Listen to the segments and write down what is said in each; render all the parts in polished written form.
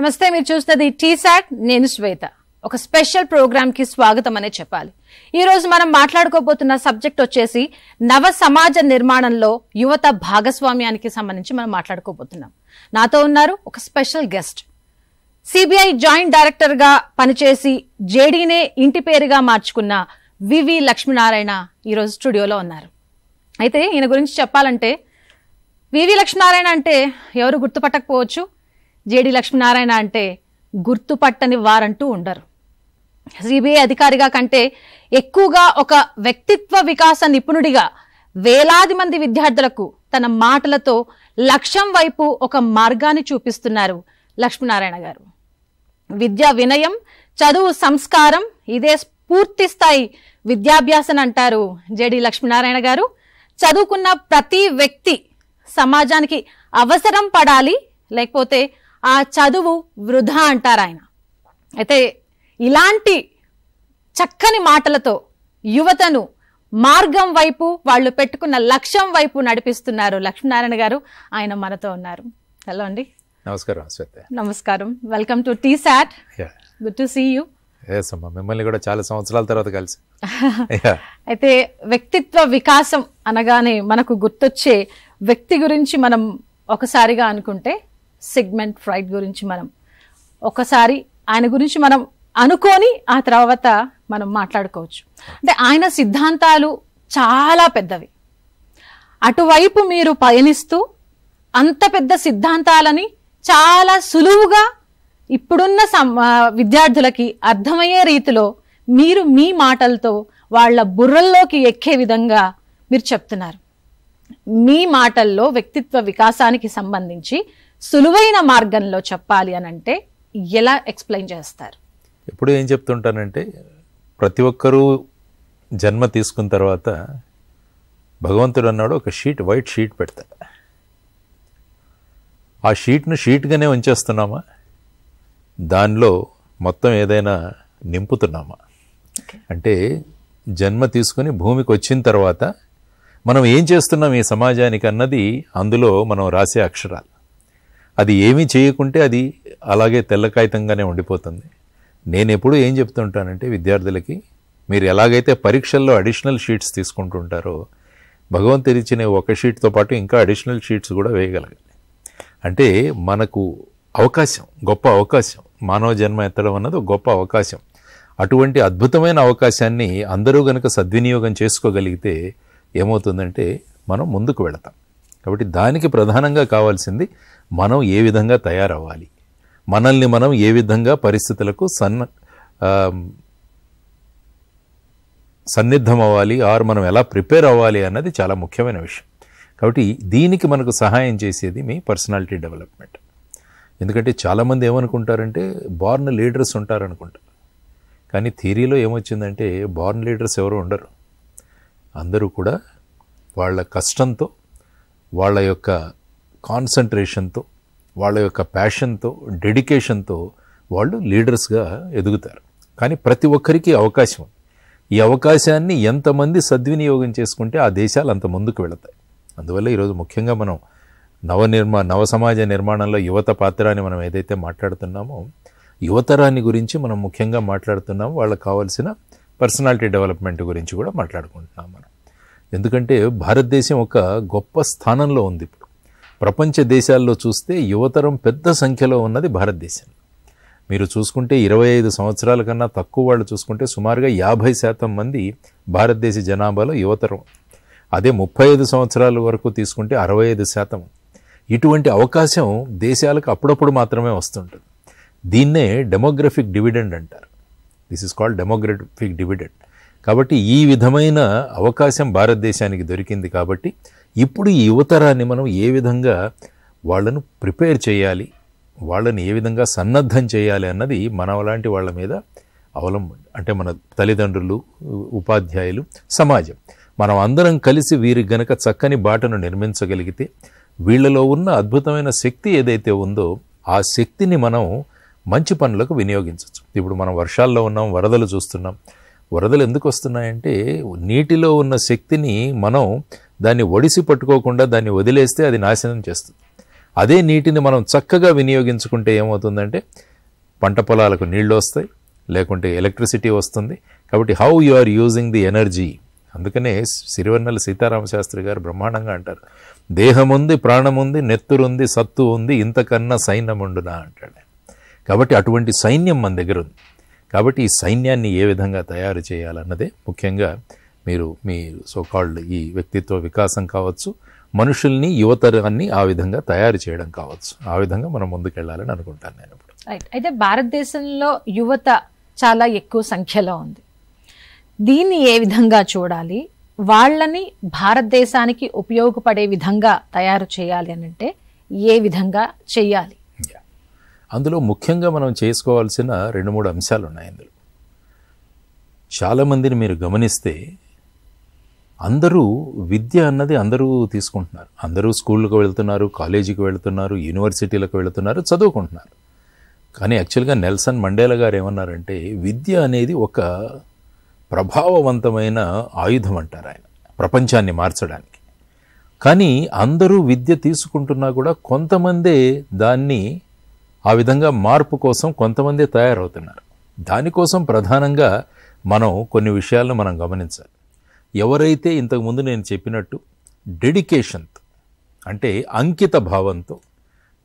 నమస్తే, మీరు చూస్తున్నది టీసాట్. నేను శ్వేత. ఒక స్పెషల్ ప్రోగ్రామ్ కి స్వాగతం అనే చెప్పాలి. ఈ రోజు మనం మాట్లాడుకోబోతున్న సబ్జెక్ట్ వచ్చేసి నవ సమాజ నిర్మాణంలో యువత భాగస్వామ్యానికి సంబంధించి మనం మాట్లాడుకోబోతున్నాం. నాతో ఉన్నారు ఒక special guest. CBI joint director గా పనిచేసి జేడీనే ఇంటి పేరుగా మార్చుకున్న వివి లక్ష్మీనారాయణ ఈరోజు స్టూడియోలో ఉన్నారు. అయితే ఈయన గురించి చెప్పాలంటే వివి లక్ష్మీనారాయణ అంటే ఎవరు గుర్తుపట్టకపోవచ్చు. జేడీ లక్ష్మీనారాయణ అంటే గుర్తుపట్టని వారంటూ ఉండరు. సిబిఐ అధికారిగా కంటే ఎక్కువగా ఒక వ్యక్తిత్వ వికాస నిపుణుడిగా వేలాది మంది విద్యార్థులకు తన మాటలతో లక్ష్యం వైపు ఒక మార్గాన్ని చూపిస్తున్నారు లక్ష్మీనారాయణ గారు. విద్యా వినయం, చదువు సంస్కారం, ఇదే పూర్తి స్థాయి విద్యాభ్యాసం అంటారు జేడీ లక్ష్మీనారాయణ గారు. చదువుకున్న ప్రతి వ్యక్తి సమాజానికి అవసరం పడాలి, లేకపోతే ఆ చదువు వృధా అంటారు ఆయన. అయితే ఇలాంటి చక్కని మాటలతో యువతను మార్గం వైపు, వాళ్ళు పెట్టుకున్న లక్ష్యం వైపు నడిపిస్తున్నారు లక్ష్మీనారాయణ గారు. ఆయన మనతో ఉన్నారు. హలో అండి. నమస్కారం శ్వేత. నమస్కారం. Welcome to TSAT. Good to see you. మిమ్మల్ని కూడా చాలా సంవత్సరాల తర్వాత కలిసి. అయితే వ్యక్తిత్వ వికాసం అనగానే మనకు గుర్తొచ్చే వ్యక్తి గురించి మనం ఒకసారిగా అనుకుంటే సిగ్మండ్ ఫ్రాయిడ్ గురించి మనం ఒకసారి ఆయన గురించి మనం అనుకొని ఆ తర్వాత మనం మాట్లాడుకోవచ్చు. అంటే ఆయన సిద్ధాంతాలు చాలా పెద్దవి. అటువైపు మీరు పయనిస్తూ అంత పెద్ద సిద్ధాంతాలని చాలా సులువుగా ఇప్పుడున్న విద్యార్థులకి అర్థమయ్యే రీతిలో మీరు మీ మాటలతో వాళ్ళ బుర్రల్లోకి ఎక్కే విధంగా మీరు చెప్తున్నారు. మీ మాటల్లో వ్యక్తిత్వ వికాసానికి సంబంధించి సులువైన మార్గంలో చెప్పాలి అని అంటే ఎలా ఎక్స్ప్లెయిన్ చేస్తారు? ఎప్పుడు ఏం చెప్తుంటానంటే, ప్రతి ఒక్కరూ జన్మ తీసుకున్న తర్వాత భగవంతుడు అన్నాడు ఒక వైట్ షీట్ పెడతాడు. ఆ షీట్ను షీట్గానే ఉంచేస్తున్నామా, దానిలో మొత్తం ఏదైనా నింపుతున్నామా? అంటే జన్మ తీసుకుని భూమికి వచ్చిన తర్వాత మనం ఏం చేస్తున్నాం ఈ సమాజానికి అన్నది అందులో మనం రాసే అక్షరాలు. అది ఏమీ చేయకుంటే అది అలాగే తెల్ల కాగితంగానే ఉండిపోతుంది. నేను ఎప్పుడు ఏం చెప్తుంటానంటే విద్యార్థులకి, మీరు ఎలాగైతే పరీక్షల్లో అడిషనల్ షీట్స్ తీసుకుంటుంటారో భగవంతుడు ఇచ్చిన ఒక షీట్తో పాటు ఇంకా అడిషనల్ షీట్స్ కూడా వేయగలగాలి. అంటే మనకు అవకాశం, గొప్ప అవకాశం, మానవ జన్మ ఎత్తడం అన్నది ఒక గొప్ప అవకాశం. అటువంటి అద్భుతమైన అవకాశాన్ని అందరూ గనక సద్వినియోగం చేసుకోగలిగితే ఏమవుతుందంటే మనం ముందుకు వెళతాం. కాబట్టి దానికి ప్రధానంగా కావాల్సింది మనం ఏ విధంగా తయారవ్వాలి, మనల్ని మనం ఏ విధంగా పరిస్థితులకు సన్నిద్ధం అవ్వాలి, ఆర్ మనం ఎలా ప్రిపేర్ అవ్వాలి అన్నది చాలా ముఖ్యమైన విషయం. కాబట్టి దీనికి మనకు సహాయం చేసేది మీ పర్సనాలిటీ డెవలప్మెంట్. ఎందుకంటే చాలామంది ఏమనుకుంటారంటే బార్న్ లీడర్స్ ఉంటారనుకుంటారు. కానీ థియరీలో ఏమొచ్చిందంటే బార్న్ లీడర్స్ ఎవరు ఉండరు. అందరూ కూడా వాళ్ళ కష్టంతో, వాళ్ళ యొక్క కాన్సన్ట్రేషన్తో, వాళ్ళ యొక్క ప్యాషన్తో, డెడికేషన్తో వాళ్ళు లీడర్స్గా ఎదుగుతారు. కానీ ప్రతి ఒక్కరికి అవకాశం. ఈ అవకాశాన్ని ఎంతమంది సద్వినియోగం చేసుకుంటే ఆ దేశాలు అంత ముందుకు వెళతాయి. అందువల్ల ఈరోజు ముఖ్యంగా మనం నవ సమాజ నిర్మాణంలో యువత పాత్ర అని మనం ఏదైతే మాట్లాడుతున్నామో, యువతరాన్ని గురించి మనం ముఖ్యంగా మాట్లాడుతున్నాము. వాళ్ళకి కావాల్సిన పర్సనాలిటీ డెవలప్మెంట్ గురించి కూడా మాట్లాడుకుంటున్నాం మనం. ఎందుకంటే భారతదేశం ఒక గొప్ప స్థానంలో ఉంది. ఇప్పుడు ప్రపంచ దేశాల్లో చూస్తే యువతరం పెద్ద సంఖ్యలో ఉన్నది భారతదేశంలో. మీరు చూసుకుంటే 25 సంవత్సరాల కన్నా తక్కువ వాళ్ళు చూసుకుంటే సుమారుగా 50% మంది భారతదేశ జనాభాలో యువతరం. అదే 35 సంవత్సరాల వరకు తీసుకుంటే 65%. ఇటువంటి అవకాశం దేశాలకు అప్పుడప్పుడు మాత్రమే వస్తుంటుంది. దీన్నే డెమోగ్రఫిక్ డివిడెండ్ అంటారు. This is called demographic dividend. కాబట్టి ఈ విధమైన అవకాశం భారతదేశానికి దొరికింది. కాబట్టి ఇప్పుడు ఈ యువతరాన్ని మనం ఏ విధంగా వాళ్ళను ప్రిపేర్ చేయాలి, వాళ్ళని ఏ విధంగా సన్నద్ధం చేయాలి అన్నది మన లాంటి వాళ్ళ మీద అవలంబన. అంటే మన తల్లిదండ్రులు, ఉపాధ్యాయులు, సమాజం, మనం అందరం కలిసి వీరికి గనక చక్కని బాటను నిర్మించగలిగితే వీళ్ళలో ఉన్న అద్భుతమైన శక్తి ఏదైతే ఉందో ఆ శక్తిని మనం మంచి పనులకు వినియోగించవచ్చు. ఇప్పుడు మనం వర్షాల్లో ఉన్నాం, వరదలు చూస్తున్నాం. వరదలు ఎందుకు వస్తున్నాయంటే నీటిలో ఉన్న శక్తిని మనం దాన్ని ఒడిసి పట్టుకోకుండా దాన్ని వదిలేస్తే అది నాశనం చేస్తుంది. అదే నీటిని మనం చక్కగా వినియోగించుకుంటే ఏమవుతుందంటే పంట పొలాలకు నీళ్ళు వస్తాయి, లేకుంటే ఎలక్ట్రిసిటీ వస్తుంది. కాబట్టి how you are using the energy. అందుకనే సిరివెన్నెల సీతారామశాస్త్రి గారు బ్రహ్మాండంగా అంటారు, దేహముంది, ప్రాణముంది, నెత్తురుంది, సత్తు ఉంది, ఇంతకన్నా సైన్యముండునా అంటాడు. కాబట్టి అటువంటి సైన్యం మన దగ్గర ఉంది. కాబట్టి ఈ సైన్యాన్ని ఏ విధంగా తయారు చేయాలన్నదే ముఖ్యంగా మీరు మీ సోకాల్డ్ ఈ వ్యక్తిత్వ వికాసం కావచ్చు, మనుషుల్ని, యువతరాన్ని ఆ విధంగా తయారు చేయడం కావచ్చు. ఆ విధంగా మనం ముందుకెళ్ళాలని అనుకుంటాను నేను ఇప్పుడు. రైట్. అయితే భారతదేశంలో యువత చాలా ఎక్కువ సంఖ్యలో ఉంది. దీన్ని ఏ విధంగా చూడాలి, వాళ్ళని భారతదేశానికి ఉపయోగపడే విధంగా తయారు చేయాలి అని అంటే ఏ విధంగా చెయ్యాలి? అందులో ముఖ్యంగా మనం చేసుకోవాల్సిన 2-3 అంశాలు ఉన్నాయి. అందులో చాలామందిని మీరు గమనిస్తే అందరూ విద్య అన్నది అందరూ తీసుకుంటున్నారు. అందరూ స్కూళ్ళకు వెళ్తున్నారు, కాలేజీకి వెళ్తున్నారు, యూనివర్సిటీలకు వెళ్తున్నారు, చదువుకుంటున్నారు. కానీ యాక్చువల్గా నెల్సన్ మండేలా గారు ఏమన్నారంటే విద్య అనేది ఒక ప్రభావవంతమైన ఆయుధం అంటారు ఆయన, ప్రపంచాన్ని మార్చడానికి. కానీ అందరూ విద్య తీసుకుంటున్నా కూడా కొంతమందే దాన్ని ఆ విధంగా మార్పు కోసం కొంతమందే తయారవుతున్నారు. దానికోసం ప్రధానంగా మనం కొన్ని విషయాలను మనం గమనించాలి. ఎవరైతే ఇంతకుముందు నేను చెప్పినట్టు డెడికేషన్తో, అంటే అంకిత భావంతో,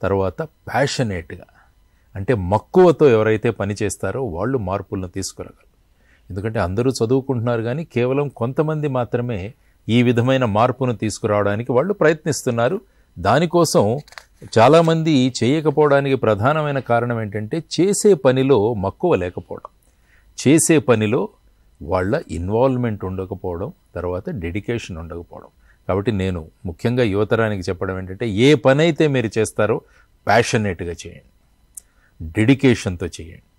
తర్వాత ప్యాషనేట్గా అంటే మక్కువతో ఎవరైతే పని చేస్తారో వాళ్ళు మార్పులను తీసుకురాగలరు. ఎందుకంటే అందరూ చదువుకుంటున్నారు కానీ కేవలం కొంతమంది మాత్రమే ఈ విధమైన మార్పును తీసుకురావడానికి వాళ్ళు ప్రయత్నిస్తున్నారు. దానికోసం చాలామంది చేయకపోవడానికి ప్రధానమైన కారణం ఏంటంటే చేసే పనిలో మక్కువ లేకపోవడం, చేసే పనిలో వాళ్ళ ఇన్వాల్వ్మెంట్ ఉండకపోవడం, తర్వాత డెడికేషన్ ఉండకపోవడం. కాబట్టి నేను ముఖ్యంగా యువతరానికి చెప్పడం ఏంటంటే ఏ పని అయితే మీరు చేస్తారో ప్యాషనేట్గా చేయండి, డెడికేషన్తో చేయండి,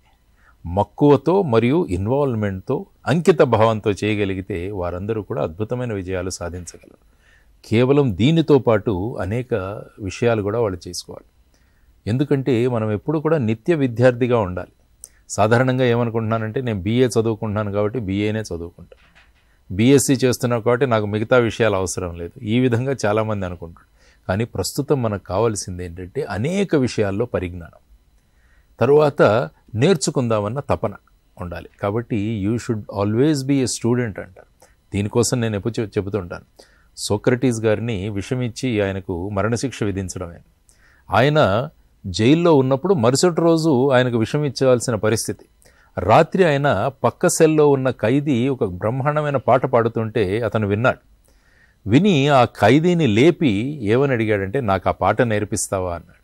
మక్కువతో మరియు ఇన్వాల్వ్మెంట్తో, అంకిత భావంతో చేయగలిగితే వారందరూ కూడా అద్భుతమైన విజయాలు సాధించగలరు. కేవలం దీనితో పాటు అనేక విషయాలు కూడా వాళ్ళు చేసుకోవాలి. ఎందుకంటే మనం ఎప్పుడు కూడా నిత్య విద్యార్థిగా ఉండాలి. సాధారణంగా ఏమనుకుంటున్నానంటే నేను BA చదువుకుంటున్నాను కాబట్టి BAనే చదువుకుంటాను, BSc చేస్తున్నాను కాబట్టి నాకు మిగతా విషయాలు అవసరం లేదు, ఈ విధంగా చాలామంది అనుకుంటారు. కానీ ప్రస్తుతం మనకు కావాల్సింది ఏంటంటే అనేక విషయాల్లో పరిజ్ఞానం, తరువాత నేర్చుకుందామన్న తపన ఉండాలి. కాబట్టి you should always be a student అంటారు. దీనికోసం నేను ఎప్పుడు చెబుతుంటాను, సోక్రటీస్ గారిని విషమిచ్చి ఆయనకు మరణశిక్ష విధించడమే. ఆయన జైల్లో ఉన్నప్పుడు మరుసటి రోజు ఆయనకు విషం ఇచ్చాల్సిన పరిస్థితి. రాత్రి ఆయన పక్క సెల్లో ఉన్న ఖైదీ ఒక బ్రహ్మాండమైన పాట పాడుతుంటే అతను విన్నాడు. విని ఆ ఖైదీని లేపి ఏమని అడిగాడంటే నాకు ఆ పాట నేర్పిస్తావా అన్నాడు.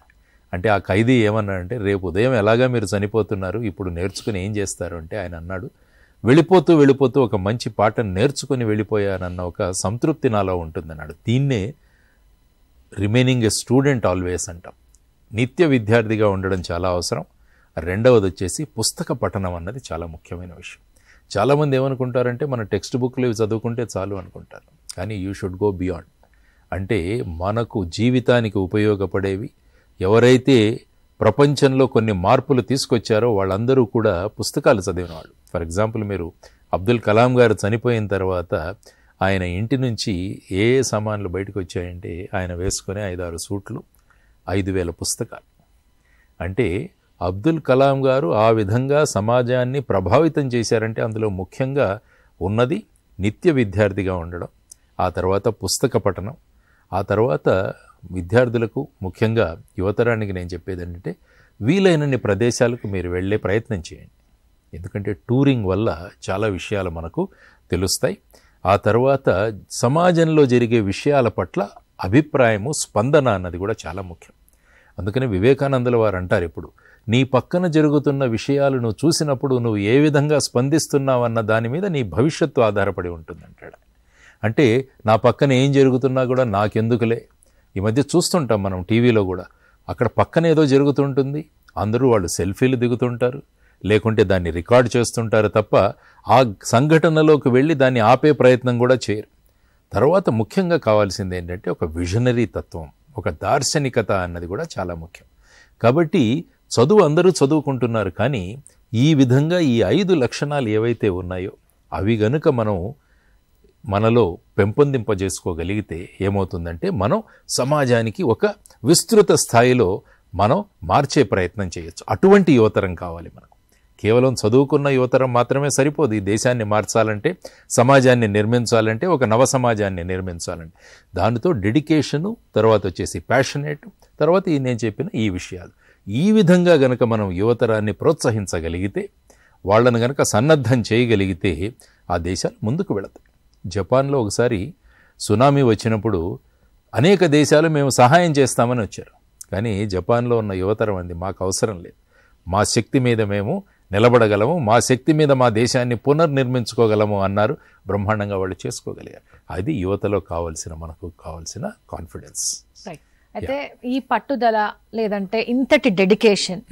అంటే ఆ ఖైదీ ఏమన్నాడంటే రేపు ఉదయం ఎలాగా మీరు చనిపోతున్నారు, ఇప్పుడు నేర్చుకుని ఏం చేస్తారు అంటే ఆయన అన్నాడు వెళ్ళిపోతూ వెళ్ళిపోతూ ఒక మంచి పాటను నేర్చుకుని వెళ్ళిపోయానన్న ఒక సంతృప్తి నాలో ఉంటుందన్నాడు. దీన్నే రిమైనింగ్ ఏ స్టూడెంట్ ఆల్వేస్ అంటాం. నిత్య విద్యార్థిగా ఉండడం చాలా అవసరం. రెండవది వచ్చేసి పుస్తక పఠనం అన్నది చాలా ముఖ్యమైన విషయం. చాలామంది ఏమనుకుంటారంటే మన టెక్స్ట్ బుక్లు ఇవి చదువుకుంటే చాలు అనుకుంటారు. కానీ యూ షుడ్ గో బియాండ్. అంటే మనకు జీవితానికి ఉపయోగపడేవి, ఎవరైతే ప్రపంచంలో కొన్ని మార్పులు తీసుకొచ్చారో వాళ్ళందరూ కూడా పుస్తకాలు చదివిన వాళ్ళు. ఫర్ ఎగ్జాంపుల్ మీరు అబ్దుల్ కలాం గారు చనిపోయిన తర్వాత ఆయన ఇంటి నుంచి ఏ సామాన్లు బయటకు వచ్చాయంటే ఆయన వేసుకునే 5-6 సూట్లు, 5,000 పుస్తకాలు. అంటే అబ్దుల్ కలాం గారు ఆ విధంగా సమాజాన్ని ప్రభావితం చేశారంటే అందులో ముఖ్యంగా ఉన్నది నిత్య విద్యార్థిగా ఉండడం, ఆ తర్వాత పుస్తక పఠనం, ఆ తర్వాత విద్యార్థులకు ముఖ్యంగా యువతరానికి నేను చెప్పేది ఏంటంటే వీలైనన్ని ప్రదేశాలకు మీరు వెళ్ళే ప్రయత్నం చేయండి. ఎందుకంటే టూరింగ్ వల్ల చాలా విషయాలు మనకు తెలుస్తాయి. ఆ తర్వాత సమాజంలో జరిగే విషయాల పట్ల అభిప్రాయము, స్పందన అన్నది కూడా చాలా ముఖ్యం. అందుకని వివేకానందుల వారు అంటారు ఎప్పుడు, నీ పక్కన జరుగుతున్న విషయాలు నువ్వు చూసినప్పుడు నువ్వు ఏ విధంగా స్పందిస్తున్నావు అన్న దాని మీద నీ భవిష్యత్తు ఆధారపడి ఉంటుందంటాడు. అంటే నా పక్కన ఏం జరుగుతున్నా కూడా నాకెందుకులే. ఈ మధ్య చూస్తుంటాం మనం టీవీలో కూడా, అక్కడ పక్కన ఏదో జరుగుతుంటుంది, అందరూ వాళ్ళు సెల్ఫీలు దిగుతుంటారు, లేకుంటే దాన్ని రికార్డ్ చేస్తుంటారు తప్ప ఆ సంఘటనలోకి వెళ్ళి దాన్ని ఆపే ప్రయత్నం కూడా చేయరు. తర్వాత ముఖ్యంగా కావాల్సింది ఏంటంటే ఒక విజనరీ తత్వం, ఒక దార్శనికత అన్నది కూడా చాలా ముఖ్యం. కాబట్టి చదువు అందరూ చదువుకుంటున్నారు, కానీ ఈ విధంగా ఈ 5 లక్షణాలు ఏవైతే ఉన్నాయో అవి గనుక మనం మనలో పెంపొందింపజేసుకోగలిగితే ఏమవుతుందంటే మనం సమాజానికి ఒక విస్తృత స్థాయిలో మనం మార్చే ప్రయత్నం చేయొచ్చు. అటువంటి యువతరం కావాలి మనకు. కేవలం చదువుకున్న యువతరం మాత్రమే సరిపోదు. ఈ దేశాన్ని మార్చాలంటే, సమాజాన్ని నిర్మించాలంటే, ఒక నవ సమాజాన్ని నిర్మించాలంటే దానితో డెడికేషను, తర్వాత వచ్చేసి ప్యాషనేట్, తర్వాత నేను చెప్పిన ఈ విషయాలు, ఈ విధంగా గనక మనం యువతరాన్ని ప్రోత్సహించగలిగితే, వాళ్ళను గనక సన్నద్ధం చేయగలిగితే ఆ దేశాలు ముందుకు వెళతాయి. జపాన్లో ఒకసారి సునామీ వచ్చినప్పుడు అనేక దేశాలు మేము సహాయం చేస్తామని వచ్చారు. కానీ జపాన్లో ఉన్న యువతరం అంది, మాకు అవసరం లేదు, మా శక్తి మీద మేము నిలబడగలము, మా శక్తి మీద మా దేశాన్ని పునర్నిర్మించుకోగలము అన్నారు. బ్రహ్మాండంగా వాళ్ళు చేసుకోగలిగారు. అది యువతలో మనకు కావాల్సిన కాన్ఫిడెన్స్. అయితే ఈ పట్టుదల లేదంటే ఇంతటి డెడికేషన్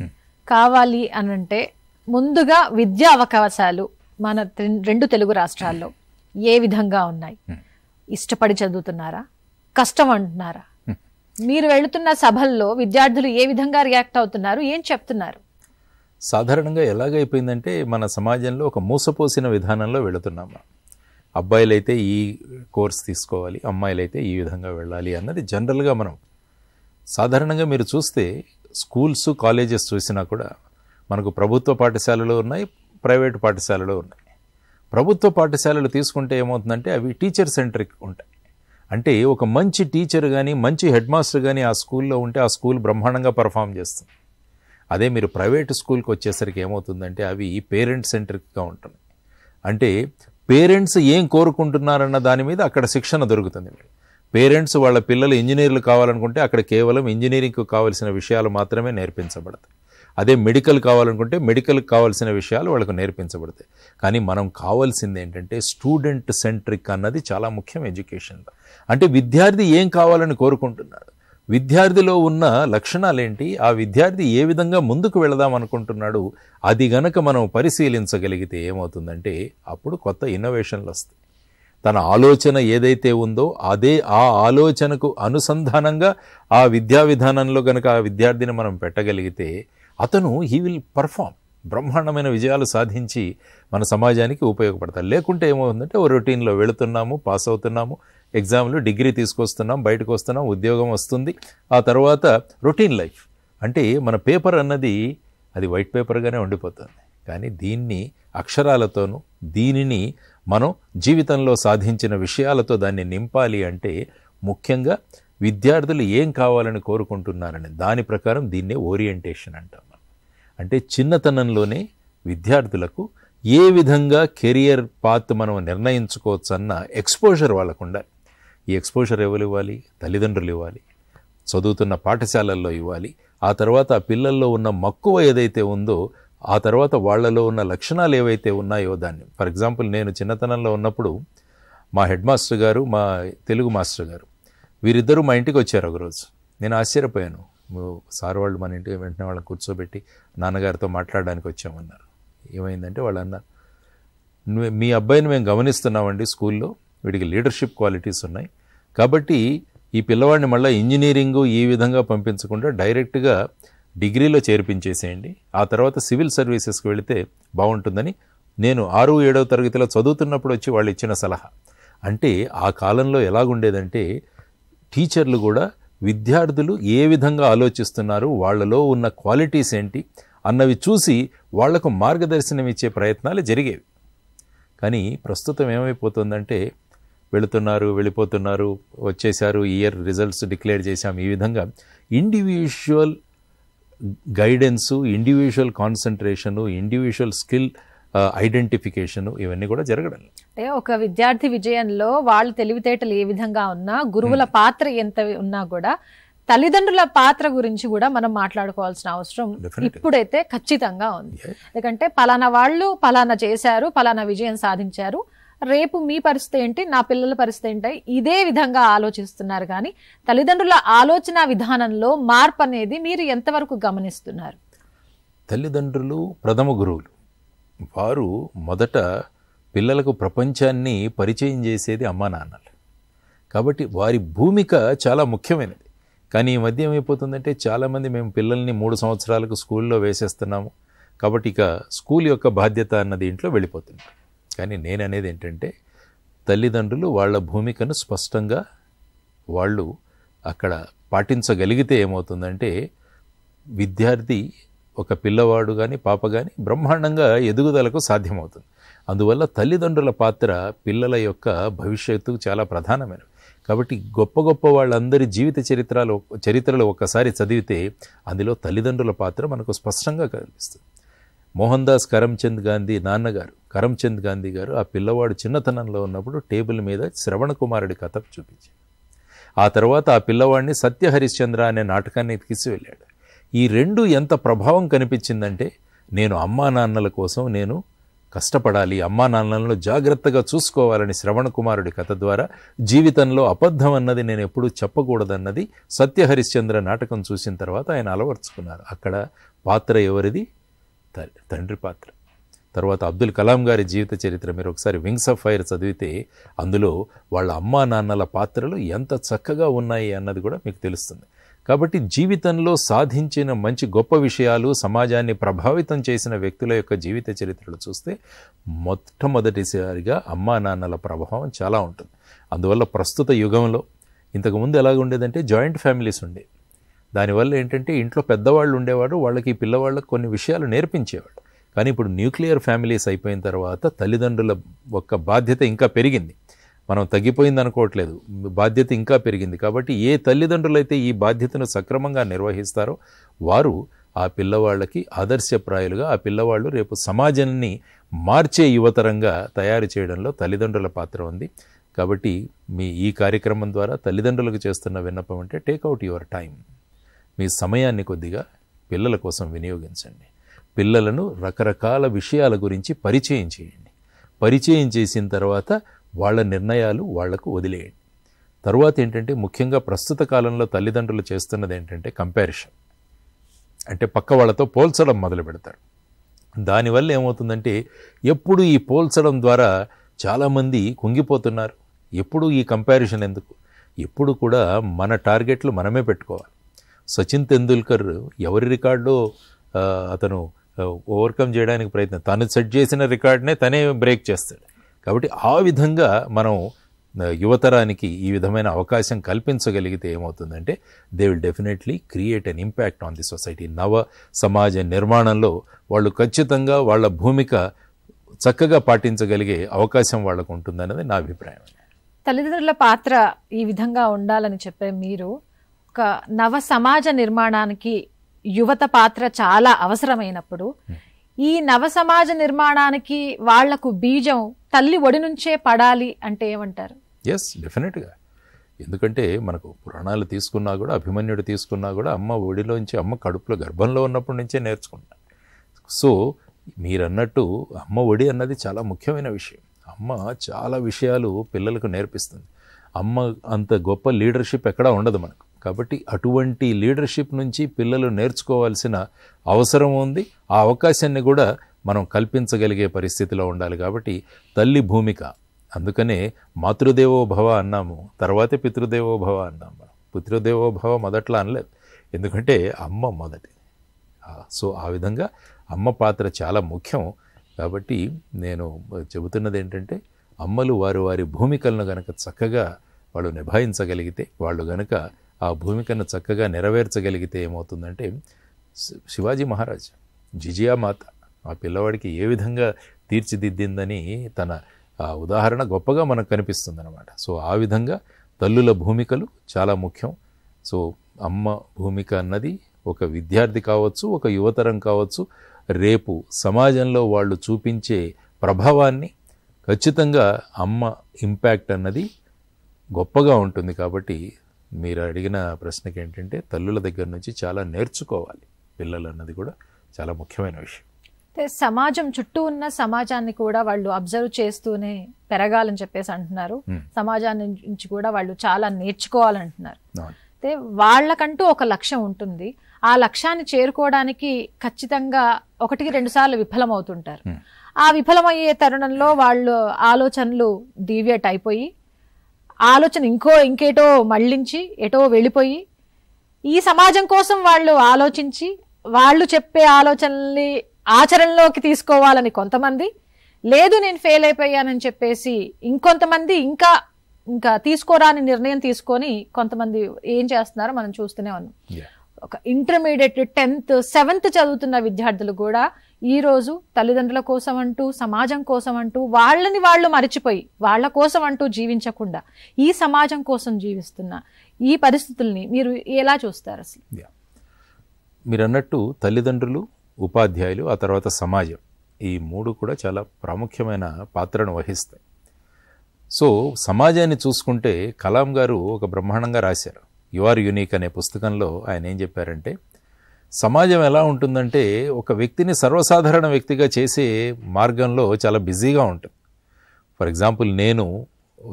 కావాలి అనంటే ముందుగా విద్యా అవకాశాలు మన 2 తెలుగు రాష్ట్రాల్లో ఏ విధంగా ఉన్నాయి? ఇష్టపడి చదువుతున్నారా, కష్టం అంటున్నారా? మీరు వెళుతున్న సభల్లో విద్యార్థులు ఏ విధంగా రియాక్ట్ అవుతున్నారు, ఏం చెప్తున్నారు? సాధారణంగా ఎలాగైపోయిందంటే మన సమాజంలో ఒక మూసపోసిన విధానంలో వెళుతున్నాము. అబ్బాయిలైతే ఈ కోర్స్ తీసుకోవాలి, అమ్మాయిలైతే ఈ విధంగా వెళ్ళాలి అన్నది జనరల్గా మనం సాధారణంగా మీరు చూస్తే స్కూల్స్, కాలేజెస్ చూసినా కూడా మనకు ప్రభుత్వ పాఠశాలలు ఉన్నాయి, ప్రైవేటు పాఠశాలలు ఉన్నాయి. ప్రభుత్వ పాఠశాలలు తీసుకుంటే ఏమవుతుందంటే అవి టీచర్ సెంట్రిక్ ఉంటాయి. అంటే ఒక మంచి టీచర్ కానీ, మంచి హెడ్ మాస్టర్ కానీ ఆ స్కూల్లో ఉంటే ఆ స్కూల్ బ్రహ్మాండంగా పర్ఫామ్ చేస్తుంది. అదే మీరు ప్రైవేట్ స్కూల్కి వచ్చేసరికి ఏమవుతుందంటే అవి పేరెంట్ సెంట్రిక్గా ఉంటుంది. అంటే పేరెంట్స్ ఏం కోరుకుంటున్నారన్న దాని మీద అక్కడ శిక్షణ దొరుకుతుంది. పేరెంట్స్ వాళ్ళ పిల్లలు ఇంజనీర్లు కావాలనుకుంటే అక్కడ కేవలం ఇంజనీరింగ్కు కావాల్సిన విషయాలు మాత్రమే నేర్పించబడతాయి. అదే మెడికల్ కావాలనుకుంటే మెడికల్కి కావాల్సిన విషయాలు వాళ్ళకు నేర్పించబడతాయి. కానీ మనం కావాల్సింది ఏంటంటే స్టూడెంట్ సెంట్రిక్ అన్నది చాలా ముఖ్యం ఎడ్యుకేషన్లో. అంటే విద్యార్థి ఏం కావాలని కోరుకుంటున్నాడు, విద్యార్థిలో ఉన్న లక్షణాలేంటి, ఆ విద్యార్థి ఏ విధంగా ముందుకు వెళదాం అనుకుంటున్నాడు, అది గనక మనం పరిశీలించగలిగితే ఏమవుతుందంటే అప్పుడు కొత్త ఇన్నోవేషన్లు వస్తాయి. తన ఆలోచన ఏదైతే ఉందో అదే ఆ ఆలోచనకు అనుసంధానంగా ఆ విద్యా విధానంలో గనక ఆ విద్యార్థిని మనం పెట్టగలిగితే అతను హీ విల్ పర్ఫామ్, బ్రహ్మాండమైన విజయాలు సాధించి మన సమాజానికి ఉపయోగపడతారు. లేకుంటే ఏమవుతుందంటే ఓ రొటీన్లో వెళుతున్నాము, పాస్ అవుతున్నాము, ఎగ్జామ్లు, డిగ్రీ తీసుకొస్తున్నాం, బయటకు వస్తున్నాం, ఉద్యోగం వస్తుంది, ఆ తర్వాత రొటీన్ లైఫ్. అంటే మన పేపర్ అన్నది అది వైట్ పేపర్గానే ఉండిపోతుంది. కానీ దీన్ని అక్షరాలతోనూ దీనిని మనం జీవితంలో సాధించిన విషయాలతో దాన్ని నింపాలి అంటే ముఖ్యంగా విద్యార్థులు ఏం కావాలని కోరుకుంటున్నారని దాని ప్రకారం దీన్నే ఓరియంటేషన్ అంటాం. అంటే చిన్నతనంలోనే విద్యార్థులకు ఏ విధంగా కెరియర్ పాత్ మనం నిర్ణయించుకోవచ్చు అన్న ఎక్స్పోజర్ వాళ్ళకు ఉండాలి. ఈ ఎక్స్పోజర్ ఎవరు ఇవ్వాలి? తల్లిదండ్రులు ఇవ్వాలి, చదువుతున్న పాఠశాలల్లో ఇవ్వాలి. ఆ తర్వాత ఆ పిల్లల్లో ఉన్న మక్కువ ఏదైతే ఉందో, ఆ తర్వాత వాళ్లలో ఉన్న లక్షణాలు ఏవైతే ఉన్నాయో దాన్ని. ఫర్ ఎగ్జాంపుల్ నేను చిన్నతనంలో ఉన్నప్పుడు మా హెడ్ మాస్టర్ గారు, మా తెలుగు మాస్టర్ గారు, వీరిద్దరూ మా ఇంటికి వచ్చారు ఒకరోజు. నేను ఆశ్చర్యపోయాను. సార్ వాళ్ళు మన ఇంటికి వెంటనే వాళ్ళని కూర్చోబెట్టి నాన్నగారితో మాట్లాడడానికి వచ్చామన్నారు. ఏమైందంటే వాళ్ళు అన్నారు, మీ అబ్బాయిని మేము గమనిస్తున్నామండి స్కూల్లో, వీడికి లీడర్షిప్ క్వాలిటీస్ ఉన్నాయి, కాబట్టి ఈ పిల్లవాడిని మళ్ళీ ఇంజనీరింగు ఈ విధంగా పంపించకుండా డైరెక్ట్గా డిగ్రీలో చేర్పించేసేయండి, ఆ తర్వాత సివిల్ సర్వీసెస్కి వెళితే బాగుంటుందని నేను 6-7వ తరగతిలో చదువుతున్నప్పుడు వచ్చి వాళ్ళు ఇచ్చిన సలహా. అంటే ఆ కాలంలో ఎలాగుండేదంటే టీచర్లు కూడా విద్యార్థులు ఏ విధంగా ఆలోచిస్తున్నారు, వాళ్ళలో ఉన్న క్వాలిటీస్ ఏంటి అన్నవి చూసి వాళ్లకు మార్గదర్శనం ఇచ్చే ప్రయత్నాలు జరిగేవి. కానీ ప్రస్తుతం ఏమైపోతుందంటే వెళుతున్నారు, వెళ్ళిపోతున్నారు, వచ్చేసారు, ఇయర్ రిజల్ట్స్ డిక్లేర్ చేశాం, ఈ విధంగా individual guidance, individual concentration, individual skill identification ఇవన్నీ కూడా జరగడం. అంటే ఒక విద్యార్థి విజయంలో వాళ్ళ తెలివితేటలు ఏ విధంగా ఉన్నా, గురువుల పాత్ర ఎంత ఉన్నా కూడా తల్లిదండ్రుల పాత్ర గురించి కూడా మనం మాట్లాడుకోవాల్సిన అవసరం ఇప్పుడైతే ఖచ్చితంగా ఉంది. ఎందుకంటే పలానా వాళ్ళు పలానా చేశారు, పలానా విజయం సాధించారు, రేపు మీ పరిస్థితి ఏంటి, నా పిల్లల పరిస్థితి ఏంటి, ఇదే విధంగా ఆలోచిస్తున్నారు. కానీ తల్లిదండ్రుల ఆలోచన విధానంలో మార్పు అనేది మీరు ఎంతవరకు గమనిస్తున్నారు? తల్లిదండ్రులు ప్రథమ గురువులు. వారు మొదట పిల్లలకు ప్రపంచాన్ని పరిచయం చేసేది అమ్మా నాన్నలు. కాబట్టి వారి భూమిక చాలా ముఖ్యమైనది. కానీ ఈ మధ్య ఏమైపోతుందంటే చాలామంది మేము పిల్లల్ని 3 సంవత్సరాలకు స్కూల్లో వేసేస్తున్నాము, కాబట్టి ఇక స్కూల్ యొక్క బాధ్యత అన్నది ఇంట్లో వెళ్ళిపోతుంది. కానీ నేను అనేది ఏంటంటే తల్లిదండ్రులు వాళ్ళ భూమికను స్పష్టంగా వాళ్ళు అక్కడ పాటించగలిగితే ఏమవుతుందంటే విద్యార్థి ఒక పిల్లవాడు కానీ పాప కానీ బ్రహ్మాండంగా ఎదుగుదలకు సాధ్యమవుతుంది. అందువల్ల తల్లిదండ్రుల పాత్ర పిల్లల యొక్క భవిష్యత్తు చాలా ప్రధానమైనది. కాబట్టి గొప్ప గొప్ప వాళ్ళందరి జీవిత చరిత్రలు ఒక్కసారి చదివితే అందులో తల్లిదండ్రుల పాత్ర మనకు స్పష్టంగా కనిపిస్తుంది. మోహన్ దాస్ కరమ్చంద్ గాంధీ నాన్నగారు కరమ్చంద్ గాంధీ గారు ఆ పిల్లవాడు చిన్నతనంలో ఉన్నప్పుడు టేబుల్ మీద శ్రవణ కుమారుడి కథ చూపించారు. ఆ తర్వాత ఆ పిల్లవాడిని సత్య హరిశ్చంద్ర అనే నాటకాన్ని తీసుకువెళ్ళాడు. ఈ రెండు ఎంత ప్రభావం కనిపించిందంటే నేను అమ్మా నాన్నల కోసం నేను కష్టపడాలి, అమ్మా నాన్నలను జాగ్రత్తగా చూసుకోవాలని శ్రవణ కుమారుడి కథ ద్వారా జీవితంలో అబద్ధం అన్నది నేను ఎప్పుడూ చెప్పకూడదన్నది సత్య హరిశ్చంద్ర నాటకం చూసిన తర్వాత ఆయన అలవర్చుకున్నారు. అక్కడ పాత్ర ఎవరిది? తండ్రి పాత్ర. తర్వాత అబ్దుల్ కలాం గారి జీవిత చరిత్ర మీరు ఒకసారి వింగ్స్ ఆఫ్ ఫైర్ చదివితే అందులో వాళ్ళ అమ్మా నాన్నల పాత్రలు ఎంత చక్కగా ఉన్నాయి అన్నది కూడా మీకు తెలుస్తుంది. కాబట్టి జీవితంలో సాధించిన మంచి గొప్ప విషయాలు, సమాజాన్ని ప్రభావితం చేసిన వ్యక్తుల యొక్క జీవిత చరిత్రలు చూస్తే మొట్టమొదటిసారిగా అమ్మా నాన్నల ప్రభావం చాలా ఉంటుంది. అందువల్ల ప్రస్తుత యుగంలో ఇంతకుముందు ఎలాగ ఉండేదంటే జాయింట్ ఫ్యామిలీస్ ఉండేవి. దానివల్ల ఏంటంటే ఇంట్లో పెద్దవాళ్ళు ఉండేవాడు, వాళ్ళకి పిల్లవాళ్ళకి కొన్ని విషయాలు నేర్పించేవాడు. కానీ ఇప్పుడు న్యూక్లియర్ ఫ్యామిలీస్ అయిపోయిన తర్వాత తల్లిదండ్రుల యొక్క బాధ్యత ఇంకా పెరిగింది. మనం తగ్గిపోయింది అనుకోవట్లేదు, బాధ్యత ఇంకా పెరిగింది. కాబట్టి ఏ తల్లిదండ్రులైతే ఈ బాధ్యతను సక్రమంగా నిర్వహిస్తారో వారు ఆ పిల్లవాళ్ళకి ఆదర్శప్రాయులుగా, ఆ పిల్లవాళ్ళు రేపు సమాజాన్ని మార్చే యువతరంగా తయారు చేయడంలో తల్లిదండ్రుల పాత్ర ఉంది. కాబట్టి ఈ కార్యక్రమం ద్వారా తల్లిదండ్రులకు చేస్తున్న విన్నపం అంటే టేక్అవుట్ యువర్ టైం. మీ సమయాన్ని కొద్దిగా పిల్లల కోసం వినియోగించండి. పిల్లలను రకరకాల విషయాల గురించి పరిచయం చేయండి. పరిచయం చేసిన తర్వాత వాళ్ళ నిర్ణయాలు వాళ్లకు వదిలేయండి. తర్వాత ఏంటంటే ముఖ్యంగా ప్రస్తుత కాలంలో తల్లిదండ్రులు చేస్తున్నది ఏంటంటే కంపారిషన్, అంటే పక్క వాళ్ళతో పోల్చడం మొదలు పెడతారు. దానివల్ల ఏమవుతుందంటే ఎప్పుడు ఈ పోల్చడం ద్వారా చాలామంది కుంగిపోతున్నారు. ఎప్పుడు ఈ కంపారిషన్ ఎందుకు? ఎప్పుడు కూడా మన టార్గెట్లు మనమే పెట్టుకోవాలి. సచిన్ తెందుల్కర్ ఎవరి రికార్డో అతను ఓవర్కమ్ చేయడానికి ప్రయత్నం, తను సెట్ చేసిన రికార్డ్నే తనే బ్రేక్ చేస్తాడు. కాబట్టి ఆ విధంగా మనం యువతరానికి ఈ విధమైన అవకాశం కల్పించగలిగితే ఏమవుతుందంటే they will definitely create an impact on the society. నవ సమాజ నిర్మాణంలో వాళ్ళు ఖచ్చితంగా వాళ్ళ భూమిక చక్కగా పాటించగలిగే అవకాశం వాళ్ళకు ఉంటుందన్నది నా అభిప్రాయం. తల్లిదండ్రుల పాత్ర ఈ విధంగా ఉండాలని చెప్పే మీరు ఒక నవ సమాజ నిర్మాణానికి యువత పాత్ర చాలా అవసరమైనప్పుడు ఈ నవ సమాజ నిర్మాణానికి వాళ్లకు బీజం తల్లి ఒడి నుంచే పడాలి అంటే ఏమంటారు? ఎస్, డెఫినెట్గా. ఎందుకంటే మనకు పురాణాలు తీసుకున్నా కూడా, అభిమన్యుడు తీసుకున్నా కూడా అమ్మ ఒడిలోంచి, అమ్మ కడుపులో గర్భంలో ఉన్నప్పటి నుంచే నేర్చుకుంటాం. సో మీరన్నట్టు అమ్మ ఒడి అన్నది చాలా ముఖ్యమైన విషయం. అమ్మ చాలా విషయాలు పిల్లలకు నేర్పిస్తుంది. అమ్మ అంత గొప్ప లీడర్షిప్ ఎక్కడా ఉండదు మనకు. కాబట్టి అటువంటి లీడర్షిప్ నుంచి పిల్లలు నేర్చుకోవాల్సిన అవసరం ఉంది. ఆ అవకాశాన్ని కూడా మనం కల్పించగలిగే పరిస్థితిలో ఉండాలి. కాబట్టి తల్లి భూమిక, అందుకనే మాతృదేవో భవ అన్నాము, తర్వాతే పితృదేవో భవ అన్నాము. మనం పితృదేవో భవ మొదట్లో అనలేదు, ఎందుకంటే అమ్మ మొదటి. సో ఆ విధంగా అమ్మ పాత్ర చాలా ముఖ్యం. కాబట్టి నేను చెబుతున్నది ఏంటంటే అమ్మలు వారి భూమికలను గనక చక్కగా వాళ్ళు నిభాయించగలిగితే, వాళ్ళు గనక ఆ భూమికను చక్కగా నెరవేర్చగలిగితే ఏమవుతుందంటే శివాజీ మహారాజ్ జిజియా మాత ఆ పిల్లవాడికి ఏ విధంగా తీర్చిదిద్దిందని తన ఉదాహరణ గొప్పగా మనకు కనిపిస్తుంది అన్నమాట. సో ఆ విధంగా తల్లుల భూమికలు చాలా ముఖ్యం. సో అమ్మ భూమిక అన్నది ఒక విద్యార్థి కావచ్చు, ఒక యువతరం కావచ్చు, రేపు సమాజంలో వాళ్ళు చూపించే ప్రభావాన్ని ఖచ్చితంగా అమ్మ ఇంపాక్ట్ అన్నది గొప్పగా ఉంటుంది. కాబట్టి మీరు అడిగిన ప్రశ్నకి ఏంటంటే తల్లుల దగ్గర నుంచి చాలా నేర్చుకోవాలి పిల్లలు అన్నది కూడా చాలా ముఖ్యమైన విషయం. సమాజం చుట్టూ ఉన్న సమాజాన్ని కూడా వాళ్ళు అబ్జర్వ్ చేస్తూనే పెరగాలని చెప్పేసి అంటున్నారు. సమాజాన్ని నుంచి కూడా వాళ్ళు చాలా నేర్చుకోవాలంటున్నారు. అయితే వాళ్ళకంటూ ఒక లక్ష్యం ఉంటుంది. ఆ లక్ష్యాన్ని చేరుకోవడానికి ఖచ్చితంగా 1-2 సార్లు విఫలమవుతుంటారు. ఆ విఫలమయ్యే తరుణంలో వాళ్ళు ఆలోచనలు డీవియేట్ అయిపోయి ఆలోచన ఇంకేటో మళ్ళించి ఎటో వెళ్ళిపోయి ఈ సమాజం కోసం వాళ్ళు ఆలోచించి వాళ్ళు చెప్పే ఆలోచనల్ని ఆచరణలోకి తీసుకోవాలని కొంతమంది, లేదు నేను ఫెయిల్ అయిపోయానని చెప్పేసి ఇంకొంతమంది ఇంకా తీసుకోరాని నిర్ణయం తీసుకొని కొంతమంది ఏం చేస్తున్నారో మనం చూస్తూనే ఉన్నాం. ఒక ఇంటర్మీడియట్ 10th 7th చదువుతున్న విద్యార్థులు కూడా ఈ రోజు తల్లిదండ్రుల కోసం అంటూ, సమాజం కోసం అంటూ, వాళ్ళని వాళ్ళు మరిచిపోయి వాళ్ళ కోసం అంటూ జీవించకుండా ఈ సమాజం కోసం జీవిస్తున్న ఈ పరిస్థితుల్ని మీరు ఎలా చూస్తారు అసలు? మీరు అన్నట్టు తల్లిదండ్రులు, ఉపాధ్యాయులు, ఆ తర్వాత సమాజం, ఈ మూడు కూడా చాలా ప్రాముఖ్యమైన పాత్రను వహిస్తాయి. సో సమాజాన్ని చూసుకుంటే కలాం గారు ఒక బ్రహ్మాండంగా రాశారు. యు ఆర్ యూనిక్ అనే పుస్తకంలో ఆయన ఏం చెప్పారంటే, సమాజం ఎలా ఉంటుందంటే ఒక వ్యక్తిని సర్వసాధారణ వ్యక్తిగా చేసే మార్గంలో చాలా బిజీగా ఉంటుంది. ఫర్ ఎగ్జాంపుల్, నేను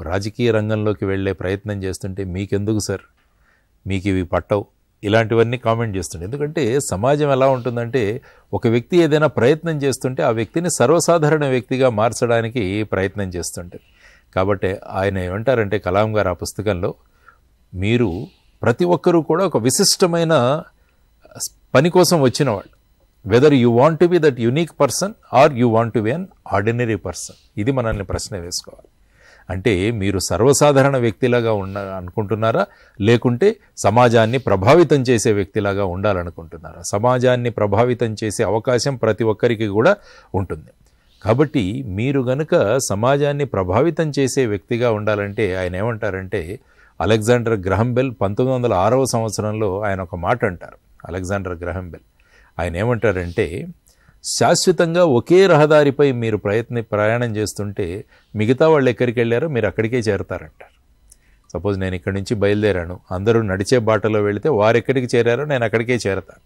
రాజకీయ రంగంలోకి వెళ్ళే ప్రయత్నం చేస్తుంటే మీకెందుకు సార్, మీకు ఇవి పట్టవు, ఇలాంటివన్నీ కామెంట్ చేస్తుండే. ఎందుకంటే సమాజం ఎలా ఉంటుందంటే ఒక వ్యక్తి ఏదైనా ప్రయత్నం చేస్తుంటే ఆ వ్యక్తిని సర్వసాధారణ వ్యక్తిగా మార్చడానికి ప్రయత్నం చేస్తుంటుంది. కాబట్టి ఆయన ఏమంటారంటే కలాం గారు ఆ పుస్తకంలో, మీరు ప్రతి ఒక్కరూ కూడా ఒక విశిష్టమైన పని కోసం వచ్చిన వాళ్ళు. Whether you want to be that unique person are you want to be an ordinary person, ఇది మనల్ని ప్రశ్న వేసుకోవాలి. అంటే మీరు సర్వసాధారణ వ్యక్తిలాగా అనుకుంటున్నారా, లేకుంటే సమాజాన్ని ప్రభావితం చేసే వ్యక్తిలాగా ఉండాలనుకుంటున్నారా? సమాజాన్ని ప్రభావితం చేసే అవకాశం ప్రతి ఒక్కరికి కూడా ఉంటుంది. కాబట్టి మీరు గనుక సమాజాన్ని ప్రభావితం చేసే వ్యక్తిగా ఉండాలంటే ఆయన ఏమంటారంటే, అలెగ్జాండర్ గ్రహం బెల్ 1906వ సంవత్సరంలో ఆయన ఒక మాట అంటారు. అలెగ్జాండర్ గ్రహం బెల్ ఆయన ఏమంటారంటే, శాశ్వతంగా ఒకే రహదారిపై మీరు ప్రయాణం చేస్తుంటే మిగతా వాళ్ళు ఎక్కడికి వెళ్ళారో మీరు అక్కడికే చేరతారంటారు. సపోజ్ నేను ఇక్కడి నుంచి బయలుదేరాను, అందరూ నడిచే బాటలో వెళితే వారు ఎక్కడికి చేరారో నేను అక్కడికే చేరతాను.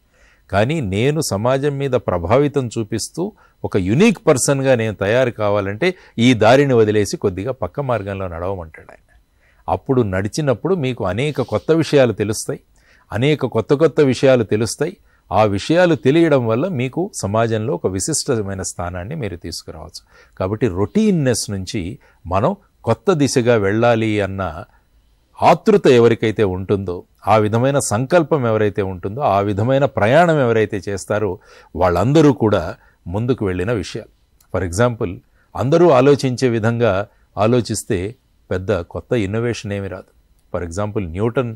కానీ నేను సమాజం మీద ప్రభావితం చూపిస్తూ ఒక యునిక్ పర్సన్గా నేను తయారు కావాలంటే ఈ దారిని వదిలేసి కొద్దిగా పక్క మార్గంలో నడవమంటాడు ఆయన. అప్పుడు నడిచినప్పుడు మీకు అనేక కొత్త విషయాలు తెలుస్తాయి, అనేక కొత్త విషయాలు తెలుస్తాయి. ఆ విషయాలు తెలియడం వల్ల మీకు సమాజంలో ఒక విశిష్టమైన స్థానాన్ని మీరు తీసుకురావచ్చు. కాబట్టి రొటీన్నెస్ నుంచి మనం కొత్త దిశగా వెళ్ళాలి అన్న ఆతృత ఎవరికైతే ఉంటుందో, ఆ విధమైన సంకల్పం ఎవరైతే ఉంటుందో, ఆ విధమైన ప్రయాణం ఎవరైతే చేస్తారో వాళ్ళందరూ కూడా ముందుకు వెళ్ళిన విషయాలు. ఫర్ ఎగ్జాంపుల్, అందరూ ఆలోచించే విధంగా ఆలోచిస్తే పెద్ద కొత్త ఇన్నోవేషన్ ఏమి రాదు. ఫర్ ఎగ్జాంపుల్, న్యూటన్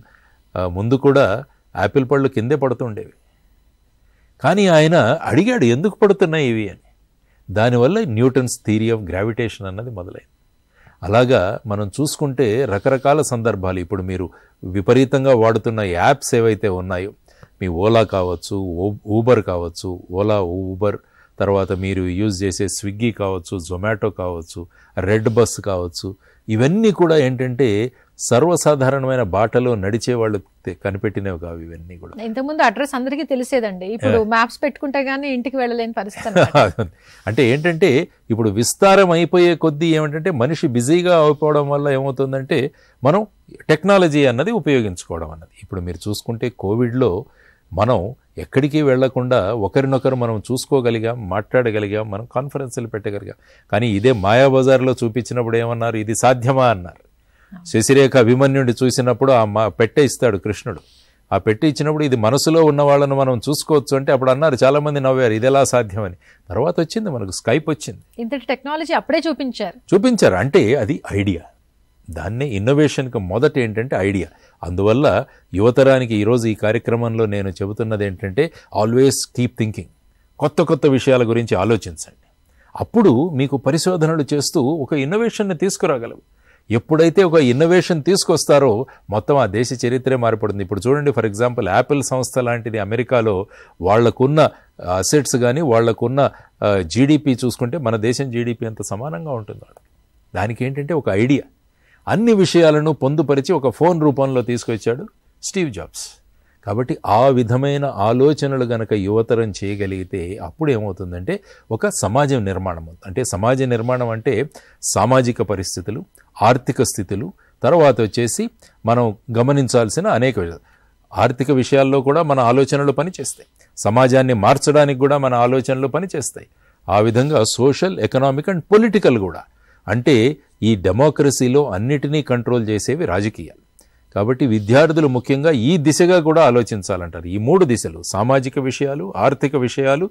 ముందు కూడా యాపిల్ పళ్ళు కిందే పడుతుండేవి, కానీ ఆయన అడిగాడు ఎందుకు పడుతున్నాయి ఇవి అని. దానివల్ల న్యూటన్స్ థియరీ ఆఫ్ గ్రావిటేషన్ అన్నది మొదలైంది. అలాగా మనం చూసుకుంటే రకరకాల సందర్భాలు, ఇప్పుడు మీరు విపరీతంగా వాడుతున్న యాప్స్ ఏవైతే ఉన్నాయో, మీ ఓలా కావచ్చు, ఊబర్ కావచ్చు, ఓలా ఊబర్, తర్వాత మీరు యూజ్ చేసే స్విగ్గీ కావచ్చు, జొమాటో కావచ్చు, రెడ్ బస్ కావచ్చు, ఇవన్నీ కూడా ఏంటంటే సర్వసాధారణమైన బాటలో నడిచే వాళ్ళు కనిపెట్టినవి కావు. ఇవన్నీ కూడా ఇంతకుముందు అడ్రస్ అందరికీ తెలిసేదండి, ఇప్పుడు మ్యాప్స్ పెట్టుకుంటే గానీ ఇంటికి వెళ్ళలేని పరిస్థితి. అంటే ఏంటంటే ఇప్పుడు విస్తారం అయిపోయే కొద్దీ ఏమిటంటే మనిషి బిజీగా అయిపోవడం వల్ల ఏమవుతుందంటే మనం టెక్నాలజీ అన్నది ఉపయోగించుకోవడం అన్నది. ఇప్పుడు మీరు చూసుకుంటే కోవిడ్లో మనం ఎక్కడికి వెళ్లకుండా ఒకరినొకరు మనం చూసుకోగలిగాం, మాట్లాడగలిగాం, మనం కాన్ఫరెన్సులు పెట్టగలిగాం. కానీ ఇదే మాయాబజార్లో చూపించినప్పుడు ఏమన్నారు, ఇది సాధ్యమా అన్నారు. శశిరేఖ అభిమన్యుడి చూసినప్పుడు ఆ పెట్టె ఇస్తాడు కృష్ణుడు, ఆ పెట్టె ఇచ్చినప్పుడు ఇది మనసులో ఉన్న వాళ్ళను మనం చూసుకోవచ్చు అంటే అప్పుడు అన్నారు, చాలా మంది నవ్వారు, ఇది ఎలా సాధ్యమని. తర్వాత వచ్చింది మనకు స్కైప్ వచ్చింది, ఇంతటి టెక్నాలజీ అప్పుడే చూపించారు. అంటే అది ఐడియా, దాన్నే ఇన్నోవేషన్కి మొదట ఏంటంటే ఐడియా. అందువల్ల యువతరానికి ఈరోజు ఈ కార్యక్రమంలో నేను చెబుతున్నది ఏంటంటే, ఆల్వేస్ కీప్ థింకింగ్, కొత్త విషయాల గురించి ఆలోచించండి. అప్పుడు మీకు పరిశోధనలు చేస్తూ ఒక ఇన్నోవేషన్ని తీసుకురాగలవు. ఎప్పుడైతే ఒక ఇన్నోవేషన్ తీసుకొస్తారో మొత్తం ఆ దేశ చరిత్రే మారిపడుతుంది. ఇప్పుడు చూడండి, ఫర్ ఎగ్జాంపుల్ యాపిల్ సంస్థ లాంటిది అమెరికాలో వాళ్లకున్న అసెట్స్ కానీ వాళ్లకున్న జీడిపి చూసుకుంటే మన దేశం జీడిపి అంత సమానంగా ఉంటుంది. దానికి ఏంటంటే ఒక ఐడియా, అన్ని విషయాలను పొందుపరిచి ఒక ఫోన్ రూపంలో తీసుకొచ్చాడు స్టీవ్ జాబ్స్. కాబట్టి ఆ విధమైన ఆలోచనలు గనక యువతరం చేయగలిగితే అప్పుడు ఏమవుతుందంటే ఒక సమాజం నిర్మాణం అవుతుంది. అంటే సమాజ నిర్మాణం అంటే సామాజిక పరిస్థితులు, ఆర్థిక స్థితులు, తర్వాత వచ్చేసి మనం గమనించాల్సిన అనేక ఆర్థిక విషయాల్లో కూడా మన ఆలోచనలు పనిచేస్తాయి, సమాజాన్ని మార్చడానికి కూడా మన ఆలోచనలు పనిచేస్తాయి. ఆ విధంగా సోషల్, ఎకనామిక్ అండ్ పొలిటికల్ కూడా, అంటే ఈ డెమోక్రసీలో అన్నిటినీ కంట్రోల్ చేసేవి రాజకీయాలు. కాబట్టి విద్యార్థులు ముఖ్యంగా ఈ దిశగా కూడా ఆలోచించాలంటారు. ఈ 3 దిశలు, సామాజిక విషయాలు, ఆర్థిక విషయాలు,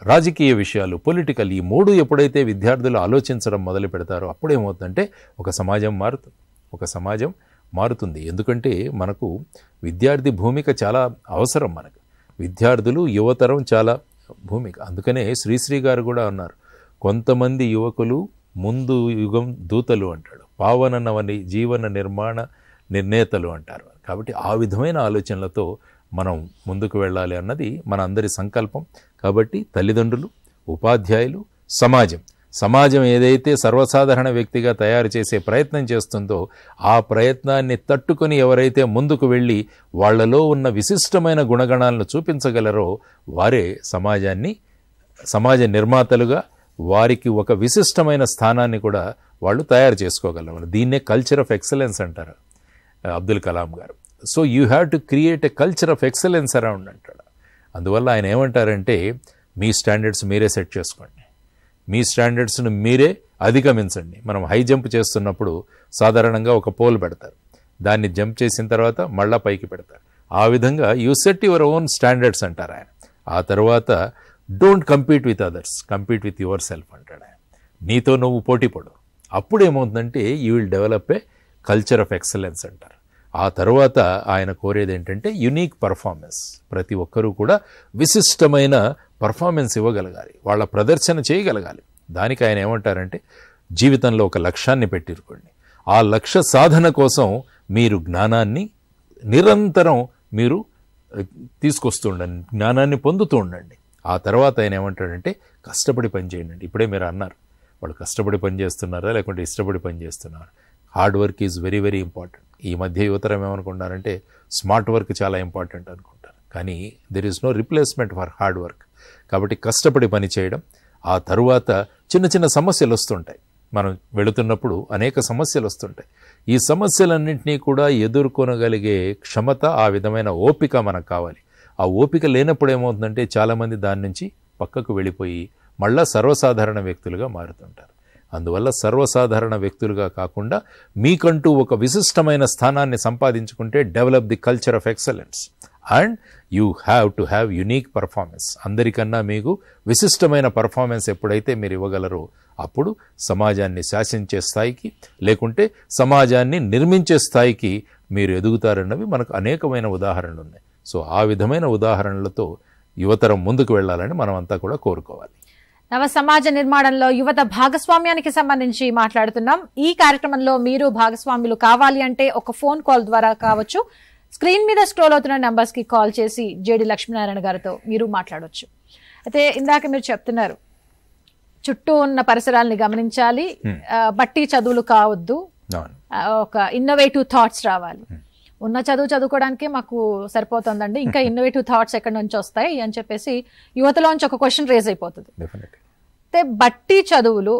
రాజకీయ విషయాలు, పొలిటికల్, ఈ 3 ఎప్పుడైతే విద్యార్థులు ఆలోచించడం మొదలు పెడతారో అప్పుడేమవుతుందంటే ఒక సమాజం మారుతుంది. ఎందుకంటే మనకు విద్యార్థి భూమిక చాలా అవసరం. మనకు విద్యార్థులు, యువతరం చాలా భూమిక. అందుకనే శ్రీశ్రీ గారు కూడా అన్నారు, కొంతమంది యువకులు ముందు యుగం దూతలు అంటాడు, పావన నవని జీవన నిర్మాణ నిర్ణేతలు అంటారు. కాబట్టి ఆ విధమైన ఆలోచనలతో మనం ముందుకు వెళ్ళాలి అన్నది మన అందరి సంకల్పం. కాబట్టి తల్లిదండ్రులు, ఉపాధ్యాయులు, సమాజం ఏదైతే సర్వసాధారణ వ్యక్తిగా తయారు చేసే ప్రయత్నం చేస్తుందో ఆ ప్రయత్నాన్ని తట్టుకొని ఎవరైతే ముందుకు వెళ్ళి వాళ్లలో ఉన్న విశిష్టమైన గుణగణాలను చూపించగలరో వారే సమాజ నిర్మాతలుగా వారికి ఒక విశిష్టమైన స్థానాన్ని కూడా వాళ్ళు తయారు చేసుకోగలరు. దీన్నే కల్చర్ ఆఫ్ ఎక్సలెన్స్ అంటారు అబ్దుల్ కలాం గారు. So you have to create a culture of excellence around అంటాడు. అందువల్ల ఆయన ఏమంటారంటే, మీ స్టాండర్డ్స్ మీరే సెట్ చేసుకోండి, మీ స్టాండర్డ్స్ను మీరే అధిగమించండి. మనం హై జంప్ చేస్తున్నప్పుడు సాధారణంగా ఒక పోల్ పెడతారు, దాన్ని జంప్ చేసిన తర్వాత మళ్ళా పైకి పెడతారు. ఆ విధంగా you set your own standards అంటారు ఆయన. ఆ తర్వాత don't compete with others, compete with your self అంటాడు ఆయన. నీతో నువ్వు పోటీ పడు. అప్పుడు ఏమవుతుందంటే you will develop a culture of excellence అంటారు. ఆ తర్వాత ఆయన కోరేది ఏంటంటే యునీక్ పర్ఫార్మెన్స్. ప్రతి ఒక్కరూ కూడా విశిష్టమైన పర్ఫార్మెన్స్ ఇవ్వగలగాలి, వాళ్ళ ప్రదర్శన చేయగలగాలి. దానికి ఆయన ఏమంటారంటే, జీవితంలో ఒక లక్ష్యాన్ని పెట్టిరుకోండి, ఆ లక్ష్య సాధన కోసం మీరు జ్ఞానాన్ని నిరంతరం మీరు తీసుకొస్తూ ఉండండి, జ్ఞానాన్ని పొందుతూ ఉండండి. ఆ తర్వాత ఆయన ఏమంటాడంటే, కష్టపడి పని చేయండి. ఇప్పుడే మీరు అన్నారు, వాళ్ళు కష్టపడి పని చేస్తున్నారా లేకుంటే ఇష్టపడి పని చేస్తున్నారా? Hard work is very very important. ఈ మధ్య యువతరం ఏమనుకుంటారంటే స్మార్ట్ వర్క్ చాలా ఇంపార్టెంట్ అనుకుంటారు, కానీ there is no replacement for hard work. కాబట్టి కష్టపడి పని చేయడం. ఆ తరువాత చిన్న చిన్న సమస్యలు వస్తుంటాయి, మనం వెళుతున్నప్పుడు అనేక సమస్యలు వస్తుంటాయి. ఈ సమస్యలన్నింటినీ కూడా ఎదుర్కొనగలిగే క్షమత, ఆ విధమైన ఓపిక మనకు కావాలి. ఆ ఓపిక లేనప్పుడు ఏమవుతుందంటే చాలామంది దాని నుంచి పక్కకు వెళ్ళిపోయి మళ్ళా సర్వసాధారణ వ్యక్తులుగా మారుతుంటారు. అందువల్ల సర్వసాధారణ వ్యక్తులుగా కాకుండా మీకంటూ ఒక విశిష్టమైన స్థానాన్ని సంపాదించుకుంటే develop the culture of excellence and you have to have unique performance. అందరికన్నా మీకు విశిష్టమైన పర్ఫార్మెన్స్ ఎప్పుడైతే మీరు ఇవ్వగలరో అప్పుడు సమాజాన్ని శాసించే స్థాయికి లేకుంటే సమాజాన్ని నిర్మించే స్థాయికి మీరు ఎదుగుతారన్నవి మనకు అనేకమైన ఉదాహరణలు ఉన్నాయి. సో ఆ విధమైన ఉదాహరణలతో యువతరం ముందుకు వెళ్ళాలని మనం అంతా కూడా కోరుకోవాలి. నవ సమాజ నిర్మాణంలో యువత భాగస్వామ్యానికి సంబంధించి మాట్లాడుతున్నాం. ఈ కార్యక్రమంలో మీరు భాగస్వాములు కావాలి అంటే ఒక ఫోన్ కాల్ ద్వారా కావచ్చు, స్క్రీన్ మీద స్క్రోల్ అవుతున్న నంబర్స్ కి కాల్ చేసి జేడి లక్ష్మీనారాయణ గారితో మీరు మాట్లాడవచ్చు. అయితే ఇందాక మీరు చెప్తున్నారు, చుట్టూ ఉన్న పరిసరాలని గమనించాలి, బట్టి చదువులు కావద్దు, ఒక ఇన్నోవేటివ్ థాట్స్ రావాలి. ఉన్న చదువుకోవడానికే మాకు సరిపోతుందండి, ఇంకా ఇన్నోవేటివ్ థాట్స్ ఎక్కడి నుంచి వస్తాయి అని చెప్పేసి యువతలోంచి ఒక క్వశ్చన్ రేజ్ అయిపోతుంది. అయితే బట్టి చదువులు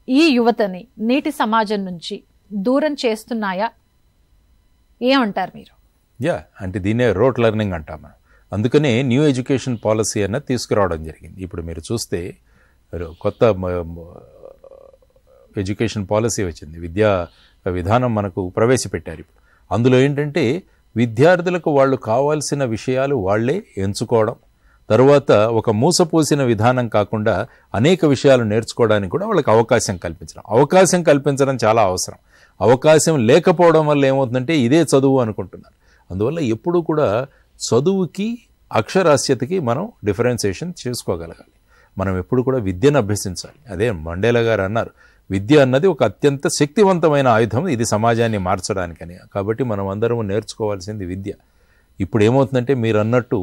ఈ యువతని నేటి సమాజం నుంచి దూరం చేస్తున్నాయా, ఏమంటారు మీరు? అంటే దీన్నే రోట్ లెర్నింగ్ అంటాం మనం. అందుకనే న్యూ ఎడ్యుకేషన్ పాలసీ అన్నది తీసుకురావడం జరిగింది. ఇప్పుడు మీరు చూస్తే కొత్త ఎడ్యుకేషన్ పాలసీ వచ్చింది, విద్యా విధానం మనకు ప్రవేశపెట్టారు. ఇప్పుడు అందులో ఏంటంటే విద్యార్థులకు వాళ్ళు కావాల్సిన విషయాలు వాళ్లే ఎంచుకోవడం, తరువాత ఒక మూసపోసిన విధానం కాకుండా అనేక విషయాలు నేర్చుకోవడానికి కూడా వాళ్ళకి అవకాశం కల్పించడం చాలా అవసరం. అవకాశం లేకపోవడం వల్ల ఏమవుతుందంటే ఇదే చదువు అనుకుంటున్నారు. అందువల్ల ఎప్పుడూ కూడా చదువుకి అక్షరాస్యతకి మనం డిఫరెన్సియేషన్ చేసుకోగలగాలి. మనం ఎప్పుడు కూడా విద్యను అభ్యసించాలి. అదే మండేలా గారు అన్నారు, విద్య అన్నది ఒక అత్యంత శక్తివంతమైన ఆయుధం, ఇది సమాజాన్ని మార్చడానికని. కాబట్టి మనం అందరం నేర్చుకోవాల్సింది విద్య. ఇప్పుడు ఏమవుతుందంటే మీరు అన్నట్టు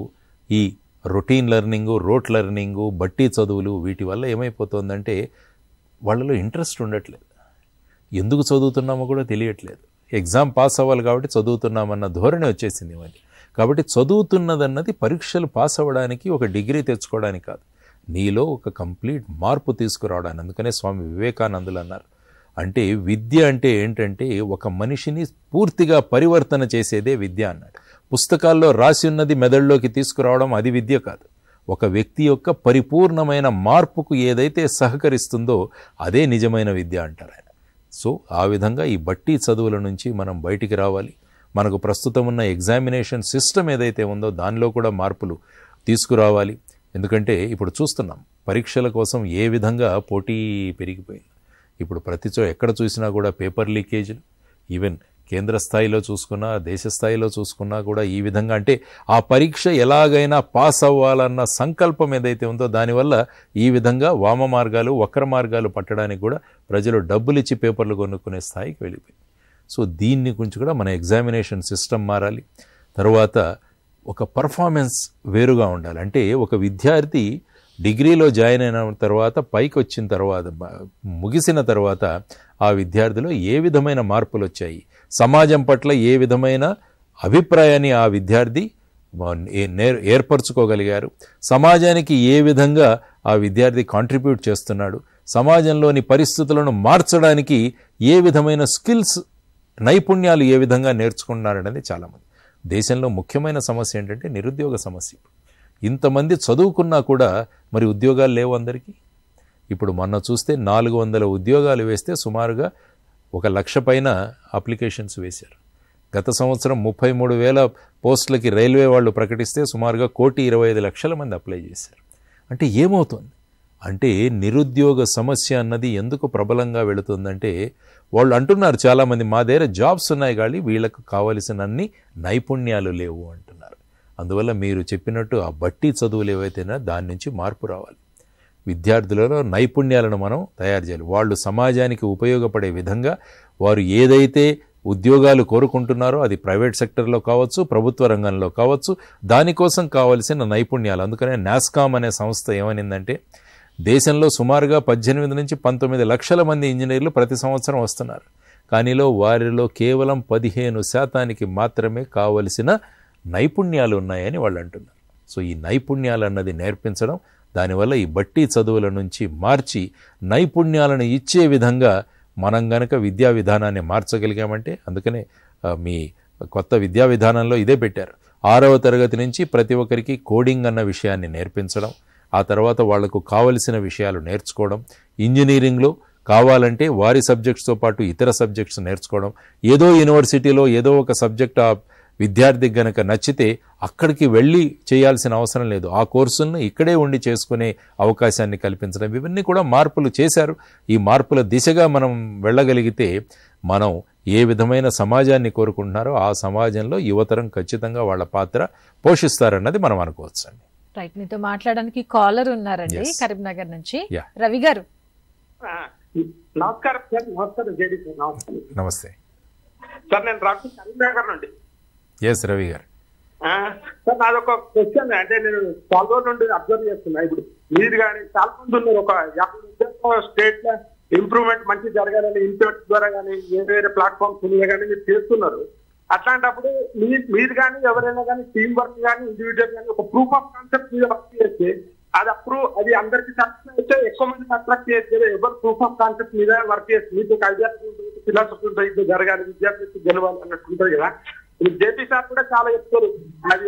ఈ రొటీన్ లెర్నింగు, రోట్ లెర్నింగు, బట్టి చదువులు, వీటి వల్ల ఏమైపోతుందంటే వాళ్ళలో ఇంట్రెస్ట్ ఉండట్లేదు, ఎందుకు చదువుతున్నామో కూడా తెలియట్లేదు. ఎగ్జామ్ పాస్ అవ్వాలి కాబట్టి చదువుతున్నామన్న ధోరణి వచ్చేసింది మరి. కాబట్టి చదువుతున్నదన్నది పరీక్షలు పాస్ అవ్వడానికి, ఒక డిగ్రీ తెచ్చుకోవడానికి కాదు, నీలో ఒక కంప్లీట్ మార్పు తీసుకురావడానికి. అందుకనే స్వామి వివేకానందులు అన్నారు, అంటే విద్య అంటే ఏంటంటే ఒక మనిషిని పూర్తిగా పరివర్తన చేసేదే విద్య అన్నాడు. పుస్తకాల్లో రాసి ఉన్నది మెదడులోకి తీసుకురావడం అది విద్య కాదు. ఒక వ్యక్తి యొక్క పరిపూర్ణమైన మార్పుకు ఏదైతే సహకరిస్తుందో అదే నిజమైన విద్య అంటారు ఆయన. సో ఆ విధంగా ఈ బట్టి చదువుల నుంచి మనం బయటికి రావాలి. మనకు ప్రస్తుతం ఉన్న ఎగ్జామినేషన్ సిస్టమ్ ఏదైతే ఉందో దానిలో కూడా మార్పులు తీసుకురావాలి. ఎందుకంటే ఇప్పుడు చూస్తున్నాం పరీక్షల కోసం ఏ విధంగా పోటీ పెరిగిపోయింది. ఇప్పుడు ఎక్కడ చూసినా కూడా పేపర్ లీకేజీలు, ఈవెన్ కేంద్ర స్థాయిలో చూసుకున్నా దేశ స్థాయిలో చూసుకున్నా కూడా ఈ విధంగా, అంటే ఆ పరీక్ష ఎలాగైనా పాస్ అవ్వాలన్న సంకల్పం ఏదైతే ఉందో దానివల్ల ఈ విధంగా వామ మార్గాలు వక్ర మార్గాలు పట్టడానికి కూడా ప్రజలు డబ్బులు ఇచ్చి పేపర్లు కొనుక్కునే స్థాయికి వెళ్ళిపోయింది. సో దీన్ని గురించి కూడా మన ఎగ్జామినేషన్ సిస్టమ్ మారాలి. తర్వాత ఒక పర్ఫార్మెన్స్ వేరుగా ఉండాలి. అంటే ఒక విద్యార్థి డిగ్రీలో జాయిన్ అయిన తర్వాత పైకి వచ్చిన తర్వాత ముగిసిన తర్వాత ఆ విద్యార్థిలో ఏ విధమైన మార్పులు వచ్చాయి, సమాజం పట్ల ఏ విధమైన అభిప్రాయాన్ని ఆ విద్యార్థి ఏర్పరచుకోగలిగారు, సమాజానికి ఏ విధంగా ఆ విద్యార్థి కాంట్రిబ్యూట్ చేస్తున్నాడు, సమాజంలోని పరిస్థితులను మార్చడానికి ఏ విధమైన స్కిల్స్ నైపుణ్యాలు ఏ విధంగా నేర్చుకున్నారనేది చాలామంది. దేశంలో ముఖ్యమైన సమస్య ఏంటంటే నిరుద్యోగ సమస్య. ఇంతమంది చదువుకున్నా కూడా మరి ఉద్యోగాలు లేవు అందరికీ. ఇప్పుడు మొన్న చూస్తే 400 ఉద్యోగాలు వేస్తే సుమారుగా 1,00,000 పైన అప్లికేషన్స్ వేశారు. గత సంవత్సరం 33,000 పోస్టులకి రైల్వే వాళ్ళు ప్రకటిస్తే సుమారుగా 1,25,00,000 మంది అప్లై చేశారు. అంటే ఏమవుతుంది అంటే నిరుద్యోగ సమస్య అన్నది ఎందుకు ప్రబలంగా వెళుతుందంటే వాళ్ళు అంటున్నారు చాలామంది, మా దగ్గర జాబ్స్ ఉన్నాయి కానీ వీళ్ళకు కావలసినన్ని నైపుణ్యాలు లేవు అంటున్నారు. అందువల్ల మీరు చెప్పినట్టు ఆ బట్టి చదువులు ఏవైతేనా దాని నుంచి మార్పు రావాలి. విద్యార్థులలో నైపుణ్యాలను మనం తయారు చేయాలి. వాళ్ళు సమాజానికి ఉపయోగపడే విధంగా వారు ఏదైతే ఉద్యోగాలు కోరుకుంటున్నారో అది ప్రైవేట్ సెక్టర్లో కావచ్చు, ప్రభుత్వ రంగంలో కావచ్చు, దానికోసం కావలసిన నైపుణ్యాలు. అందుకనే నాస్కామ్ అనే సంస్థ ఏమనిందంటే దేశంలో సుమారుగా 18 నుంచి 19 లక్షల మంది ఇంజనీర్లు ప్రతి సంవత్సరం వస్తున్నారు. కానీలో వారిలో కేవలం 15% మాత్రమే కావలసిన నైపుణ్యాలు ఉన్నాయని వాళ్ళు అంటున్నారు. సో ఈ నైపుణ్యాలు అన్నది నేర్పించడం, దానివల్ల ఈ బట్టి చదువుల నుంచి మార్చి నైపుణ్యాలను ఇచ్చే విధంగా మనం గనక విద్యా విధానాన్ని మార్చగలిగామంటే, అందుకనే మీ కొత్త విద్యా విధానంలో ఇదే పెట్టారు. 6వ తరగతి నుంచి ప్రతి ఒక్కరికి కోడింగ్ అన్న విషయాన్ని నేర్పించడం, ఆ తర్వాత వాళ్లకు కావలసిన విషయాలు నేర్చుకోవడం, ఇంజనీరింగ్లో కావాలంటే వారి సబ్జెక్ట్స్తో పాటు ఇతర సబ్జెక్ట్స్ నేర్చుకోవడం, ఏదో యూనివర్సిటీలో ఏదో ఒక సబ్జెక్ట్ ఆ విద్యార్థికి గనక నచ్చితే అక్కడికి వెళ్ళి చేయాల్సిన అవసరం లేదు, ఆ కోర్సులను ఇక్కడే ఉండి చేసుకునే అవకాశాన్ని కల్పించడం, ఇవన్నీ కూడా మార్పులు చేశారు. ఈ మార్పుల దిశగా మనం వెళ్ళగలిగితే మనం ఏ విధమైన సమాజాన్ని కోరుకుంటున్నారో ఆ సమాజంలో యువతరం ఖచ్చితంగా వాళ్ళ పాత్ర పోషిస్తారన్నది మనం అనుకోవచ్చు అండి. రైట్, మీతో మాట్లాడడానికి కాలర్ ఉన్నారండి కరీంనగర్ నుంచి. రవి గారు. నమస్కారం సార్. నమస్కారం జేడీ సార్. నమస్కారం. నమస్తే సార్, నేను రవి కరీంనగర్ నుండి. ఎస్ రవి గారు. సార్ నాదొక క్వశ్చన్. అంటే నేను చాలా రోజుల నుండి అబ్జర్వ్ చేస్తున్నా, ఇప్పుడు మీరు కానీ చాలా మంది ఉన్నారు, ఒక 50 స్టేట్ లో ఇంప్రూవ్మెంట్ మంచి జరగాలని ఇన్స్టిట్యూట్ ద్వారా కానీ వేరే వేరే ప్లాట్ఫామ్స్ ఉన్నాయి కానీ మీరు చేస్తున్నారు. అట్లాంటప్పుడు మీరు కానీ ఎవరైనా కానీ టీమ్ వర్క్ కానీ ఇండివిజువల్ కానీ ఒక ప్రూఫ్ ఆఫ్ కాన్సెప్ట్ మీద వర్క్ చేస్తే అది అందరికి సక్సెస్ అయితే ఎక్కువ మందికి అట్రాక్ట్ చేస్తే, ఎవరు ప్రూఫ్ ఆఫ్ కాన్సెప్ట్ మీద వర్క్ చేస్తే మీకు ఒక ఐడియా ఫిలాసఫీ ఉంటుంది, ఇది జరగాలి, విద్యార్థి గెలవాలి అన్నట్టు ఉంటుంది కదా. జేపీ సార్ కూడా చాలా చెప్తారు, అది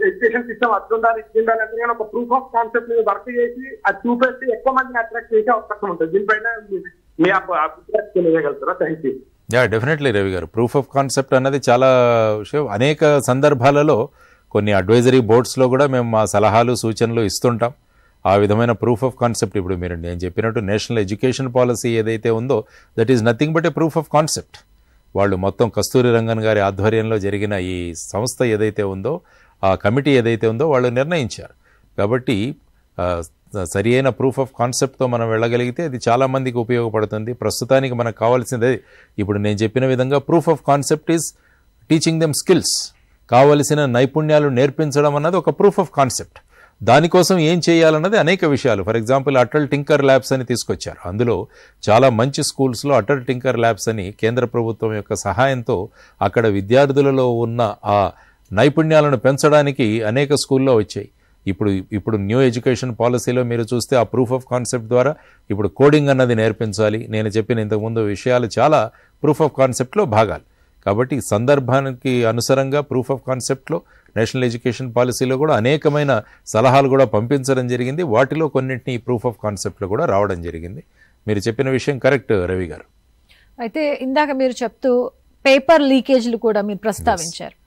ఎడ్యుకేషన్ సిస్టమ్ అట్లుండాలి ఇట్లుండాలి అంటే కానీ ఒక ప్రూఫ్ ఆఫ్ కాన్సెప్ట్ మీద వర్క్ చేసి అది చూపెట్టి ఎక్కువ మందిని అట్రాక్ట్ చేసే అవకాశం ఉంటుంది. దీనిపైన మీ అభిప్రాయం తెలియగలుగుతారా? Thank you. డెఫినెట్లీ రవి గారు. ప్రూఫ్ ఆఫ్ కాన్సెప్ట్ అన్నది చాలా విషయం. అనేక సందర్భాలలో కొన్ని అడ్వైజరీ బోర్డ్స్లో కూడా మేము మా సలహాలు సూచనలు ఇస్తుంటాం. ఆ విధమైన ప్రూఫ్ ఆఫ్ కాన్సెప్ట్ ఇప్పుడు నేను చెప్పినట్టు నేషనల్ ఎడ్యుకేషన్ పాలసీ ఏదైతే ఉందో that is nothing but A proof of concept. వాళ్ళు మొత్తం కస్తూరి రంగన్ గారి ఆధ్వర్యంలో జరిగిన ఈ సంస్థ ఏదైతే ఉందో, ఆ కమిటీ ఏదైతే ఉందో వాళ్ళు నిర్ణయించారు. కాబట్టి సరి అయిన ప్రూఫ్ ఆఫ్ కాన్సెప్ట్తో మనం వెళ్ళగలిగితే అది చాలామందికి ఉపయోగపడుతుంది. ప్రస్తుతానికి మనకు కావాల్సిందే ఇప్పుడు నేను చెప్పిన విధంగా proof of concept is teaching them skills. కావలసిన నైపుణ్యాలు నేర్పించడం అన్నది ఒక ప్రూఫ్ ఆఫ్ కాన్సెప్ట్. దానికోసం ఏం చేయాలన్నది అనేక విషయాలు. For example Atal tinker labs అని తీసుకొచ్చారు. అందులో చాలా మంచి స్కూల్స్లో అటల్ టింకర్ ల్యాబ్స్ అని కేంద్ర ప్రభుత్వం యొక్క సహాయంతో అక్కడ విద్యార్థులలో ఉన్న ఆ నైపుణ్యాలను పెంచడానికి అనేక స్కూల్లో వచ్చాయి. ఇప్పుడు న్యూ ఎడ్యుకేషన్ పాలసీలో మీరు చూస్తే ఆ ప్రూఫ్ ఆఫ్ కాన్సెప్ట్ ద్వారా ఇప్పుడు కోడింగ్ అన్నది నేర్పించాలి. నేను చెప్పిన ఇంతకుముందు విషయాలు చాలా ప్రూఫ్ ఆఫ్ కాన్సెప్ట్లో భాగాలు. కాబట్టి సందర్భానికి అనుసారంగా ప్రూఫ్ ఆఫ్ కాన్సెప్ట్లో నేషనల్ ఎడ్యుకేషన్ పాలసీలో కూడా అనేకమైన సలహాలు కూడా పంపించడం జరిగింది. వాటిలో కొన్నింటిని ప్రూఫ్ ఆఫ్ కాన్సెప్ట్లో కూడా రావడం జరిగింది. మీరు చెప్పిన విషయం కరెక్ట్ రవి గారు. అయితే ఇందాక మీరు చెప్తూ పేపర్ లీకేజ్లు కూడా మీరు ప్రస్తావించారు.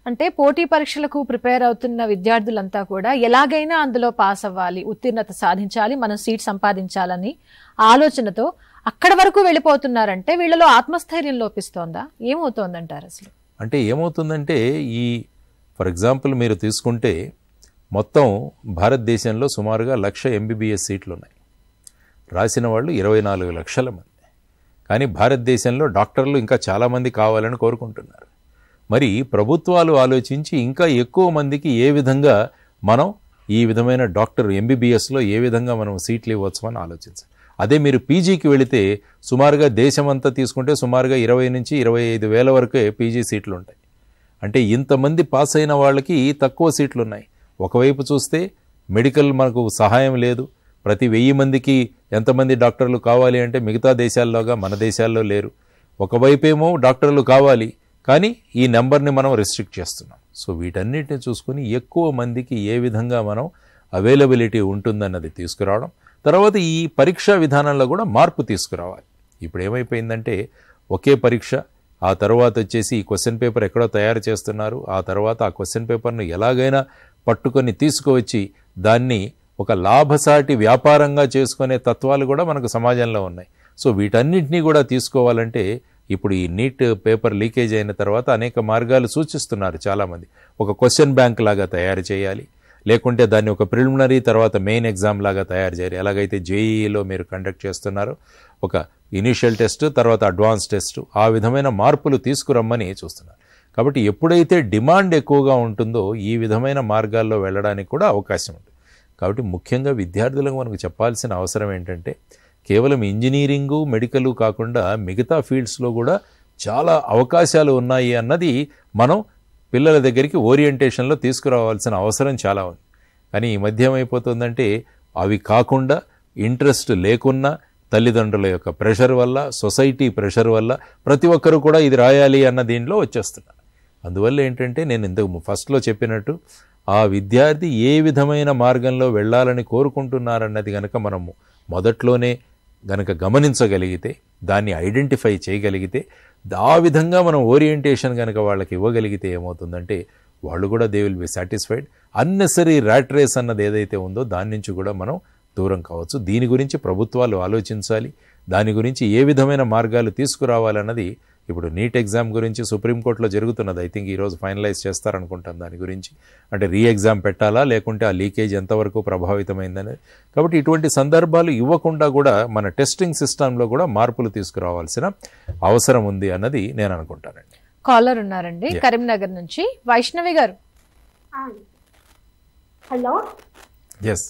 అంటే పోటీ పరీక్షలకు ప్రిపేర్ అవుతున్న విద్యార్థులంతా కూడా ఎలాగైనా అందులో పాస్ అవ్వాలి, ఉత్తీర్ణత సాధించాలి, మనం సీట్ సంపాదించాలని ఆలోచనతో అక్కడ వరకు వెళ్ళిపోతున్నారంటే వీళ్ళలో ఆత్మస్థైర్యం లోపిస్తోందా? ఏమవుతోందంటారు అసలు? అంటే ఏమవుతుందంటే ఫర్ ఎగ్జాంపుల్ మీరు తీసుకుంటే మొత్తం భారతదేశంలో సుమారుగా 1,00,000 MBBS సీట్లు ఉన్నాయి. రాసిన వాళ్ళు 24 లక్షల మంది. కానీ భారతదేశంలో డాక్టర్లు ఇంకా చాలామంది కావాలని కోరుకుంటున్నారు. మరి ప్రభుత్వాలు ఆలోచించి ఇంకా ఎక్కువ మందికి ఏ విధంగా మనం ఈ విధమైన డాక్టర్ MBBSలో ఏ విధంగా మనం సీట్లు ఇవ్వచ్చు అని ఆలోచించాలి. అదే మీరు పీజీకి వెళితే సుమారుగా దేశమంతా తీసుకుంటే సుమారుగా 20 నుంచి 25 వేల వరకే పీజీ సీట్లు ఉంటాయి. అంటే ఇంతమంది పాస్ అయిన వాళ్ళకి తక్కువ సీట్లు ఉన్నాయి. ఒకవైపు చూస్తే మెడికల్ మనకు సహాయం లేదు. ప్రతి 1000 మందికి ఎంతమంది డాక్టర్లు కావాలి అంటే మిగతా దేశాల్లోగా మన దేశాల్లో లేరు. ఒకవైపేమో డాక్టర్లు కావాలి, కానీ ఈ నెంబర్ని మనం రెస్ట్రిక్ట్ చేస్తున్నాం. సో వీటన్నిటిని చూసుకుని ఎక్కువ మందికి ఏ విధంగా మనం అవైలబిలిటీ ఉంటుందన్నది తీసుకురావడం, తర్వాత ఈ పరీక్షా విధానంలో కూడా మార్పు తీసుకురావాలి. ఇప్పుడు ఏమైపోయిందంటే ఒకే పరీక్ష, ఆ తర్వాత వచ్చేసి ఈ క్వశ్చన్ పేపర్ ఎక్కడో తయారు చేస్తున్నారు, ఆ తర్వాత ఆ క్వశ్చన్ పేపర్ను ఎలాగైనా పట్టుకొని తీసుకువచ్చి దాన్ని ఒక లాభసాటి వ్యాపారంగా చేసుకునే తత్వాలు కూడా మనకు సమాజంలో ఉన్నాయి. సో వీటన్నిటినీ కూడా తీసుకోవాలంటే ఇప్పుడు ఈ నీట్ పేపర్ లీకేజ్ అయిన తర్వాత అనేక మార్గాలు సూచిస్తున్నారు చాలామంది. ఒక క్వశ్చన్ బ్యాంక్ లాగా తయారు చేయాలి, లేకుంటే దాన్ని ఒక ప్రిలిమినరీ తర్వాత మెయిన్ ఎగ్జామ్ లాగా తయారు చేయాలి. ఎలాగైతే జేఈఈలో మీరు కండక్ట్ చేస్తున్నారో ఒక ఇనిషియల్ టెస్ట్ తర్వాత అడ్వాన్స్ టెస్ట్, ఆ విధమైన మార్పులు తీసుకురమ్మని చూస్తున్నారు. కాబట్టి ఎప్పుడైతే డిమాండ్ ఎక్కువగా ఉంటుందో ఈ విధమైన మార్గాల్లో వెళ్ళడానికి కూడా అవకాశం ఉంటుంది. కాబట్టి ముఖ్యంగా విద్యార్థులకు మనకు చెప్పాల్సిన అవసరం ఏంటంటే కేవలం ఇంజనీరింగు మెడికల్ కాకుండా మిగతా ఫీల్డ్స్లో కూడా చాలా అవకాశాలు ఉన్నాయి అన్నది మనం పిల్లల దగ్గరికి ఓరియంటేషన్లో తీసుకురావాల్సిన అవసరం చాలా ఉంది. కానీ ఈ మధ్య ఏమైపోతుందంటే అవి కాకుండా ఇంట్రెస్ట్ లేకున్నా తల్లిదండ్రుల యొక్క ప్రెషర్ వల్ల, సొసైటీ ప్రెషర్ వల్ల ప్రతి ఒక్కరూ కూడా ఇది రాయాలి అన్న దీనిలో వచ్చేస్తున్నారు. అందువల్ల ఏంటంటే నేను ఇంతకు ఫస్ట్లో చెప్పినట్టు ఆ విద్యార్థి ఏ విధమైన మార్గంలో వెళ్ళాలని కోరుకుంటున్నారన్నది కనుక మనము మొదట్లోనే గనక గమనించగలిగితే, దాన్ని ఐడెంటిఫై చేయగలిగితే, ఆ విధంగా మనం ఓరియంటేషన్ కనుక వాళ్ళకి ఇవ్వగలిగితే ఏమవుతుందంటే వాళ్ళు కూడా they will be satisfied. Unnecessary rat race అన్నది ఏదైతే ఉందో దాని నుంచి కూడా మనం దూరం కావచ్చు. దీని గురించి ప్రభుత్వాలు ఆలోచించాలి. దాని గురించి ఏ విధమైన మార్గాలు తీసుకురావాలన్నది ఇప్పుడు నీట్ ఎగ్జామ్ గురించి సుప్రీంకోర్టులో జరుగుతున్నది. ఐ థింక్ ఈరోజు ఫైనలైజ్ చేస్తారనుకుంటాను దాని గురించి. అంటే రీ ఎగ్జామ్ పెట్టాలా లేకుంటే ఆ లీకేజ్ ఎంతవరకు ప్రభావితమైందనేది. కాబట్టి ఇటువంటి సందర్భాలు ఇవ్వకుండా కూడా మన టెస్టింగ్ సిస్టంలో కూడా మార్పులు తీసుకురావాల్సిన అవసరం ఉంది అన్నది నేను అనుకుంటానండి. కాలర్ ఉన్నారండి కరీంనగర్ నుంచి, వైష్ణవి గారు. హలో, ఎస్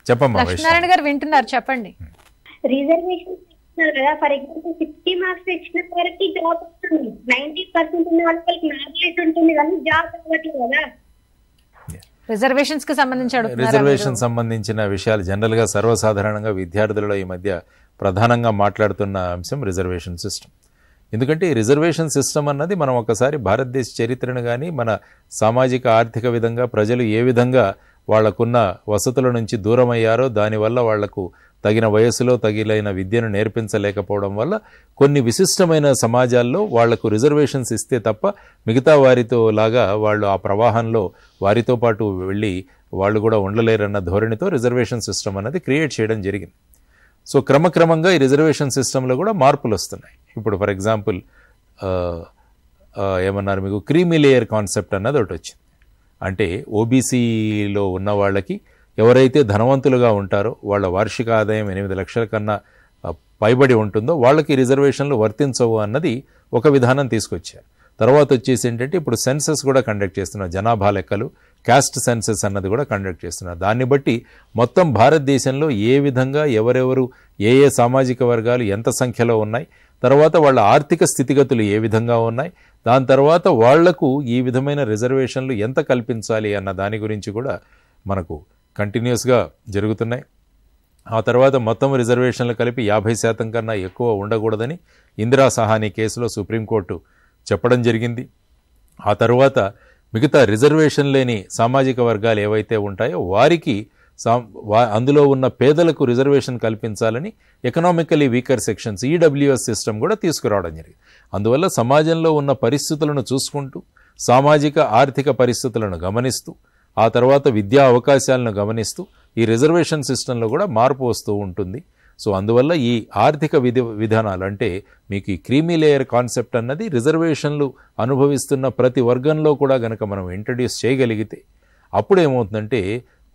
చెప్పమ్మా. లక్ష్మీనారాయణ గారు వింటున్నారు, చెప్పండి. రిజర్వేషన్ కదా, ఫర్ ఎగ్జాంపుల్ 60 మార్క్స్ ఇచ్చిన వరకు జాబ్ వస్తుంది, 90% ఉన్న వాళ్ళకి మ్యాథ్స్ ఉంటుంది కానీ జాబ్ అవ్వట్లేదు కదా. రిజర్వేషన్స్ కి సంబంధించి రిజర్వేషన్ సంబంధించిన విషయాలు జనరల్గా సర్వసాధారణంగా విద్యార్థులలో ఈ మధ్య ప్రధానంగా మాట్లాడుతున్న అంశం రిజర్వేషన్ సిస్టమ్. ఎందుకంటే ఈ రిజర్వేషన్ సిస్టమ్ అన్నది మనం ఒకసారి భారతదేశ చరిత్రను కానీ మన సామాజిక ఆర్థిక విధంగా ప్రజలు ఏ విధంగా వాళ్లకున్న వసతుల నుంచి దూరం అయ్యారో, దానివల్ల వాళ్లకు తగిన వయసులో తగిలైన విద్యను నేర్పించలేకపోవడం వల్ల కొన్ని విశిష్టమైన సమాజాల్లో వాళ్లకు రిజర్వేషన్స్ ఇస్తే తప్ప మిగతా వారితో లాగా వాళ్ళు ఆ ప్రవాహంలో వారితో పాటు వెళ్ళి వాళ్ళు కూడా ఉండలేరన్న ధోరణితో రిజర్వేషన్ సిస్టమ్ అనేది క్రియేట్ చేయడం జరిగింది. సో క్రమక్రమంగా ఈ రిజర్వేషన్ సిస్టంలో కూడా మార్పులు వస్తున్నాయి. ఇప్పుడు ఫర్ ఎగ్జాంపుల్ ఏమన్నారు మీకు, క్రీమీ లేయర్ కాన్సెప్ట్ అన్నది ఒకటి వచ్చింది. అంటే ఓబీసీలో ఉన్న వాళ్ళకి ఎవరైతే ధనవంతులుగా ఉంటారో వాళ్ళ వార్షిక ఆదాయం 8 లక్షల కన్నా పైబడి ఉంటుందో వాళ్ళకి రిజర్వేషన్లు వర్తించవు అన్నది ఒక విధానం తీసుకొచ్చారు. తర్వాత వచ్చేసి ఏంటంటే ఇప్పుడు సెన్సస్ కూడా కండక్ట్ చేస్తున్నారు, జనాభా లెక్కలు, క్యాస్ట్ సెన్సస్ అన్నది కూడా కండక్ట్ చేస్తున్నారు. దాన్ని బట్టి మొత్తం భారతదేశంలో ఏ విధంగా ఎవరెవరు ఏ ఏ సామాజిక వర్గాలు ఎంత సంఖ్యలో ఉన్నాయి, తర్వాత వాళ్ళ ఆర్థిక స్థితిగతులు ఏ విధంగా ఉన్నాయి, దాని తర్వాత వాళ్లకు ఈ విధమైన రిజర్వేషన్లు ఎంత కల్పించాలి అన్న దాని గురించి కూడా మనకు కంటిన్యూస్గా జరుగుతున్నాయి. ఆ తర్వాత మొత్తం రిజర్వేషన్లు కలిపి 50% కన్నా ఎక్కువ ఉండకూడదని ఇందిరా సహానీ కేసులో సుప్రీంకోర్టు చెప్పడం జరిగింది. ఆ తర్వాత మిగతా రిజర్వేషన్ లేని సామాజిక వర్గాలు ఏవైతే ఉంటాయో వారికి అందులో ఉన్న పేదలకు రిజర్వేషన్ కల్పించాలని economically weaker sections EWS system కూడా తీసుకురావడం జరిగింది. అందువల్ల సమాజంలో ఉన్న పరిస్థితులను చూసుకుంటూ సామాజిక ఆర్థిక పరిస్థితులను గమనిస్తూ ఆ తర్వాత విద్యా అవకాశాలను గమనిస్తూ ఈ రిజర్వేషన్ సిస్టంలో కూడా మార్పు వస్తూ ఉంటుంది. సో అందువల్ల ఈ ఆర్థిక విధానాలు అంటే మీకు ఈ క్రీమీ లేయర్ కాన్సెప్ట్ అన్నది రిజర్వేషన్లు అనుభవిస్తున్న ప్రతి వర్గంలో కూడా గనక మనం ఇంట్రడ్యూస్ చేయగలిగితే అప్పుడు ఏమవుతుందంటే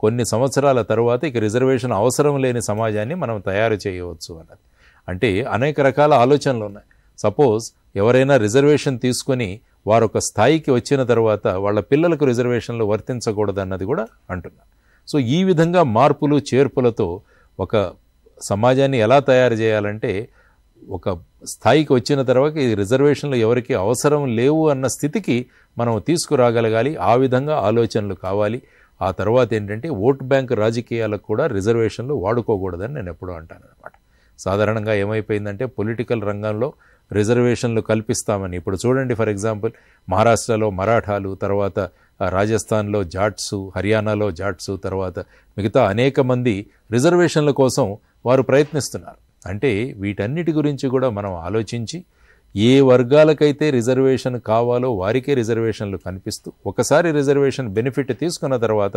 కొన్ని సంవత్సరాల తర్వాత ఇక రిజర్వేషన్ అవసరం లేని సమాజాన్ని మనం తయారు చేయవచ్చు అన్నది. అంటే అనేక రకాల ఆలోచనలు ఉన్నాయి. సపోజ్ ఎవరైనా రిజర్వేషన్ తీసుకొని వారు ఒక స్థాయికి వచ్చిన తర్వాత వాళ్ళ పిల్లలకు రిజర్వేషన్లు వర్తించకూడదన్నది కూడా అంటున్నారు. సో ఈ విధంగా మార్పులు చేర్పులతో ఒక సమాజాన్ని ఎలా తయారు చేయాలంటే ఒక స్థాయికి వచ్చిన తర్వాత ఈ రిజర్వేషన్లు ఎవరికి అవసరం లేవు అన్న స్థితికి మనం తీసుకురాగలగాలి. ఆ విధంగా ఆలోచనలు కావాలి. ఆ తర్వాత ఏంటంటే ఓట్ బ్యాంక్ రాజకీయాలకు కూడా రిజర్వేషన్లు వాడుకోకూడదని నేను ఎప్పుడూ అంటాను అనమాట. సాధారణంగా ఏమైపోయిందంటే పొలిటికల్ రంగంలో రిజర్వేషన్లు కల్పిస్తామని ఇప్పుడు చూడండి, ఫర్ ఎగ్జాంపుల్ మహారాష్ట్రలో మరాఠాలు, తర్వాత రాజస్థాన్లో జాట్సు, హర్యానాలో జాట్సు, తర్వాత మిగతా అనేక మంది రిజర్వేషన్ల కోసం వారు ప్రయత్నిస్తున్నారు. అంటే వీటన్నిటి గురించి కూడా మనం ఆలోచించి ఏ వర్గాలకైతే రిజర్వేషన్ కావాలో వారికే రిజర్వేషన్లు కనిపిస్తూ ఒకసారి రిజర్వేషన్ బెనిఫిట్ తీసుకున్న తర్వాత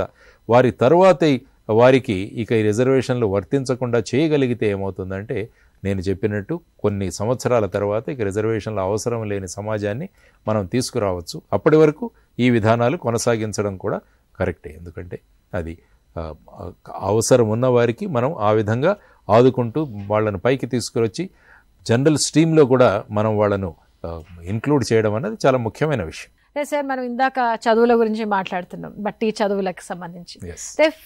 వారి తర్వాతే వారికి ఇక ఈ రిజర్వేషన్లు వర్తించకుండా చేయగలిగితే ఏమవుతుందంటే నేను చెప్పినట్టు కొన్ని సంవత్సరాల తర్వాత ఇక రిజర్వేషన్ల అవసరం లేని సమాజాన్ని మనం తీసుకురావచ్చు. అప్పటి వరకు ఈ విధానాలు కొనసాగించడం కూడా కరెక్టే. ఎందుకంటే అది అవసరం ఉన్న వారికి మనం ఆ విధంగా ఆదుకుంటూ వాళ్ళను పైకి తీసుకువచ్చి జనరల్ స్ట్రీమ్లో కూడా మనం వాళ్ళను ఇంక్లూడ్ చేయడం అనేది చాలా ముఖ్యమైన విషయం. సార్ మనం ఇందాక చదువుల గురించి మాట్లాడుతున్నాం, బట్టి చదువులకు సంబంధించి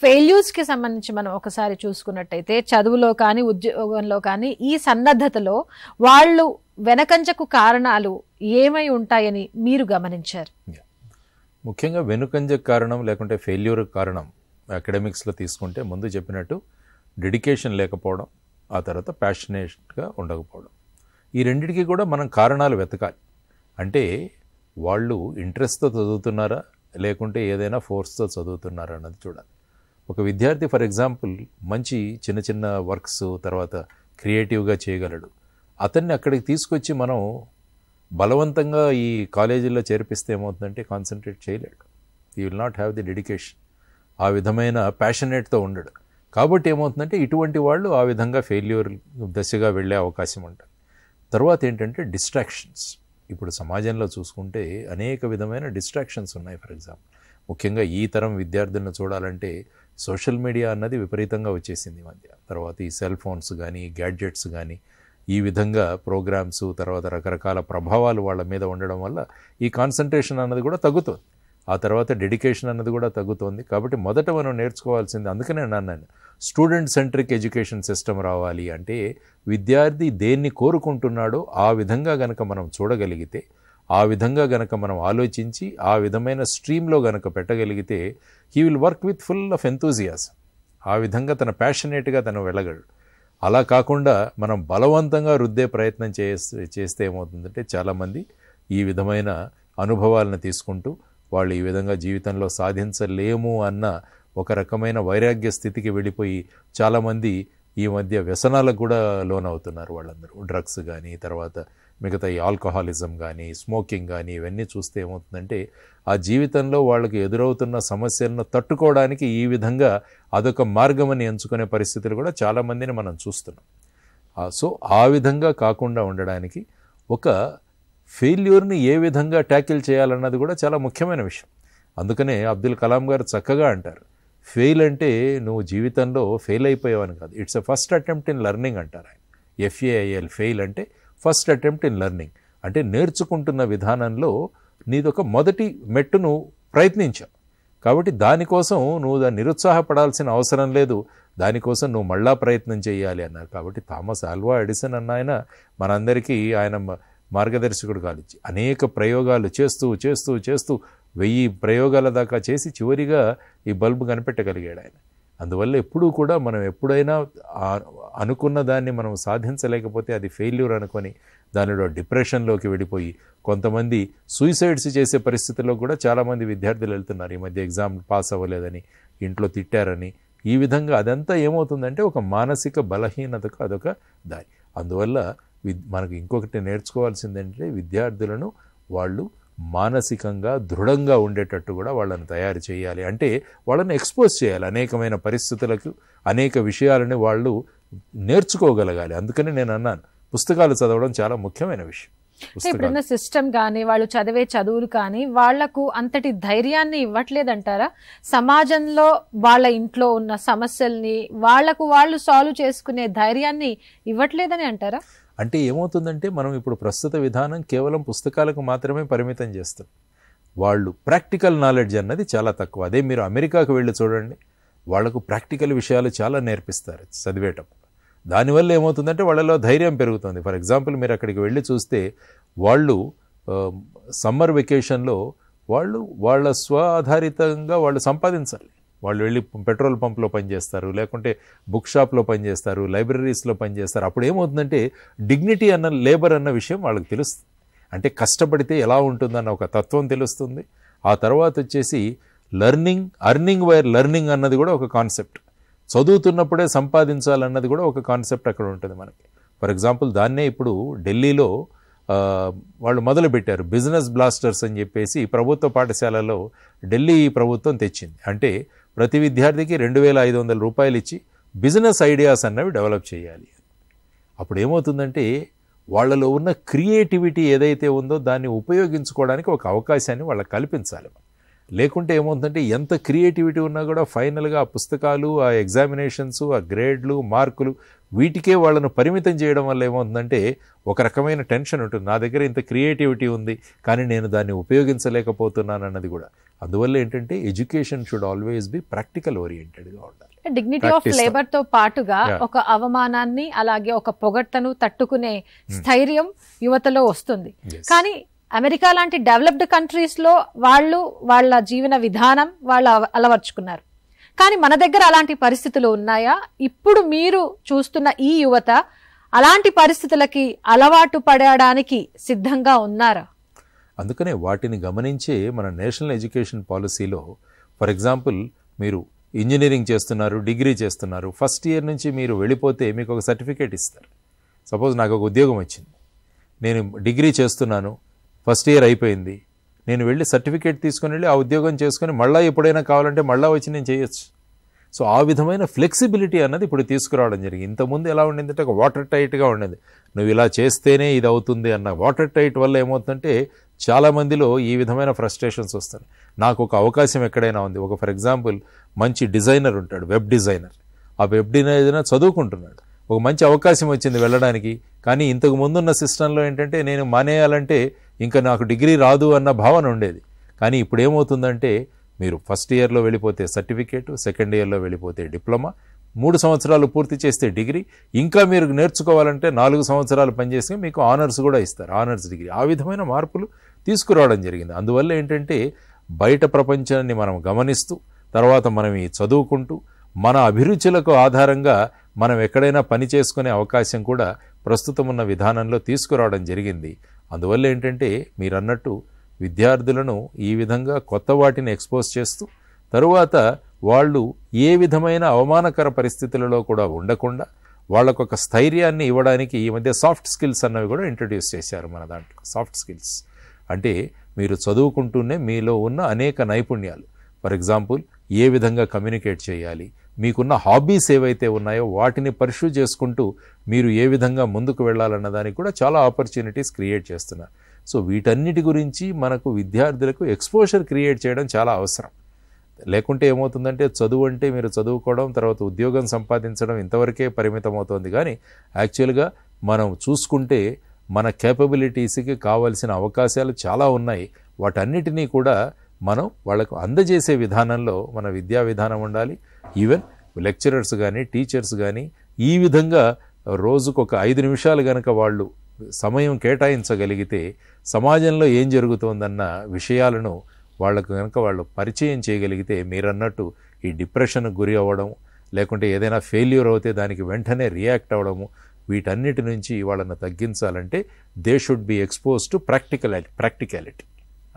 ఫెయిల్యూర్స్కి సంబంధించి మనం ఒకసారి చూసుకున్నట్టయితే చదువులో కానీ ఉద్యోగంలో కానీ ఈ సన్నద్ధతలో వాళ్ళు వెనకంజకు కారణాలు ఏమై ఉంటాయని మీరు గమనించారు? ముఖ్యంగా వెనుకంజకు కారణం లేకుంటే ఫెయిల్యూర్ కారణం అకాడమిక్స్లో తీసుకుంటే ముందు చెప్పినట్టు డెడికేషన్ లేకపోవడం, ఆ తర్వాత ప్యాషనేట్గా ఉండకపోవడం. ఈ రెండింటికి కూడా మనం కారణాలు వెతకాలి. అంటే వాళ్ళు ఇంట్రెస్ట్తో చదువుతున్నారా లేకుంటే ఏదైనా ఫోర్స్తో చదువుతున్నారా అన్నది చూడాలి. ఒక విద్యార్థి ఫర్ ఎగ్జాంపుల్ మంచి చిన్న చిన్న వర్క్స్ తర్వాత క్రియేటివ్గా చేయగలడు. అతన్ని అక్కడికి తీసుకొచ్చి మనం బలవంతంగా ఈ కాలేజీలో చేర్పిస్తే ఏమవుతుందంటే కాన్సన్ట్రేట్ చేయలేడు. He will not have the dedication, ఆ విధమైన ప్యాషనేట్తో ఉండడు. కాబట్టి ఏమవుతుందంటే ఇటువంటి వాళ్ళు ఆ విధంగా ఫెయిల్యూర్ దశగా వెళ్ళే అవకాశం ఉంటుంది. తర్వాత ఏంటంటే డిస్ట్రాక్షన్స్. ఇప్పుడు సమాజంలో చూసుకుంటే అనేక విధమైన డిస్ట్రాక్షన్స్ ఉన్నాయి. ఫర్ ఎగ్జాంపుల్ ముఖ్యంగా ఈ తరం విద్యార్థులను చూడాలంటే సోషల్ మీడియా అన్నది విపరీతంగా వచ్చేసింది ఈ మధ్య. తర్వాత ఈ సెల్ ఫోన్స్ కానీ గ్యాడ్జెట్స్ కానీ ఈ విధంగా ప్రోగ్రామ్స్ తర్వాత రకరకాల ప్రభావాలు వాళ్ళ మీద ఉండడం వల్ల ఈ కాన్సన్ట్రేషన్ అన్నది కూడా తగ్గుతుంది. ఆ తర్వాత డెడికేషన్ అన్నది కూడా తగ్గుతుంది. కాబట్టి మొదట మనం నేర్చుకోవాల్సింది, అందుకనే అన్నాను స్టూడెంట్ సెంట్రిక్ ఎడ్యుకేషన్ సిస్టమ్ రావాలి. అంటే విద్యార్థి దేన్ని కోరుకుంటున్నాడో ఆ విధంగా గనక మనం చూడగలిగితే, ఆ విధంగా గనక మనం ఆలోచించి ఆ విధమైన స్ట్రీమ్లో గనక పెట్టగలిగితే he will work with full of enthusiasm. ఆ విధంగా తన ప్యాషనేట్గా తను వెళ్ళగలడు. అలా కాకుండా మనం బలవంతంగా రుద్దే ప్రయత్నం చేస్తే ఏమవుతుందంటే చాలామంది ఈ విధమైన అనుభవాలను తీసుకుంటూ వాళ్ళు ఈ విధంగా జీవితంలో సాధించలేము అన్న ఒక రకమైన వైరాగ్య స్థితికి వెళ్ళిపోయి చాలామంది ఈ మధ్య వ్యసనాలకు కూడా లోనవుతున్నారు. వాళ్ళందరూ డ్రగ్స్ కానీ తర్వాత మిగతా ఈ ఆల్కహాలిజం కానీ స్మోకింగ్ కానీ ఇవన్నీ చూస్తే ఏమవుతుందంటే ఆ జీవితంలో వాళ్ళకి ఎదురవుతున్న సమస్యలను తట్టుకోవడానికి ఈ విధంగా అదొక మార్గమని ఎంచుకునే పరిస్థితులు కూడా చాలామందిని మనం చూస్తున్నాం. సో ఆ విధంగా కాకుండా ఉండడానికి ఒక ఫెయిల్యూర్ని ఏ విధంగా ట్యాకిల్ చేయాలన్నది కూడా చాలా ముఖ్యమైన విషయం. అందుకనే అబ్దుల్ కలాం గారు చక్కగా అంటారు, ఫెయిల్ అంటే నువ్వు జీవితంలో ఫెయిల్ అయిపోయావని కాదు, it's a first attempt in learning అంటారు ఆయన. FAIL ఫెయిల్ అంటే ఫస్ట్ అటెంప్ట్ ఇన్ లెర్నింగ్. అంటే నేర్చుకుంటున్న విధానంలో నీదొక మొదటి మెట్టు నువ్వు ప్రయత్నించావు. కాబట్టి దానికోసం నువ్వు దాన్ని నిరుత్సాహపడాల్సిన అవసరం లేదు, దానికోసం నువ్వు మళ్ళా ప్రయత్నం చేయాలి అన్నారు. కాబట్టి థామస్ ఆల్వా ఎడిసన్ అన్న ఆయన మనందరికీ ఆయన మార్గదర్శకుడు కాలిచ్చి అనేక ప్రయోగాలు చేస్తూ చేస్తూ చేస్తూ 1000 ప్రయోగాల దాకా చేసి చివరిగా ఈ బల్బు కనిపెట్టగలిగాడు ఆయన. అందువల్ల ఎప్పుడూ కూడా మనం ఎప్పుడైనా అనుకున్న దాన్ని మనం సాధించలేకపోతే అది ఫెయిల్యూర్ అనుకొని దానిలో డిప్రెషన్లోకి వెళ్ళిపోయి కొంతమంది సూసైడ్స్ చేసే పరిస్థితుల్లో కూడా చాలామంది విద్యార్థులు వెళ్తున్నారు. ఈ మధ్య ఎగ్జామ్ పాస్ అవ్వలేదని, ఇంట్లో తిట్టారని. ఈ విధంగా అదంతా ఏమవుతుందంటే ఒక మానసిక బలహీనతకు అదొక దారి. అందువల్ల మనకు ఇంకొకటి నేర్చుకోవాల్సిందంటే విద్యార్థులను వాళ్ళు మానసికంగా దృఢంగా ఉండేటట్టు కూడా వాళ్ళని తయారు చేయాలి. అంటే వాళ్ళని ఎక్స్పోజ్ చేయాలి అనేకమైన పరిస్థితులకు, అనేక విషయాలని వాళ్ళు నేర్చుకోగలగాలి. అందుకని నేను అన్నాను, పుస్తకాలు చదవడం చాలా ముఖ్యమైన విషయం. ఇప్పుడున్న సిస్టమ్ కానీ వాళ్ళు చదివే చదువులు కానీ వాళ్లకు అంతటి ధైర్యాన్ని ఇవ్వట్లేదంటారా? సమాజంలో వాళ్ళ ఇంట్లో ఉన్న సమస్యల్ని వాళ్లకు వాళ్ళు సాల్వ్ చేసుకునే ధైర్యాన్ని ఇవ్వట్లేదని అంటారా? అంటే ఏమవుతుందంటే మనం ఇప్పుడు ప్రస్తుత విధానం కేవలం పుస్తకాలకు మాత్రమే పరిమితం చేస్తాం. వాళ్ళు ప్రాక్టికల్ నాలెడ్జ్ అన్నది చాలా తక్కువ. అదే మీరు అమెరికాకు వెళ్ళి చూడండి, వాళ్లకు ప్రాక్టికల్ విషయాలు చాలా నేర్పిస్తారు చదివేటప్పుడు. దానివల్ల ఏమవుతుందంటే వాళ్ళలో ధైర్యం పెరుగుతుంది. ఫర్ ఎగ్జాంపుల్ మీరు అక్కడికి వెళ్ళి చూస్తే వాళ్ళు సమ్మర్ వెకేషన్లో వాళ్ళు వాళ్ళ స్వాధారితంగా వాళ్ళు సంపాదించాలి. వాళ్ళు వెళ్ళి పెట్రోల్ పంప్లో పనిచేస్తారు, లేకుంటే బుక్ షాప్లో పనిచేస్తారు, లైబ్రరీస్లో పనిచేస్తారు. అప్పుడు ఏమవుతుందంటే డిగ్నిటీ అన్న లేబర్ అన్న విషయం వాళ్ళకి తెలుస్తుంది. అంటే కష్టపడితే ఎలా ఉంటుందన్న ఒక తత్వం తెలుస్తుంది. ఆ తర్వాత వచ్చేసి అర్నింగ్ వైర్ లెర్నింగ్ అన్నది కూడా ఒక కాన్సెప్ట్. చదువుతున్నప్పుడే సంపాదించాలన్నది కూడా ఒక కాన్సెప్ట్ అక్కడ ఉంటుంది మనకి. ఫర్ ఎగ్జాంపుల్ దాన్నే ఇప్పుడు ఢిల్లీలో వాళ్ళు మొదలుపెట్టారు బిజినెస్ బ్లాస్టర్స్ అని చెప్పేసి. ప్రభుత్వ పాఠశాలలో ఢిల్లీ ప్రభుత్వం తెచ్చింది. అంటే ప్రతి విద్యార్థికి 2,500 రూపాయలు ఇచ్చి బిజినెస్ ఐడియాస్ అన్నవి డెవలప్ చేయాలి. అప్పుడు ఏమవుతుందంటే వాళ్ళలో ఉన్న క్రియేటివిటీ ఏదైతే ఉందో దాన్ని ఉపయోగించుకోవడానికి ఒక అవకాశాన్ని వాళ్ళకి కల్పించాలి. లేకుంటే ఏమవుతుందంటే ఎంత క్రియేటివిటీ ఉన్నా కూడా ఫైనల్గా ఆ పుస్తకాలు, ఆ ఎగ్జామినేషన్స్, ఆ గ్రేడ్లు, మార్కులు వీటికే వాళ్ళను పరిమితం చేయడం వల్ల ఏమవుతుందంటే ఒక రకమైన టెన్షన్ ఉంటుంది. నా దగ్గర ఇంత క్రియేటివిటీ ఉంది కానీ నేను దాన్ని ఉపయోగించలేకపోతున్నాను అన్నది కూడా. అందువల్ల ఏంటంటే education should always be practical ఓరియంటెడ్గా ఉండాలి. డిగ్నిటీ ఆఫ్ లేబర్ తో పాటుగా ఒక అవమానాన్ని అలాగే ఒక పొగడ్తను తట్టుకునే స్థైర్యం యువతలో వస్తుంది. కానీ అమెరికా లాంటి డెవలప్డ్ కంట్రీస్ లో వాళ్ళ జీవన విధానం వాళ్ళు అలవర్చుకున్నారు. కానీ మన దగ్గర అలాంటి పరిస్థితులు ఉన్నాయా? ఇప్పుడు మీరు చూస్తున్న ఈ యువత అలాంటి పరిస్థితులకి అలవాటు పడడానికి సిద్ధంగా ఉన్నారా? అందుకనే వాటిని గమనించే మన నేషనల్ ఎడ్యుకేషన్ పాలసీలో ఫర్ ఎగ్జాంపుల్ మీరు ఇంజనీరింగ్ చేస్తున్నారు, డిగ్రీ చేస్తున్నారు, ఫస్ట్ ఇయర్ నుంచి మీరు వెళ్ళిపోతే మీకు ఒక సర్టిఫికేట్ ఇస్తారు. సపోజ్ నాకు ఒక ఉద్యోగం వచ్చింది, నేను డిగ్రీ చేస్తున్నాను, ఫస్ట్ ఇయర్ అయిపోయింది, నేను వెళ్ళి సర్టిఫికేట్ తీసుకుని వెళ్ళి ఆ ఉద్యోగం చేసుకొని మళ్ళీ ఎప్పుడైనా కావాలంటే మళ్ళీ వచ్చి నేను చేయొచ్చు. సో ఆ విధమైన ఫ్లెక్సిబిలిటీ అన్నది ఇప్పుడు తీసుకురావడం జరిగింది. ఇంతకుముందు ఎలా ఉండిందంటే ఒక వాటర్ టైట్గా ఉండేది, నువ్వు ఇలా చేస్తేనే ఇది అవుతుంది అన్న. వాటర్ టైట్ వల్ల ఏమవుతుందంటే చాలామందిలో ఈ విధమైన ఫ్రస్ట్రేషన్స్ వస్తాయి. నాకు ఒక అవకాశం ఎక్కడైనా ఉంది, ఒక ఫర్ ఎగ్జాంపుల్ మంచి డిజైనర్ ఉంటాడు, వెబ్ డిజైనర్, ఆ వెబ్ డిజైనర్ చదువుకుంటున్నాడు, ఒక మంచి అవకాశం వచ్చింది వెళ్ళడానికి. కానీ ఇంతకు ముందున్న సిస్టంలో ఏంటంటే నేను మానేయాలంటే ఇంకా నాకు డిగ్రీ రాదు అన్న భావన ఉండేది. కానీ ఇప్పుడు ఏమవుతుందంటే మీరు ఫస్ట్ ఇయర్లో వెళ్ళిపోతే సర్టిఫికేటు, సెకండ్ ఇయర్లో వెళ్ళిపోతే డిప్లొమా, 3 సంవత్సరాలు పూర్తి చేస్తే డిగ్రీ, ఇంకా మీరు నేర్చుకోవాలంటే 4 సంవత్సరాలు పనిచేస్తే మీకు ఆనర్స్ కూడా ఇస్తారు, ఆనర్స్ డిగ్రీ. ఆ విధమైన మార్పులు తీసుకురావడం జరిగింది. అందువల్ల ఏంటంటే బయట ప్రపంచాన్ని మనం గమనిస్తూ తర్వాత మనం ఈ చదువుకుంటూ మన అభిరుచులకు ఆధారంగా మనం ఎక్కడైనా పని చేసుకునే అవకాశం కూడా ప్రస్తుతం ఉన్న విధానంలో తీసుకురావడం జరిగింది. అందువల్ల ఏంటంటే మీరు అన్నట్టు విద్యార్థులను ఈ విధంగా కొత్త వాటిని ఎక్స్పోజ్ చేస్తూ తరువాత వాళ్ళు ఏ విధమైన అవమానకర పరిస్థితులలో కూడా ఉండకుండా వాళ్ళకొక స్థైర్యాన్ని ఇవ్వడానికి ఈ మధ్య సాఫ్ట్ స్కిల్స్ అన్నవి కూడా ఇంట్రడ్యూస్ చేశారు మన దాంట్లో. సాఫ్ట్ స్కిల్స్ అంటే మీరు చదువుకుంటూనే మీలో ఉన్న అనేక నైపుణ్యాలు, ఫర్ ఎగ్జాంపుల్ ఏ విధంగా కమ్యూనికేట్ చేయాలి, మీకున్న హాబీస్ ఏవైతే ఉన్నాయో వాటిని పర్ష్యూ చేసుకుంటూ మీరు ఏ విధంగా ముందుకు వెళ్ళాలన్న దానికి కూడా చాలా ఆపర్చునిటీస్ క్రియేట్ చేస్తున్నారు. సో వీటన్నిటి గురించి మనకు విద్యార్థులకు ఎక్స్పోజర్ క్రియేట్ చేయడం చాలా అవసరం. లేకుంటే ఏమవుతుందంటే చదువు అంటే మీరు చదువుకోవడం, తర్వాత ఉద్యోగం సంపాదించడం ఇంతవరకే పరిమితం అవుతుంది. కానీ యాక్చువల్గా మనం చూసుకుంటే మన కేపబిలిటీస్కి కావాల్సిన అవకాశాలు చాలా ఉన్నాయి. వాటన్నిటినీ కూడా మనం వాళ్ళకు అందజేసే విధానంలో మన విద్యా విధానం ఉండాలి. ఈవెన్ లెక్చరర్స్ కానీ టీచర్స్ కానీ ఈ విధంగా రోజుకు ఒక 5 నిమిషాలు కనుక వాళ్ళు సమయం కేటాయించగలిగితే సమాజంలో ఏం జరుగుతోందన్న విషయాలను వాళ్ళకు కనుక వాళ్ళు పరిచయం చేయగలిగితే మీరన్నట్టు ఈ డిప్రెషన్కు గురి అవ్వడం, లేకుంటే ఏదైనా ఫెయిల్యూర్ అవుతే దానికి వెంటనే రియాక్ట్ అవ్వడము, వీటన్నిటి నుంచి వాళ్ళని తగ్గించాలంటే they should be expose to practicality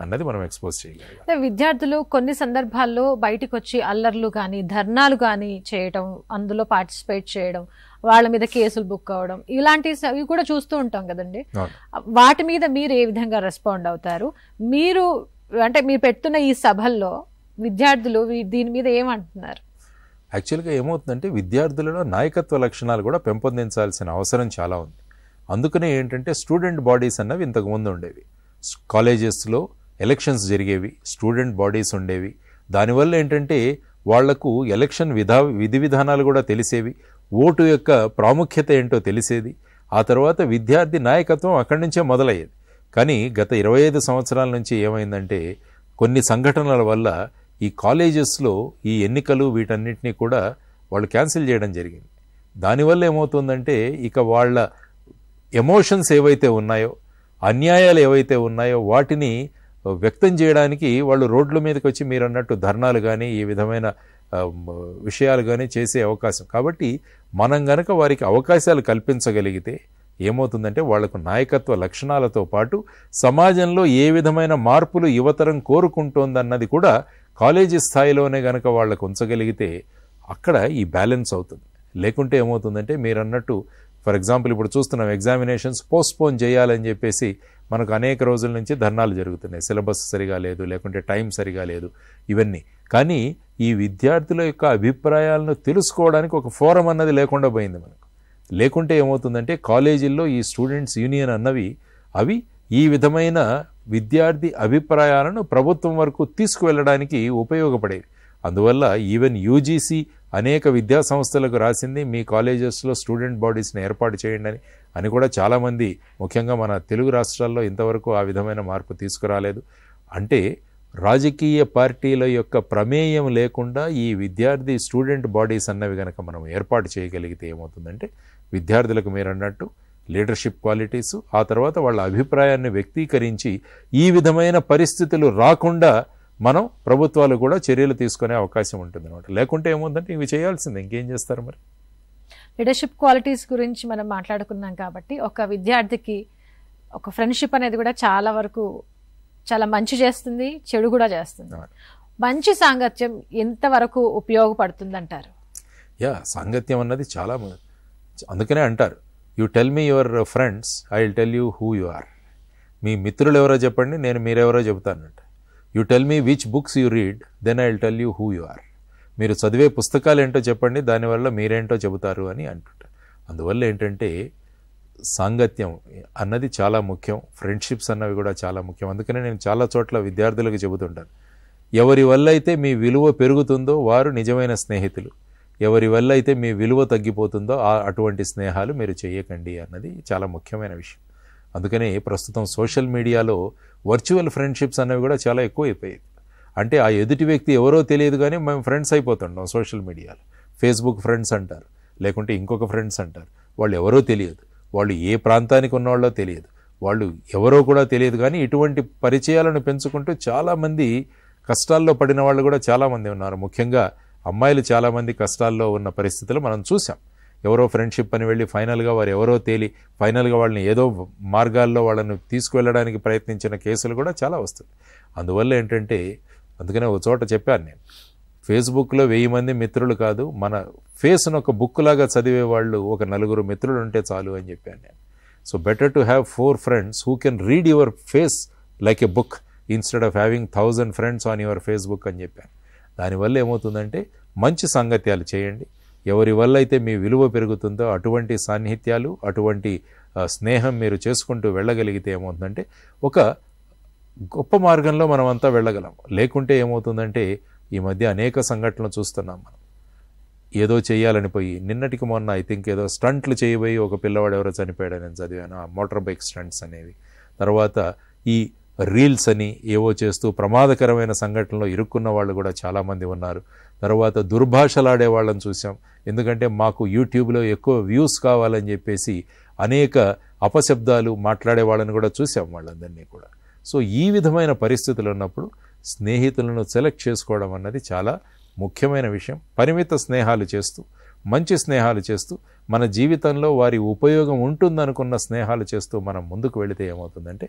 అన్నది మనం ఎక్స్పోజ్ చేయగలం. విద్యార్థులు కొన్ని సందర్భాల్లో బయటకు వచ్చి అల్లర్లు కానీ ధర్నాలు కానీ చేయడం, అందులో పార్టిసిపేట్ చేయడం, వాళ్ళ మీద కేసులు బుక్ అవ్వడం ఇలాంటివి కూడా చూస్తూ ఉంటాం కదండి. అవును. వాటి మీద మీరు ఏ విధంగా రెస్పాండ్ అవుతారు? మీరు పెడుతున్న ఈ సభల్లో విద్యార్థులు దీని మీద ఏమంటున్నారు? యాక్చువల్గా ఏమవుతుందంటే విద్యార్థులలో నాయకత్వ లక్షణాలు కూడా పెంపొందించాల్సిన అవసరం చాలా ఉంది. అందుకనే ఏంటంటే స్టూడెంట్ బాడీస్ అన్నవి ఇంతకుముందు ఉండేవి. కాలేజెస్లో ఎలక్షన్స్ జరిగేవి, స్టూడెంట్ బాడీస్ ఉండేవి. దానివల్ల ఏంటంటే వాళ్లకు ఎలక్షన్ విధి విధానాలు కూడా తెలిసేవి, ఓటు యొక్క ప్రాముఖ్యత ఏంటో తెలిసేది. ఆ తర్వాత విద్యార్థి నాయకత్వం అక్కడి నుంచే మొదలయ్యేది. కానీ గత 25 సంవత్సరాల నుంచి ఏమైందంటే కొన్ని సంఘటనల వల్ల ఈ కాలేజెస్లో ఈ ఎన్నికలు వీటన్నిటినీ కూడా వాళ్ళు క్యాన్సిల్ చేయడం జరిగింది. దానివల్ల ఏమవుతుందంటే ఇక వాళ్ళ ఎమోషన్స్ ఏవైతే ఉన్నాయో, అన్యాయాలు ఏవైతే ఉన్నాయో వాటిని వ్యక్తం చేయడానికి వాళ్ళు రోడ్ల మీదకి వచ్చి మీరు అన్నట్టు ధర్నాలు కానీ ఈ విధమైన విషయాలు కానీ చేసే అవకాశం. కాబట్టి మనం గనక వారికి అవకాశాలు కల్పించగలిగితే ఏమవుతుందంటే వాళ్లకు నాయకత్వ లక్షణాలతో పాటు సమాజంలో ఏ విధమైన మార్పులు యువతరం కోరుకుంటోందన్నది కూడా కాలేజీ స్థాయిలోనే గనక వాళ్ళకు ఉంచగలిగితే అక్కడ ఈ బ్యాలెన్స్ అవుతుంది. లేకుంటే ఏమవుతుందంటే మీరు అన్నట్టు ఫర్ ఎగ్జాంపుల్ ఇప్పుడు చూస్తున్నాం ఎగ్జామినేషన్స్ పోస్ట్పోన్ చేయాలని చెప్పేసి మనకు అనేక రోజుల నుంచి ధర్నాలు జరుగుతున్నాయి. సిలబస్ సరిగా లేదు, లేకుంటే టైం సరిగా లేదు, ఇవన్నీ. కానీ ఈ విద్యార్థుల యొక్క అభిప్రాయాలను తెలుసుకోవడానికి ఒక ఫోరం అన్నది లేకుండా పోయింది మనకు. లేకుంటే ఏమవుతుందంటే కాలేజీల్లో ఈ స్టూడెంట్స్ యూనియన్ అన్నవి అవి ఈ విధమైన విద్యార్థి అభిప్రాయాలను ప్రభుత్వం వరకు తీసుకువెళ్ళడానికి ఉపయోగపడేవి. అందువల్ల ఈవెన్ యూజీసీ అనేక విద్యా సంస్థలకు రాసింది మీ కాలేజెస్లో స్టూడెంట్ బాడీస్ని ఏర్పాటు చేయండి అని కూడా చాలామంది, ముఖ్యంగా మన తెలుగు రాష్ట్రాల్లో ఇంతవరకు ఆ విధమైన మార్పు తీసుకురాలేదు. అంటే రాజకీయ పార్టీల యొక్క ప్రమేయం లేకుండా ఈ విద్యార్థి స్టూడెంట్ బాడీస్ అన్నవి కనుక మనం ఏర్పాటు చేయగలిగితే ఏమవుతుందంటే విద్యార్థులకు మీరు అన్నట్టు లీడర్షిప్ క్వాలిటీసు, ఆ తర్వాత వాళ్ళ అభిప్రాయాన్ని వ్యక్తీకరించి ఈ విధమైన పరిస్థితులు రాకుండా మనం ప్రభుత్వాలు కూడా చర్యలు తీసుకునే అవకాశం ఉంటుంది అనమాట. లేకుంటే ఏముందంటే ఇవి చేయాల్సిందే, ఇంకేం చేస్తారు మరి. లీడర్షిప్ క్వాలిటీస్ గురించి మనం మాట్లాడుకున్నాం కాబట్టి ఒక విద్యార్థికి ఒక ఫ్రెండ్షిప్ అనేది కూడా చాలా వరకు చాలా మంచి చేస్తుంది, చెడు కూడా చేస్తుంది. మంచి సాంగత్యం ఎంతవరకు ఉపయోగపడుతుంది అంటారు? సాంగత్యం అన్నది చాలా, అందుకనే అంటారు you tell me your friends, I will tell you who you are. మీ మిత్రులు ఎవరో చెప్పండి, నేను మీరెవరో చెబుతానంట. You tell me which books you read, then I will tell you who you are. మీరు చదివే పుస్తకాలు ఏంటో చెప్పండి, దానివల్ల మీరేంటో చెబుతారు అని అంటుంటారు. అందువల్ల ఏంటంటే సాంగత్యం అన్నది చాలా ముఖ్యం, ఫ్రెండ్షిప్స్ అన్నవి కూడా చాలా ముఖ్యం. అందుకనే నేను చాలా చోట్ల విద్యార్థులకు చెబుతుంటాను, ఎవరి వల్ల అయితే మీ విలువ పెరుగుతుందో వారు నిజమైన స్నేహితులు, ఎవరి వల్ల అయితే మీ విలువ తగ్గిపోతుందో అటువంటి స్నేహాలు మీరు చేయకండి అన్నది చాలా ముఖ్యమైన విషయం. అందుకనే ప్రస్తుతం సోషల్ మీడియాలో వర్చువల్ ఫ్రెండ్షిప్స్ అనేవి కూడా చాలా ఎక్కువైపోయాయి. అంటే ఆ ఎదుటి వ్యక్తి ఎవరో తెలియదు కానీ మేము ఫ్రెండ్స్ అయిపోతుంటాం సోషల్ మీడియాలో. ఫేస్బుక్ ఫ్రెండ్స్ అంటారు, లేకుంటే ఇంకొక ఫ్రెండ్స్ అంటారు. వాళ్ళు ఎవరో తెలియదు, వాళ్ళు ఏ ప్రాంతానికి ఉన్నవాళ్ళో తెలియదు, వాళ్ళు ఎవరో కూడా తెలియదు. కానీ ఇటువంటి పరిచయాలను పెంచుకుంటూ చాలామంది కష్టాల్లో పడిన వాళ్ళు కూడా చాలామంది ఉన్నారు. ముఖ్యంగా అమ్మాయిలు చాలామంది కష్టాల్లో ఉన్న పరిస్థితులు మనం చూసాం. ఎవరో ఫ్రెండ్షిప్ అని వెళ్ళి ఫైనల్గా వారు ఎవరో తేలి ఫైనల్గా వాళ్ళని ఏదో మార్గాల్లో వాళ్ళని తీసుకువెళ్ళడానికి ప్రయత్నించిన కేసులు కూడా చాలా వస్తుంది. అందువల్ల ఏంటంటే అందుకనే ఒక చోట చెప్పాను నేను, ఫేస్బుక్లో 1000 మంది మిత్రులు కాదు, మన ఫేస్ను ఒక బుక్ లాగా చదివే వాళ్ళు ఒక 4 మిత్రులు ఉంటే చాలు అని చెప్పాను నేను. So better to have 4 friends who can read your face like a book instead of having 1000 friends on your Facebook అని చెప్పాను. దానివల్ల ఏమవుతుందంటే మంచి సాంగత్యాలు చేయండి, ఎవరి వల్ల అయితే మీ విలువ పెరుగుతుందో అటువంటి సాన్నిహిత్యాలు, అటువంటి స్నేహం మీరు చేసుకుంటూ వెళ్ళగలిగితే ఏమవుతుందంటే ఒక గొప్ప మార్గంలో మనం అంతా వెళ్ళగలం. లేకుంటే ఏమవుతుందంటే ఈ మధ్య అనేక సంఘటనలు చూస్తున్నాం మనం. ఏదో చేయాలని పోయి నిన్నటికి మొన్న ఐ థింక్ ఏదో స్టంట్లు చేయబోయి ఒక పిల్లవాడు ఎవరో చనిపోయాడని నేను చదివాను, ఆ మోటార్ బైక్ స్టంట్స్ అనేవి. తర్వాత ఈ రీల్స్ అని ఏవో చేస్తూ ప్రమాదకరమైన సంఘటనలో ఇరుక్కున్న వాళ్ళు కూడా చాలామంది ఉన్నారు. తర్వాత దుర్భాషలాడే వాళ్ళని చూసాం, ఎందుకంటే మాకు యూట్యూబ్లో ఎక్కువ వ్యూస్ కావాలని చెప్పేసి అనేక అపశబ్దాలు మాట్లాడే వాళ్ళని కూడా చూసాం వాళ్ళందరినీ కూడా. సో ఈ విధమైన పరిస్థితులు ఉన్నప్పుడు స్నేహితులను సెలెక్ట్ చేసుకోవడం అన్నది చాలా ముఖ్యమైన విషయం. పరిమిత స్నేహాలు చేస్తూ, మంచి స్నేహాలు చేస్తూ, మన జీవితంలో వారి ఉపయోగం ఉంటుందనుకున్న స్నేహాలు చేస్తూ మనం ముందుకు వెళితే ఏమవుతుందంటే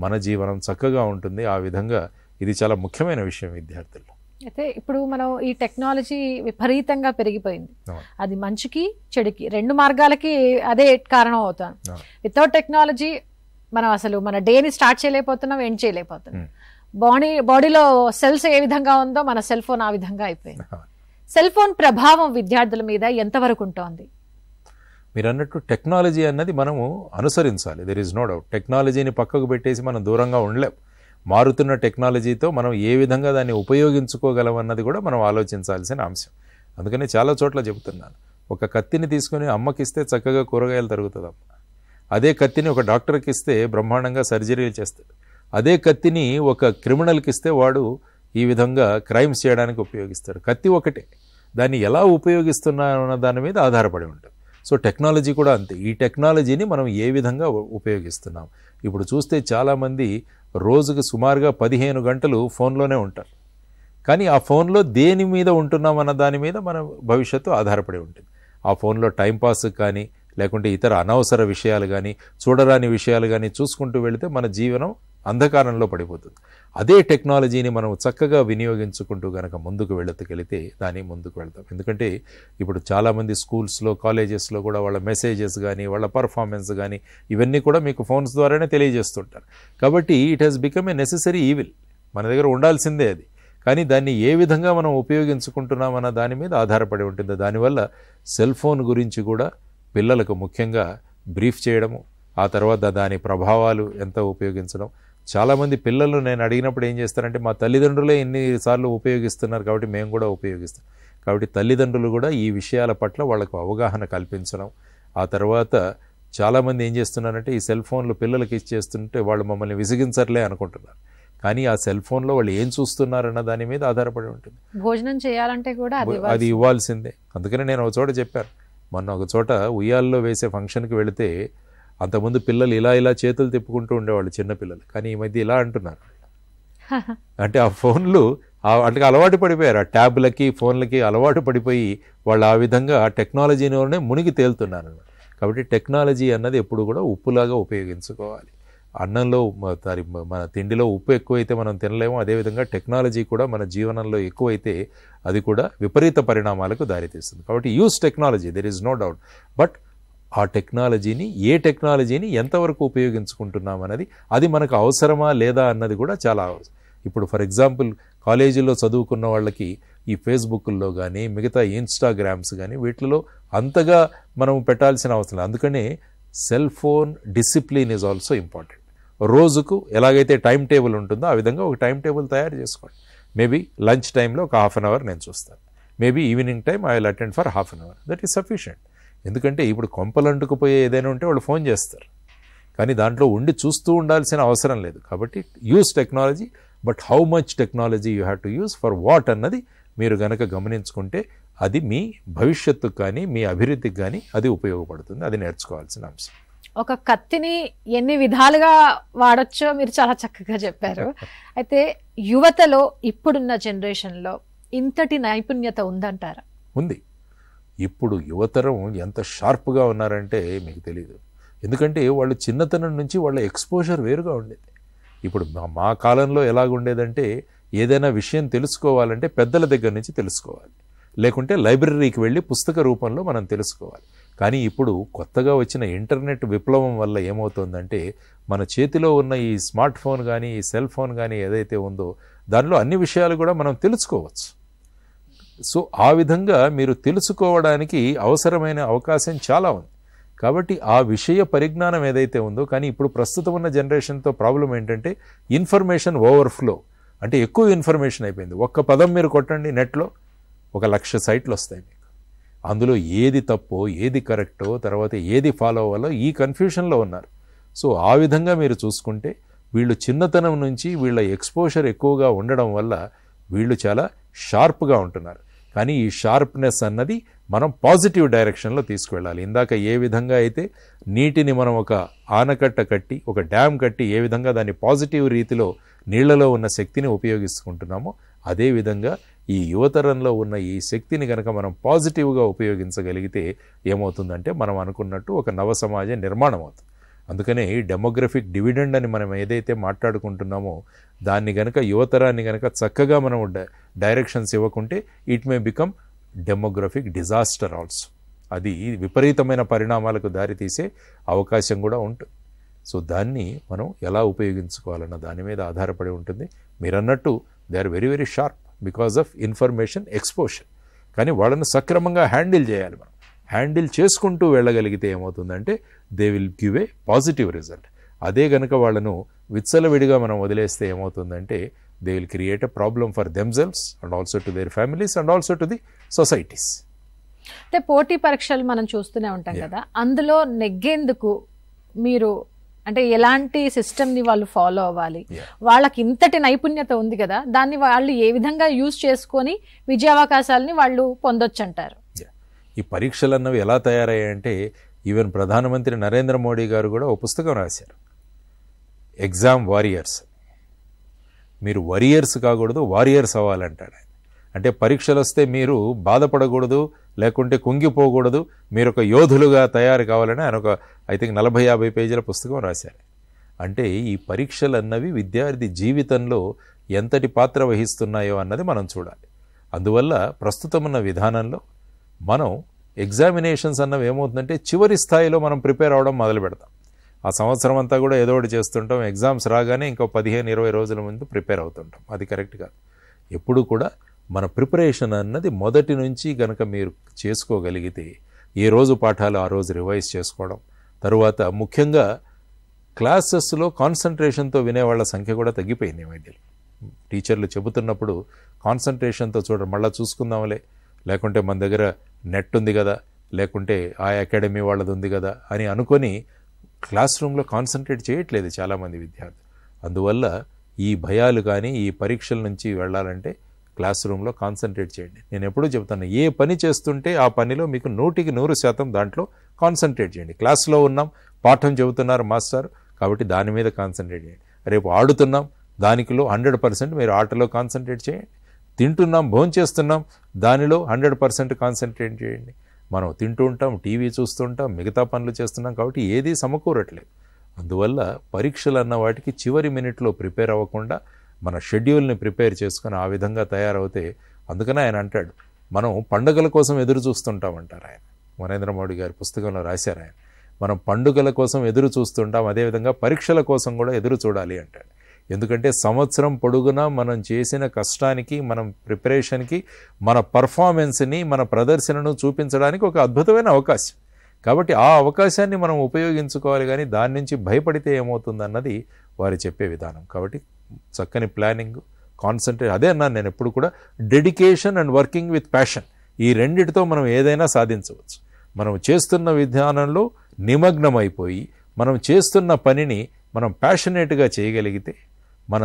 మన జీవనం చక్కగా ఉంటుంది. ఆ విధంగా ఇది చాలా ముఖ్యమైన విషయం విద్యార్థుల్లో. అయితే ఇప్పుడు మనం ఈ టెక్నాలజీ విపరీతంగా పెరిగిపోయింది. అది మంచికి చెడుకి రెండు మార్గాలకి అదే కారణం అవుతాం. వితౌట్ టెక్నాలజీ మనం అసలు మన డేని స్టార్ట్ చేయలేకపోతున్నాం, ఎండ్ చేయలేకపోతున్నాం. బాడీలో సెల్స్ ఏ విధంగా ఉందో మన సెల్ ఫోన్ ఆ విధంగా అయిపోయింది. సెల్ ఫోన్ ప్రభావం విద్యార్థుల మీద ఎంతవరకు ఉంటుంది? మీరు అన్నట్టు టెక్నాలజీ అన్నది మనము అనుసరించాలి. There is no doubt. టెక్నాలజీని పక్కకు పెట్టేసి మనం దూరంగా ఉండలేం. మారుతున్న టెక్నాలజీతో మనం ఏ విధంగా దాన్ని ఉపయోగించుకోగలం అన్నది కూడా మనం ఆలోచించాల్సిన అంశం. అందుకని చాలా చోట్ల చెబుతున్నాను, ఒక కత్తిని తీసుకుని అమ్మకిస్తే చక్కగా కూరగాయలు తరుగుతుంది అమ్మ. అదే కత్తిని ఒక డాక్టర్కి ఇస్తే బ్రహ్మాండంగా సర్జరీలు చేస్తాడు. అదే కత్తిని ఒక క్రిమినల్కి ఇస్తే వాడు ఈ విధంగా క్రైమ్స్ చేయడానికి ఉపయోగిస్తాడు. కత్తి ఒకటే, దాన్ని ఎలా ఉపయోగిస్తున్నారన్న దాని మీద ఆధారపడి ఉంటుంది. సో టెక్నాలజీ కూడా అంతే. ఈ టెక్నాలజీని మనం ఏ విధంగా ఉపయోగిస్తున్నాం. ఇప్పుడు చూస్తే చాలామంది రోజుకు సుమారుగా 15 గంటలు ఫోన్లోనే ఉంటారు. కానీ ఆ ఫోన్లో దేని మీద ఉంటున్నాం అన్న దాని మీద మన భవిష్యత్తు ఆధారపడి ఉంటుంది. ఆ ఫోన్లో టైంపాస్ కానీ లేకుంటే ఇతర అనవసర విషయాలు కానీ చూడరాని విషయాలు కానీ చూసుకుంటూ వెళితే మన జీవనం అంధకారంలో పడిపోతుంది. అదే టెక్నాలజీని మనం చక్కగా వినియోగించుకుంటూ కనుక ముందుకు వెళుతుకెళితే దాన్ని ముందుకు వెళ్తాం. ఎందుకంటే ఇప్పుడు చాలామంది స్కూల్స్లో కాలేజెస్లో కూడా వాళ్ళ మెసేజెస్ కానీ వాళ్ళ పర్ఫార్మెన్స్ కానీ ఇవన్నీ కూడా మీకు ఫోన్స్ ద్వారానే తెలియజేస్తుంటారు. కాబట్టి it has become a necessary evil. మన దగ్గర ఉండాల్సిందే అది. కానీ దాన్ని ఏ విధంగా మనం ఉపయోగించుకుంటున్నాం అన్న దాని మీద ఆధారపడి ఉంటుంది. దానివల్ల సెల్ ఫోన్ గురించి కూడా పిల్లలకు ముఖ్యంగా బ్రీఫ్ చేయడము, ఆ తర్వాత దాని ప్రభావాలు ఎంత ఉపయోగించడం. చాలామంది పిల్లలు నేను అడిగినప్పుడు ఏం చేస్తారంటే మా తల్లిదండ్రులే ఎన్నిసార్లు ఉపయోగిస్తున్నారు కాబట్టి మేము కూడా ఉపయోగిస్తాం. కాబట్టి తల్లిదండ్రులు కూడా ఈ విషయాల పట్ల వాళ్ళకు అవగాహన కల్పించడం. ఆ తర్వాత చాలామంది ఏం చేస్తున్నారంటే ఈ సెల్ ఫోన్లు పిల్లలకి ఇచ్చేస్తుంటే వాళ్ళు మమ్మల్ని విసిగించర్లే అనుకుంటున్నారు. కానీ ఆ సెల్ ఫోన్లో వాళ్ళు ఏం చూస్తున్నారన్న దాని మీద ఆధారపడి ఉంటుంది. భోజనం చేయాలంటే కూడా అది ఇవ్వాల్సిందే. అందుకని నేను ఒక చోట చెప్పాను, మొన్న ఒక చోట ఉయ్యాల్లో వేసే ఫంక్షన్కి వెళితే అంతకుముందు పిల్లలు ఇలా చేతులు తిప్పుకుంటూ ఉండేవాళ్ళు చిన్నపిల్లలు. కానీ ఈ మధ్య ఇలా అంటున్నారు. అంటే ఆ ఫోన్లు అంటే అలవాటు పడిపోయారు. ఆ ట్యాబ్లకి ఫోన్లకి అలవాటు పడిపోయి వాళ్ళు ఆ విధంగా ఆ టెక్నాలజీలోనే మునిగి తేలుతున్నారు. కాబట్టి టెక్నాలజీ అన్నది ఎప్పుడు కూడా ఉప్పులాగా ఉపయోగించుకోవాలి. అన్నంలో మన తిండిలో ఉప్పు ఎక్కువైతే మనం తినలేము. అదేవిధంగా టెక్నాలజీ కూడా మన జీవనంలో ఎక్కువైతే అది కూడా విపరీత పరిణామాలకు దారితీస్తుంది. కాబట్టి use technology, there is no doubt. But ఆ టెక్నాలజీని ఎంతవరకు ఉపయోగించుకుంటున్నాం అన్నది, అది మనకు అవసరమా లేదా అన్నది కూడా చాలా అవసరం. ఇప్పుడు ఫర్ ఎగ్జాంపుల్ కాలేజీలో చదువుకున్న వాళ్ళకి ఈ ఫేస్బుక్లో కానీ మిగతా ఇన్స్టాగ్రామ్స్ కానీ వీటిలో అంతగా మనం పెట్టాల్సిన అవసరం లేదు. అందుకనే cell phone discipline is also important. రోజుకు ఎలాగైతే టైం టేబుల్ ఉంటుందో ఆ విధంగా ఒక టైం టేబుల్ తయారు చేసుకోండి. మేబీ లంచ్ టైంలో ఒక ½ అన్ అవర్ నేను చూస్తాను. Maybe evening time I will attend for ½ an hour. That is sufficient. ఎందుకంటే ఇప్పుడు కొంపలంటుకుపోయే ఏదైనా ఉంటే వాళ్ళు ఫోన్ చేస్తారు, కానీ దాంట్లో ఉండి చూస్తూ ఉండాల్సిన అవసరం లేదు. కాబట్టి use technology, but how much technology you have to use for what అన్నది మీరు గనక గమనించుకుంటే అది మీ భవిష్యత్తుకు కానీ మీ అభివృద్ధికి కానీ అది ఉపయోగపడుతుంది. అది నేర్చుకోవాల్సిన అంశం. ఒక కత్తిని ఎన్ని విధాలుగా వాడొచ్చో మీరు చాలా చక్కగా చెప్పారు. అయితే యువతలో ఇప్పుడున్న జనరేషన్లో ఇంతటి నైపుణ్యత ఉందంటారా? ఉంది. ఇప్పుడు యువతరం ఎంత షార్ప్గా ఉన్నారంటే మీకు తెలియదు. ఎందుకంటే వాళ్ళు చిన్నతనం నుంచి వాళ్ళ ఎక్స్పోజర్ వేరుగా ఉండేది. ఇప్పుడు మా కాలంలో ఎలాగుండేదంటే ఏదైనా విషయం తెలుసుకోవాలంటే పెద్దల దగ్గర నుంచి తెలుసుకోవాలి, లేకుంటే లైబ్రరీకి వెళ్ళి పుస్తక రూపంలో మనం తెలుసుకోవాలి. కానీ ఇప్పుడు కొత్తగా వచ్చిన ఇంటర్నెట్ విప్లవం వల్ల ఏమవుతుందంటే మన చేతిలో ఉన్న ఈ స్మార్ట్ ఫోన్ కానీ ఈ సెల్ ఫోన్ కానీ ఏదైతే ఉందో దానిలో అన్ని విషయాలు కూడా మనం తెలుసుకోవచ్చు. సో ఆ విధంగా మీరు తెలుసుకోవడానికి అవసరమైన అవకాశం చాలా ఉంది. కాబట్టి ఆ విషయ పరిజ్ఞానం ఏదైతే ఉందో, కానీ ఇప్పుడు ప్రస్తుతం ఉన్న జనరేషన్తో ప్రాబ్లం ఏంటంటే ఇన్ఫర్మేషన్ ఓవర్ఫ్లో, అంటే ఎక్కువ ఇన్ఫర్మేషన్ అయిపోయింది. ఒక్క పదం మీరు కొట్టండి నెట్లో 1,00,000 సైట్లు వస్తాయి మీకు. అందులో ఏది తప్పో ఏది కరెక్టో తర్వాత ఏది ఫాలో అవ్వాలో ఈ కన్ఫ్యూషన్లో ఉన్నారు. సో ఆ విధంగా మీరు చూసుకుంటే వీళ్ళు చిన్నతనం నుంచి వీళ్ళ ఎక్స్పోజర్ ఎక్కువగా ఉండడం వల్ల వీళ్ళు చాలా షార్ప్గా ఉంటున్నారు. కానీ ఈ షార్ప్నెస్ అన్నది మనం పాజిటివ్ డైరెక్షన్లో తీసుకువెళ్ళాలి. ఇందాక ఏ విధంగా అయితే నీటిని మనం ఒక ఆనకట్ట కట్టి ఒక డ్యామ్ కట్టి ఏ విధంగా దాన్ని పాజిటివ్ రీతిలో నీళ్లలో ఉన్న శక్తిని ఉపయోగించుకుంటున్నామో అదేవిధంగా ఈ యువతరంలో ఉన్న ఈ శక్తిని కనుక మనం పాజిటివ్గా ఉపయోగించగలిగితే ఏమవుతుందంటే మనం అనుకున్నట్టు ఒక నవ సమాజ నిర్మాణం అవుతుంది. అందుకనే ఈ డెమోగ్రఫిక్ డివిడెండ్ అని మనం ఏదైతే మాట్లాడుకుంటున్నామో దాన్ని కనుక యువతరాన్ని కనుక చక్కగా మనం డైరెక్షన్స్ ఇవ్వకుంటే it may become demographic disaster also. అది విపరీతమైన పరిణామాలకు దారితీసే అవకాశం కూడా ఉంటుంది. సో దాన్ని మనం ఎలా ఉపయోగించుకోవాలన్న దాని మీద ఆధారపడి ఉంటుంది. మీరు అన్నట్టు they are very very sharp because of information exposure. కానీ వాళ్ళని సక్రమంగా హ్యాండిల్ చేయాలి. మనం హ్యాండిల్ చేసుకుంటూ వెళ్ళగలిగితే ఏమవుతుందంటే they will give a positive result. అదే కనుక వాళ్ళను విచ్చలవిడిగా మనం వదిలేస్తే ఏమవుతుందంటే they will create a problem for themselves and also to their families and also to the societies. అంటే పోటీ పరీక్షలు మనం చూస్తూనే ఉంటాం కదా, అందులో నెగ్గేందుకు మీరు అంటే ఎలాంటి సిస్టమ్ని వాళ్ళు ఫాలో అవ్వాలి, వాళ్ళకి ఇంతటి నైపుణ్యత ఉంది కదా, దాన్ని వాళ్ళు ఏ విధంగా యూజ్ చేసుకొని విజయావకాశాలని వాళ్ళు పొందొచ్చు అంటారు? ఈ పరీక్షలు అన్నవి ఎలా తయారయ్యాయంటే ఈవెన్ ప్రధానమంత్రి నరేంద్ర మోడీ గారు కూడా ఒక పుస్తకం రాశారు, ఎగ్జామ్ వారియర్స్. మీరు వరియర్స్ కాకూడదు, వారియర్స్ అవ్వాలంటాడు. అంటే పరీక్షలు వస్తే మీరు బాధపడకూడదు, లేకుంటే కుంగిపోకూడదు, మీరు ఒక యోధులుగా తయారు కావాలని ఆయన ఒక ఐ థింక్ 40-50 పేజీల పుస్తకం రాశారు. అంటే ఈ పరీక్షలు అన్నవి విద్యార్థి జీవితంలో ఎంతటి పాత్ర వహిస్తున్నాయో అన్నది మనం చూడాలి. అందువల్ల ప్రస్తుతం ఉన్న విధానంలో మనం ఎగ్జామినేషన్స్ అన్నవి ఏమవుతుందంటే చివరి స్థాయిలో మనం ప్రిపేర్ అవ్వడం మొదలు పెడతాం. ఆ సంవత్సరం అంతా కూడా ఏదో ఒకటి చేస్తుంటాం, ఎగ్జామ్స్ రాగానే ఇంకో 15-20 రోజుల ముందు ప్రిపేర్ అవుతుంటాం. అది కరెక్ట్ కాదు. ఎప్పుడు కూడా మన ప్రిపరేషన్ అన్నది మొదటి నుంచి గనక మీరు చేసుకోగలిగితే ఏ రోజు పాఠాలు ఆ రోజు రివైజ్ చేసుకోవడం, తరువాత ముఖ్యంగా క్లాసెస్లో కాన్సన్ట్రేషన్తో వినేవాళ్ళ సంఖ్య కూడా తగ్గిపోయింది ఈ మధ్యలో. టీచర్లు చెబుతున్నప్పుడు కాన్సన్ట్రేషన్తో చూడడం, మళ్ళీ చూసుకుందాంలే, లేకుంటే మన దగ్గర నెట్ ఉంది కదా, లేకుంటే ఆ అకాడమీ వాళ్ళది ఉంది కదా అని అనుకొని క్లాస్ రూమ్లో కాన్సన్ట్రేట్ చేయట్లేదు చాలామంది విద్యార్థులు. అందువల్ల ఈ భయాలు కానీ ఈ పరీక్షల నుంచి వెళ్ళాలంటే క్లాస్ రూమ్లో కాన్సన్ట్రేట్ చేయండి. నేను ఎప్పుడూ చెప్తాను, ఏ పని చేస్తుంటే ఆ పనిలో మీకు 100% దాంట్లో కాన్సన్ట్రేట్ చేయండి. క్లాస్లో ఉన్నాం, పాఠం చెబుతున్నారు మాస్టర్, కాబట్టి దాని మీద కాన్సన్ట్రేట్ చేయండి. రేపు ఆడుతున్నాం, దానికిలో 100% మీరు ఆటలో కాన్సన్ట్రేట్ చేయండి. తింటున్నాం, భోంచేస్తున్నాం, దానిలో 100% కాన్సన్ట్రేట్ చేయండి. మనం తింటూ ఉంటాం, టీవీ చూస్తుంటాం, మిగతా పనులు చేస్తున్నాం, కాబట్టి ఏదీ సమకూరట్లేదు. అందువల్ల పరీక్షలు అన్న వాటికి చివరి మినిట్లో ప్రిపేర్ అవ్వకుండా మన షెడ్యూల్ని ప్రిపేర్ చేసుకుని ఆ విధంగా తయారవుతే, అందుకనే ఆయన అంటాడు మనం పండుగల కోసం ఎదురు చూస్తుంటామంటారు ఆయన. నరేంద్ర మోడీ గారి పుస్తకంలో రాశారు ఆయన, మనం పండుగల కోసం ఎదురు చూస్తుంటాం, అదేవిధంగా పరీక్షల కోసం కూడా ఎదురు చూడాలి అంటాడు. ఎందుకంటే సంవత్సరం పొడుగునా మనం చేసిన కష్టానికి, మనం ప్రిపరేషన్కి, మన పర్ఫార్మెన్స్ని, మన ప్రదర్శనను చూపించడానికి ఒక అద్భుతమైన అవకాశం. కాబట్టి ఆ అవకాశాన్ని మనం ఉపయోగించుకోవాలి, కానీ దాని నుంచి భయపడితే ఏమవుతుందన్నది వారు చెప్పే విధానం. కాబట్టి చక్కని ప్లానింగ్, కాన్సన్ట్రేట్, అదే అన్నాను నేను ఎప్పుడు కూడా, dedication and working with passion, ఈ రెండిటితో మనం ఏదైనా సాధించవచ్చు. మనం చేస్తున్న విధానంలో నిమగ్నమైపోయి మనం చేస్తున్న పనిని మనం ప్యాషనేట్గా చేయగలిగితే, మన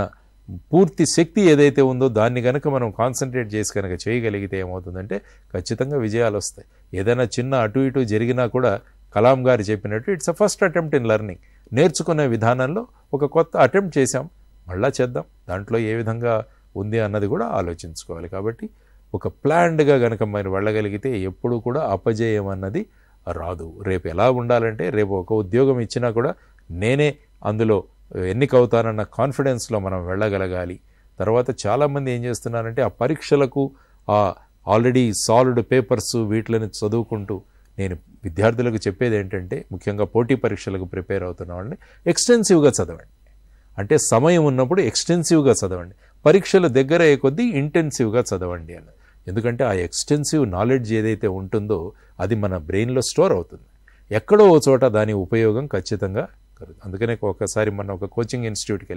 పూర్తి శక్తి ఏదైతే ఉందో దాన్ని కనుక మనం కాన్సన్ట్రేట్ చేసి కనుక చేయగలిగితే ఏమవుతుందంటే ఖచ్చితంగా విజయాలు వస్తాయి. ఏదైనా చిన్న అటు ఇటు జరిగినా కూడా కలాం గారు చెప్పినట్టు it's a first attempt in learning. నేర్చుకునే విధానంలో ఒక కొత్త అటెంప్ట్ చేశాం, మళ్ళా చేద్దాం, దాంట్లో ఏ విధంగా ఉంది అన్నది కూడా ఆలోచించుకోవాలి. కాబట్టి ఒక ప్లాన్డ్గా కనుక మీరు వెళ్ళగలిగితే ఎప్పుడు కూడా అపజయం అన్నది రాదు. రేపు ఎలా ఉండాలంటే, రేపు ఒక ఉద్యోగం ఇచ్చినా కూడా నేనే అందులో ఎన్నికవుతానన్న కాన్ఫిడెన్స్లో మనం వెళ్ళగలగాలి. తర్వాత చాలామంది ఏం చేస్తున్నారంటే ఆ పరీక్షలకు ఆ ఆల్రెడీ సాల్వ్డ్ పేపర్స్ వీటిని చదువుకుంటూ, నేను విద్యార్థులకు చెప్పేది ఏంటంటే, ముఖ్యంగా పోటీ పరీక్షలకు ప్రిపేర్ అవుతున్న వాళ్ళని ఎక్స్టెన్సివ్గా చదవండి. అంటే సమయం ఉన్నప్పుడు ఎక్స్టెన్సివ్గా చదవండి, పరీక్షల దగ్గర అయ్యే కొద్దీ ఇంటెన్సివ్గా చదవండి అన్నది. ఎందుకంటే ఆ ఎక్స్టెన్సివ్ నాలెడ్జ్ ఏదైతే ఉంటుందో అది మన బ్రెయిన్లో స్టోర్ అవుతుంది, ఎక్కడో ఓ చోట దాని ఉపయోగం ఖచ్చితంగా కలుగుతుంది. అందుకనే ఒకసారి మన ఒక కోచింగ్ ఇన్స్టిట్యూట్కి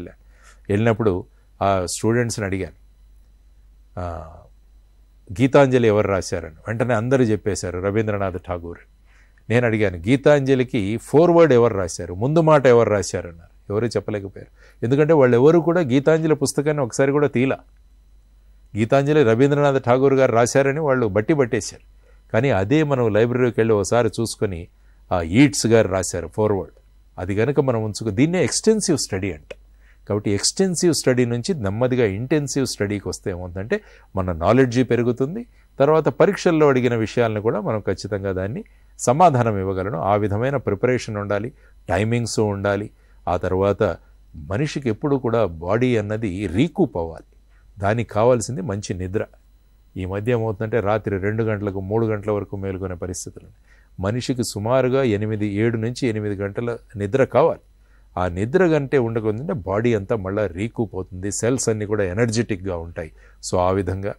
వెళ్ళినప్పుడు ఆ స్టూడెంట్స్ని అడిగాను, గీతాంజలి ఎవరు రాశారని. వెంటనే అందరూ చెప్పేశారు రవీంద్రనాథ్ ఠాగూర్. నేను అడిగాను, గీతాంజలికి ఫోర్వర్డ్ ఎవరు రాశారు, ముందు మాట ఎవరు రాశారన్నారు. ఎవరు చెప్పలేకపోయారు. ఎందుకంటే వాళ్ళు ఎవరు కూడా గీతాంజలి పుస్తకాన్ని ఒకసారి కూడా తీలా. గీతాంజలి రవీంద్రనాథ్ ఠాగూర్ గారు రాశారని వాళ్ళు పట్టేశారు. కానీ అదే మనం లైబ్రరీకి వెళ్ళి ఒకసారి చూసుకొని ఆ ఈట్స్ గారు రాశారు ఫోర్వర్డ్, అది కనుక మనం దీన్నే ఎక్స్టెన్సివ్ స్టడీ అంట. కాబట్టి ఎక్స్టెన్సివ్ స్టడీ నుంచి నెమ్మదిగా ఇంటెన్సివ్ స్టడీకి వస్తే ఏమవుతుందంటే మన నాలెడ్జీ పెరుగుతుంది. తర్వాత పరీక్షల్లో అడిగిన విషయాలను కూడా మనం ఖచ్చితంగా దాన్ని సమాధానం ఇవ్వగలను. ఆ విధమైన ప్రిపరేషన్ ఉండాలి, టైమింగ్స్ ఉండాలి. ఆ తర్వాత మనిషికి ఎప్పుడు కూడా బాడీ అన్నది రీకూప్ అవ్వాలి. దానికి కావాల్సింది మంచి నిద్ర. ఈ మధ్య ఏమవుతుందంటే రాత్రి 2 గంటలకు 3 గంటల వరకు మేలుకునే పరిస్థితులు. మనిషికి సుమారుగా 7 నుంచి 8 గంటల నిద్ర కావాలి. ఆ నిద్ర గంటే ఉండకుందంటే బాడీ అంతా మళ్ళీ రీకూప్ అవుతుంది, సెల్స్ అన్నీ కూడా ఎనర్జెటిక్గా ఉంటాయి. సో ఆ విధంగా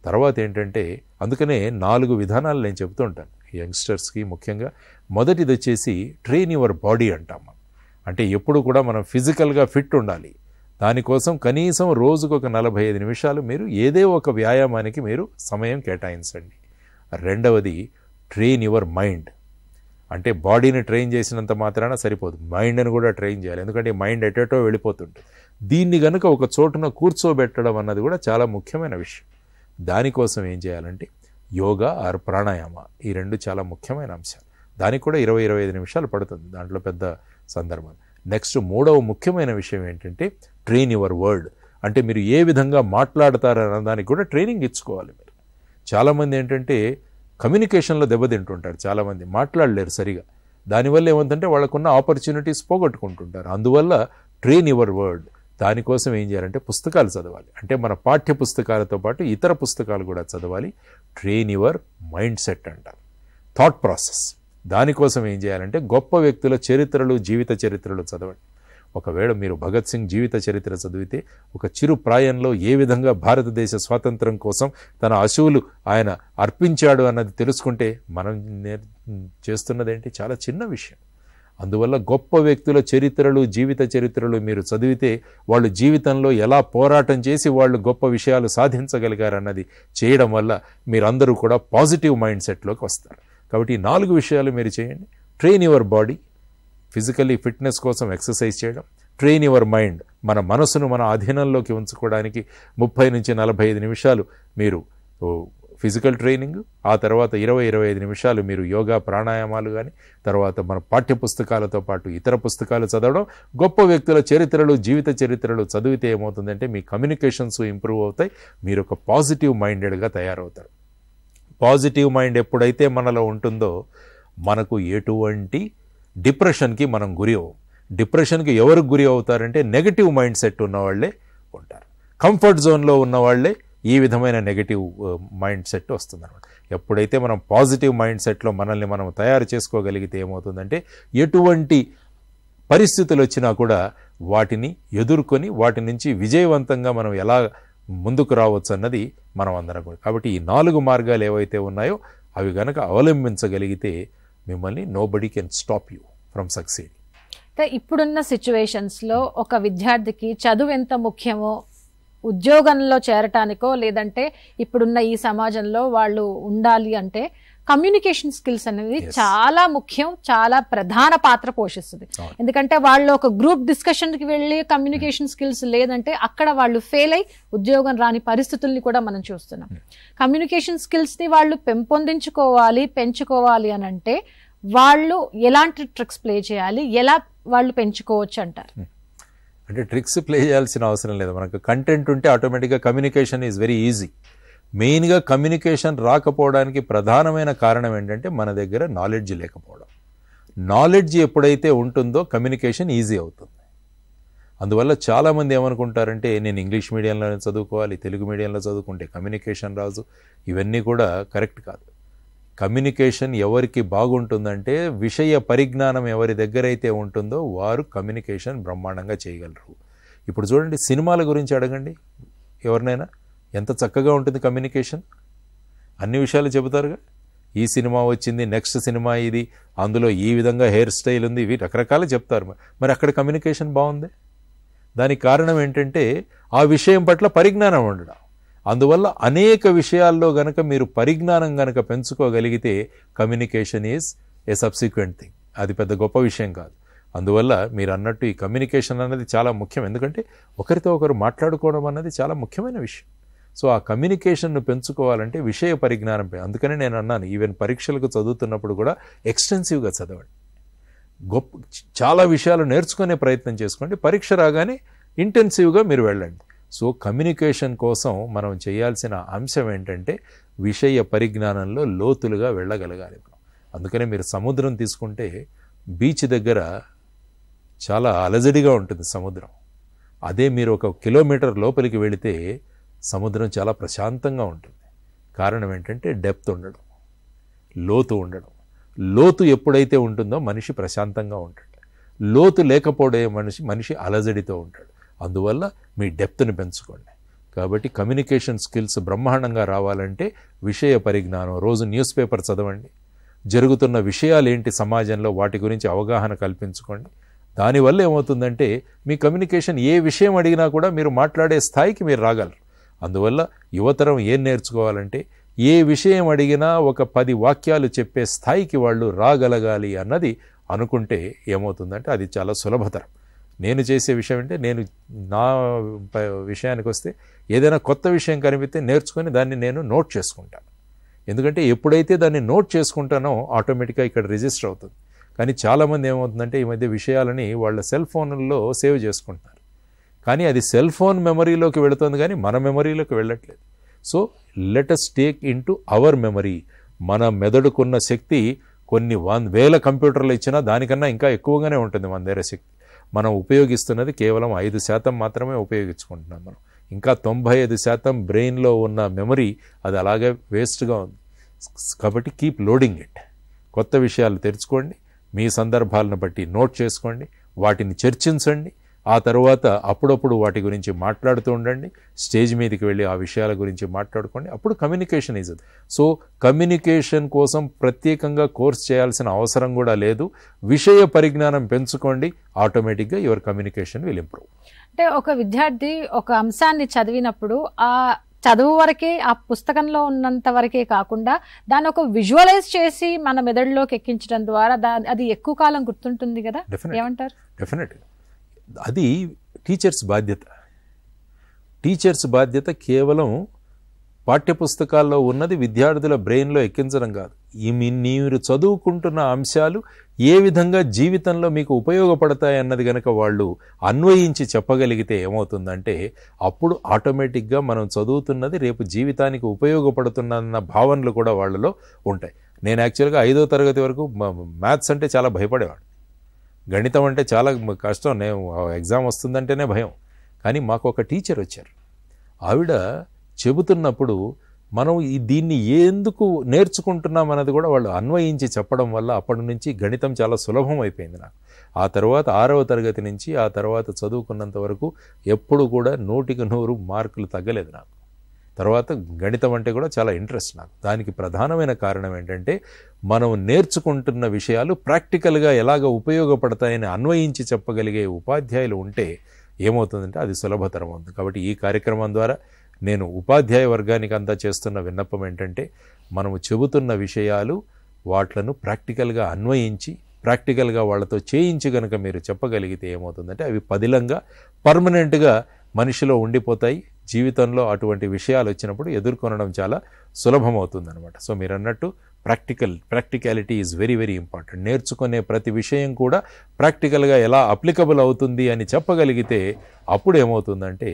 తర్వాత ఏంటంటే అందుకనే 4 విధానాలు నేను చెప్తూ ఉంటాను యంగ్స్టర్స్కి ముఖ్యంగా. మొదటిది వచ్చేసి ట్రైన్ యువర్ బాడీ అంటాం. అంటే ఎప్పుడు కూడా మనం ఫిజికల్గా ఫిట్ ఉండాలి. దానికోసం కనీసం రోజుకు ఒక 45 నిమిషాలు మీరు ఏదో ఒక వ్యాయామానికి మీరు సమయం కేటాయించండి. రెండవది ట్రైన్ యువర్ మైండ్. అంటే బాడీని ట్రైన్ చేసినంత మాత్రాన సరిపోదు, మైండ్ని కూడా ట్రైన్ చేయాలి. ఎందుకంటే మైండ్ ఎటేటో వెళ్ళిపోతుంటుంది. దీన్ని కనుక ఒక చోటున కూర్చోబెట్టడం అన్నది కూడా చాలా ముఖ్యమైన విషయం. దానికోసం ఏం చేయాలంటే యోగా ఆర్ ప్రాణాయామ, ఈ 2 చాలా ముఖ్యమైన అంశాలు. దానికి కూడా 20-25 నిమిషాలు పడుతుంది, దాంట్లో పెద్ద సందర్భం. నెక్స్ట్ 3వ ముఖ్యమైన విషయం ఏంటంటే ట్రైన్ యువర్ వర్డ్. అంటే మీరు ఏ విధంగా మాట్లాడతారన్న దానికి కూడా ట్రైనింగ్ ఇచ్చుకోవాలి మీరు. చాలామంది ఏంటంటే కమ్యూనికేషన్లో దెబ్బతింటుంటారు, చాలామంది మాట్లాడలేరు సరిగా. దానివల్ల ఏమంటే వాళ్ళకున్న ఆపర్చునిటీస్ పోగొట్టుకుంటుంటారు. అందువల్ల ట్రైన్ యువర్ వర్డ్. దానికోసం ఏం చేయాలంటే పుస్తకాలు చదవాలి. అంటే మన పాఠ్య పుస్తకాలతో పాటు ఇతర పుస్తకాలు కూడా చదవాలి. ట్రైన్ యువర్ మైండ్ సెట్ అంటారు, థాట్ ప్రాసెస్. దానికోసం ఏం చేయాలంటే గొప్ప వ్యక్తుల చరిత్రలు, జీవిత చరిత్రలు చదవండి. ఒకవేళ మీరు భగత్ సింగ్ జీవిత చరిత్ర చదివితే ఒక చిరు ప్రాయంలో ఏ విధంగా భారతదేశ స్వాతంత్రం కోసం తన అశువులు ఆయన అర్పించాడు అన్నది తెలుసుకుంటే మనం చేస్తున్నదేంటి చాలా చిన్న విషయం. అందువల్ల గొప్ప వ్యక్తుల చరిత్రలు, జీవిత చరిత్రలు మీరు చదివితే వాళ్ళు జీవితంలో ఎలా పోరాటం చేసి వాళ్ళు గొప్ప విషయాలు సాధించగలిగారన్నది చేయడం వల్ల మీరందరూ కూడా పాజిటివ్ మైండ్ సెట్లోకి వస్తారు. కాబట్టి ఈ 4 విషయాలు మీరు చేయండి. Train your body, physically fitness కోసం ఎక్సర్సైజ్ చేయడం. ట్రైన్ యువర్ మైండ్, మన మనసును మన అధీనంలోకి ఉంచుకోవడానికి 30 నుంచి 45 నిమిషాలు మీరు ఫిజికల్ ట్రైనింగ్, ఆ తర్వాత 20-25 నిమిషాలు మీరు యోగా ప్రాణాయామాలు కానీ, తర్వాత మన పాఠ్య పుస్తకాలతో పాటు ఇతర పుస్తకాలు చదవడం. గొప్ప వ్యక్తుల చరిత్రలు, జీవిత చరిత్రలు చదివితే ఏమవుతుందంటే మీ కమ్యూనికేషన్స్ ఇంప్రూవ్ అవుతాయి, మీరు ఒక పాజిటివ్ మైండెడ్గా తయారవుతారు. పాజిటివ్ మైండ్ ఎప్పుడైతే మనలో ఉంటుందో మనకు ఎటువంటి డిప్రెషన్కి మనం గురి అవ్వం. డిప్రెషన్కి ఎవరు గురి అవుతారంటే నెగటివ్ మైండ్ సెట్ ఉన్నవాళ్లే ఉంటారు. కంఫర్ట్ జోన్లో ఉన్నవాళ్లే ఈ విధమైన నెగటివ్ మైండ్ సెట్ వస్తుందన్నమాట. ఎప్పుడైతే మనం పాజిటివ్ మైండ్ సెట్లో మనల్ని మనం తయారు చేసుకోగలిగితే ఏమవుతుందంటే ఎటువంటి పరిస్థితులు వచ్చినా కూడా వాటిని ఎదుర్కొని వాటి నుంచి విజయవంతంగా మనం ఎలా ముందుకు రావచ్చు అన్నది మనం అందరం కూడా. కాబట్టి ఈ 4 మార్గాలు ఏవైతే ఉన్నాయో అవి కనుక అవలంబించగలిగితే మిమ్మల్ని nobody can stop you from succeeding. అంటే ఇప్పుడున్న సిచ్యువేషన్స్లో ఒక విద్యార్థికి చదువు ఎంత ముఖ్యమో, ఉద్యోగంలో చేరటానికో లేదంటే ఇప్పుడున్న ఈ సమాజంలో వాళ్ళు ఉండాలి అంటే కమ్యూనికేషన్ స్కిల్స్ అనేది చాలా ముఖ్యం, చాలా ప్రధాన పాత్ర పోషిస్తుంది. ఎందుకంటే వాళ్ళు ఒక గ్రూప్ డిస్కషన్కి వెళ్ళి కమ్యూనికేషన్ స్కిల్స్ లేదంటే అక్కడ వాళ్ళు ఫెయిల్ అయి ఉద్యోగం రాని పరిస్థితుల్ని కూడా మనం చూస్తున్నాం. కమ్యూనికేషన్ స్కిల్స్ని వాళ్ళు పెంచుకోవాలి అని అంటే వాళ్ళు ఎలాంటి ట్రిక్స్ ప్లే చేయాలి, ఎలా వాళ్ళు పెంచుకోవచ్చు అంటారు? అంటే ట్రిక్స్ ప్లే చేయాల్సిన అవసరం లేదు. మనకు కంటెంట్ ఉంటే ఆటోమేటిక్గా కమ్యూనికేషన్ ఈజ్ వెరీ ఈజీ. మెయిన్గా కమ్యూనికేషన్ రాకపోవడానికి ప్రధానమైన కారణం ఏంటంటే మన దగ్గర నాలెడ్జ్ లేకపోవడం. నాలెడ్జ్ ఎప్పుడైతే ఉంటుందో కమ్యూనికేషన్ ఈజీ అవుతుంది. అందువల్ల చాలామంది ఏమనుకుంటారంటే నేను ఇంగ్లీష్ మీడియంలో చదువుకోవాలి, తెలుగు మీడియంలో చదువుకుంటే కమ్యూనికేషన్ రాదు. ఇవన్నీ కూడా కరెక్ట్ కాదు. కమ్యూనికేషన్ ఎవరికి బాగుంటుందంటే విషయ పరిజ్ఞానం ఎవరి దగ్గర అయితే ఉంటుందో వారు కమ్యూనికేషన్ బ్రహ్మాండంగా చేయగలరు. ఇప్పుడు చూడండి, సినిమాల గురించి అడగండి ఎవరినైనా, ఎంత చక్కగా ఉంటుంది కమ్యూనికేషన్. అన్ని విషయాలు చెబుతారుగా, ఈ సినిమా వచ్చింది, నెక్స్ట్ సినిమా ఇది, అందులో ఈ విధంగా హెయిర్ స్టైల్ ఉంది, ఇవి రకరకాలు చెప్తారు. మరి అక్కడ కమ్యూనికేషన్ బాగుంది. దానికి కారణం ఏంటంటే ఆ విషయం పట్ల పరిజ్ఞానం ఉండడం. అందువల్ల అనేక విషయాల్లో గనక మీరు పరిజ్ఞానం గనక పెంచుకోగలిగితే communication is a subsequent thing. అది పెద్ద గొప్ప విషయం కాదు. అందువల్ల మీరు అన్నట్టు ఈ కమ్యూనికేషన్ అనేది చాలా ముఖ్యం. ఎందుకంటే ఒకరితో ఒకరు మాట్లాడుకోవడం అన్నది చాలా ముఖ్యమైన విషయం. సో ఆ కమ్యూనికేషన్ను పెంచుకోవాలంటే విషయ పరిజ్ఞానం. అందుకని నేను అన్నాను, ఈవెన్ పరీక్షలకు చదువుతున్నప్పుడు కూడా ఎక్స్టెన్సివ్గా చదవండి, చాలా విషయాలు నేర్చుకునే ప్రయత్నం చేసుకోండి. పరీక్ష రాగానే ఇంటెన్సివ్గా మీరు వెళ్ళండి. సో కమ్యూనికేషన్ కోసం మనం చేయాల్సిన అంశం ఏంటంటే విషయ పరిజ్ఞానంలో లోతులుగా వెళ్ళగలగాలి. అందుకనే మీరు సముద్రం తీసుకుంటే బీచ్ దగ్గర చాలా అలజడిగా ఉంటుంది సముద్రం. అదే మీరు 1 కిలోమీటర్ లోపలికి వెళితే సముద్రం చాలా ప్రశాంతంగా ఉంటుంది. కారణం ఏంటంటే డెప్త్ ఉండడం, లోతు ఉండడం. లోతు ఎప్పుడైతే ఉంటుందో మనిషి ప్రశాంతంగా ఉంటాడు. లోతు లేకపోవడే మనిషి అలజడితో ఉంటాడు. అందువల్ల మీ డెప్త్ని పెంచుకోండి. కాబట్టి కమ్యూనికేషన్ స్కిల్స్ బ్రహ్మాండంగా రావాలంటే విషయ పరిజ్ఞానం, రోజు న్యూస్ పేపర్ చదవండి, జరుగుతున్న విషయాలు ఏంటి సమాజంలో వాటి గురించి అవగాహన కల్పించుకోండి. దానివల్ల ఏమవుతుందంటే మీ కమ్యూనికేషన్ ఏ విషయం అడిగినా కూడా మీరు మాట్లాడే స్థాయికి మీరు రాగలరు. అందువల్ల యువతరం ఏం నేర్చుకోవాలంటే ఏ విషయం అడిగినా ఒక 10 వాక్యాలు చెప్పే స్థాయికి వాళ్ళు రాగలగాలి అన్నది అనుకుంటే ఏమవుతుందంటే అది చాలా సులభతరం. నేను చేసే విషయం అంటే నా విషయానికి వస్తే ఏదైనా కొత్త విషయం కనిపిస్తే నేర్చుకొని దాన్ని నేను నోట్ చేసుకుంటాను. ఎందుకంటే ఎప్పుడైతే దాన్ని నోట్ చేసుకుంటానో ఆటోమేటిక్గా ఇక్కడ రిజిస్టర్ అవుతుంది. కానీ చాలామంది ఏమవుతుందంటే ఈ మధ్య విషయాలని వాళ్ళ సెల్ ఫోన్లలో సేవ్ చేసుకుంటున్నారు. కానీ అది సెల్ ఫోన్ మెమరీలోకి వెళుతుంది కానీ మన మెమరీలోకి వెళ్ళట్లేదు. So let us take into hour memory. మన మెదడుకున్న శక్తి కొన్ని 1000 కంప్యూటర్లు ఇచ్చినా దానికన్నా ఇంకా ఎక్కువగానే ఉంటుంది మన దగ్గర శక్తి. మనం ఉపయోగిస్తున్నది కేవలం 5% మాత్రమే ఉపయోగించుకుంటున్నాం. మనం ఇంకా 95% బ్రెయిన్లో ఉన్న మెమరీ అది అలాగే వేస్ట్గా ఉంది. కాబట్టి కీప్ లోడింగ్ ఇట్. కొత్త విషయాలు తెరుచుకోండి, మీ సందర్భాలను బట్టి నోట్ చేసుకోండి, వాటిని చర్చించండి. ఆ తర్వాత అప్పుడప్పుడు వాటి గురించి మాట్లాడుతూ ఉండండి. స్టేజ్ మీదకి వెళ్ళి ఆ విషయాల గురించి మాట్లాడుకోండి. అప్పుడు కమ్యూనికేషన్ ఈజ్. సో కమ్యూనికేషన్ కోసం ప్రత్యేకంగా కోర్స్ చేయాల్సిన అవసరం కూడా లేదు. విషయ పరిజ్ఞానం పెంచుకోండి, ఆటోమేటిక్గా యువర్ కమ్యూనికేషన్ విల్ ఇంప్రూవ్. అంటే ఒక విద్యార్థి ఒక అంశాన్ని చదివినప్పుడు ఆ చదువు వరకే, ఆ పుస్తకంలో ఉన్నంత వరకే కాకుండా దాన్ని ఒక విజువలైజ్ చేసి మన మెదడులోకి ఎక్కించడం ద్వారా అది ఎక్కువ కాలం గుర్తుంటుంది కదా, ఏమంటారు? డెఫినెట్గా అది టీచర్స్ బాధ్యత. టీచర్స్ బాధ్యత కేవలం పాఠ్యపుస్తకాల్లో ఉన్నది విద్యార్థుల బ్రెయిన్లో ఎక్కించడం కాదు. మీరు చదువుకుంటున్న అంశాలు ఏ విధంగా జీవితంలో మీకు ఉపయోగపడతాయి అన్నది కనుక వాళ్ళు అన్వయించి చెప్పగలిగితే ఏమవుతుందంటే అప్పుడు ఆటోమేటిక్గా మనం చదువుతున్నది రేపు జీవితానికి ఉపయోగపడుతున్న భావనలు కూడా వాళ్ళలో ఉంటాయి. నేను యాక్చువల్గా 5వ తరగతి వరకు మ్యాథ్స్ అంటే చాలా భయపడేవాడు. గణితం అంటే చాలా కష్టం, నేను ఎగ్జామ్ వస్తుందంటేనే భయం. కానీ మాకు ఒక టీచర్ వచ్చారు. ఆవిడ చెబుతున్నప్పుడు మనం దీన్ని ఎందుకు నేర్చుకుంటున్నాం అన్నది కూడా వాళ్ళు అన్వయించి చెప్పడం వల్ల అప్పటి నుంచి గణితం చాలా సులభం అయిపోయింది నాకు. ఆ తర్వాత 6వ తరగతి నుంచి ఆ తర్వాత చదువుకున్నంత వరకు ఎప్పుడు కూడా 100కి 100 మార్కులు తగ్గలేదు నాకు. తర్వాత గణితం అంటే కూడా చాలా ఇంట్రెస్ట్ నాకు. దానికి ప్రధానమైన కారణం ఏంటంటే మనం నేర్చుకుంటున్న విషయాలు ప్రాక్టికల్గా ఎలాగ ఉపయోగపడతాయని అన్వయించి చెప్పగలిగే ఉపాధ్యాయులు ఉంటే ఏమవుతుందంటే అది సులభతరం అవుతుంది. కాబట్టి ఈ కార్యక్రమం ద్వారా నేను ఉపాధ్యాయ వర్గానికి అంతా చేస్తున్న విన్నపం ఏంటంటే మనము చెబుతున్న విషయాలు వాట్లను ప్రాక్టికల్గా అన్వయించి ప్రాక్టికల్గా వాళ్ళతో చేయించి కనుక మీరు చెప్పగలిగితే ఏమవుతుందంటే అవి పదిలంగా పర్మనెంట్గా మనిషిలో ఉండిపోతాయి. జీవితంలో అటువంటి విషయాలు వచ్చినప్పుడు ఎదుర్కొనడం చాలా సులభమవుతుందన్నమాట. సో మీరు అన్నట్టు practicality is very very important. నేర్చుకునే ప్రతి విషయం కూడా ప్రాక్టికల్గా ఎలా అప్లికబుల్ అవుతుంది అని చెప్పగలిగితే అప్పుడు ఏమవుతుందంటే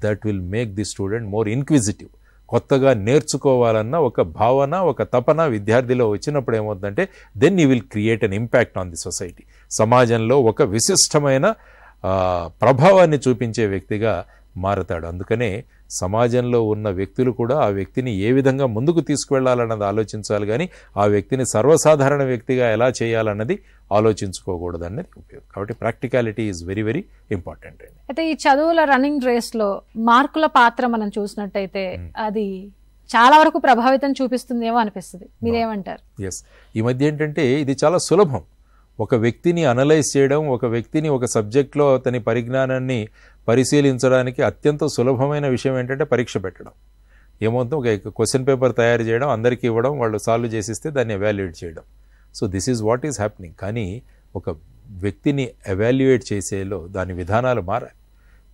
that will make the student more inquisitive. కొత్తగా నేర్చుకోవాలన్న ఒక భావన, ఒక తపన విద్యార్థిలో వచ్చినప్పుడు ఏమవుతుందంటే then you will create an impact on the society. సమాజంలో ఒక విశిష్టమైన ప్రభావాన్ని చూపించే వ్యక్తిగా మారతాడు. అందుకనే సమాజంలో ఉన్న వ్యక్తులు కూడా ఆ వ్యక్తిని ఏ విధంగా ముందుకు తీసుకువెళ్లాలన్నది ఆలోచించాలి, కానీ ఆ వ్యక్తిని సర్వసాధారణ వ్యక్తిగా ఎలా చేయాలన్నది ఆలోచించుకోకూడదు అన్నది ఉపయోగం. కాబట్టి practicality is very very important అండి. అయితే ఈ చదువుల రన్నింగ్ రేస్లో మార్కుల పాత్ర మనం చూసినట్టయితే అది చాలా వరకు ప్రభావితం చూపిస్తుందేమో అనిపిస్తుంది. మీరేమంటారు? ఎస్, ఈ మధ్య ఏంటంటే ఇది చాలా సులభం. ఒక వ్యక్తిని అనలైజ్ చేయడం, ఒక వ్యక్తిని ఒక సబ్జెక్ట్లో అతని పరిజ్ఞానాన్ని పరిశీలించడానికి అత్యంత సులభమైన విషయం ఏంటంటే పరీక్ష పెట్టడం. ఏమవుతుందో ఒక క్వశ్చన్ పేపర్ తయారు చేయడం, అందరికీ ఇవ్వడం, వాళ్ళు సాల్వ్ చేసిస్తే దాన్ని ఎవాల్యుయేట్ చేయడం. So this is what is happening. కానీ ఒక వ్యక్తిని ఎవాల్యుయేట్ చేసేలో దాని విధానాలు మారాలి.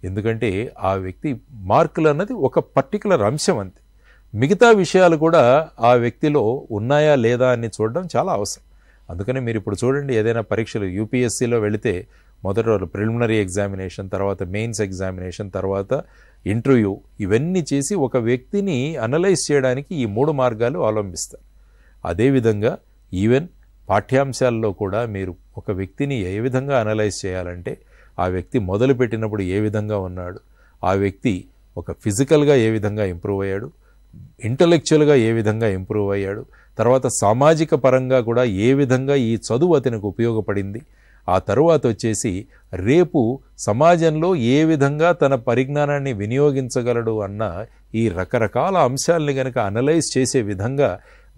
ఎందుకంటే ఆ వ్యక్తి మార్కులు అన్నది ఒక పర్టికులర్ అంశం అంతే. మిగతా విషయాలు కూడా ఆ వ్యక్తిలో ఉన్నాయా లేదా అని చూడడం చాలా అవసరం. అందుకని మీరు ఇప్పుడు చూడండి, ఏదైనా పరీక్షలు యూపీఎస్సీలో వెళితే మొదటి రోజు ప్రిలిమినరీ ఎగ్జామినేషన్, తర్వాత మెయిన్స్ ఎగ్జామినేషన్, తర్వాత ఇంటర్వ్యూ, ఇవన్నీ చేసి ఒక వ్యక్తిని అనలైజ్ చేయడానికి ఈ 3 మార్గాలు అవలంబిస్తారు. అదేవిధంగా ఈవెన్ పాఠ్యాంశాల్లో కూడా మీరు ఒక వ్యక్తిని ఏ విధంగా అనలైజ్ చేయాలంటే ఆ వ్యక్తి మొదలుపెట్టినప్పుడు ఏ విధంగా ఉన్నాడు, ఆ వ్యక్తి ఒక ఫిజికల్గా ఏ విధంగా ఇంప్రూవ్ అయ్యాడు, ఇంటలెక్చువల్గా ఏ విధంగా ఇంప్రూవ్ అయ్యాడు, తర్వాత సామాజిక పరంగా కూడా ఏ విధంగా ఈ చదువు అతనికి ఉపయోగపడింది, ఆ తరువాత వచ్చేసి రేపు సమాజంలో ఏ విధంగా తన పరిజ్ఞానాన్ని వినియోగించగలడు అన్న ఈ రకరకాల అంశాలని కనుక అనలైజ్ చేసే విధంగా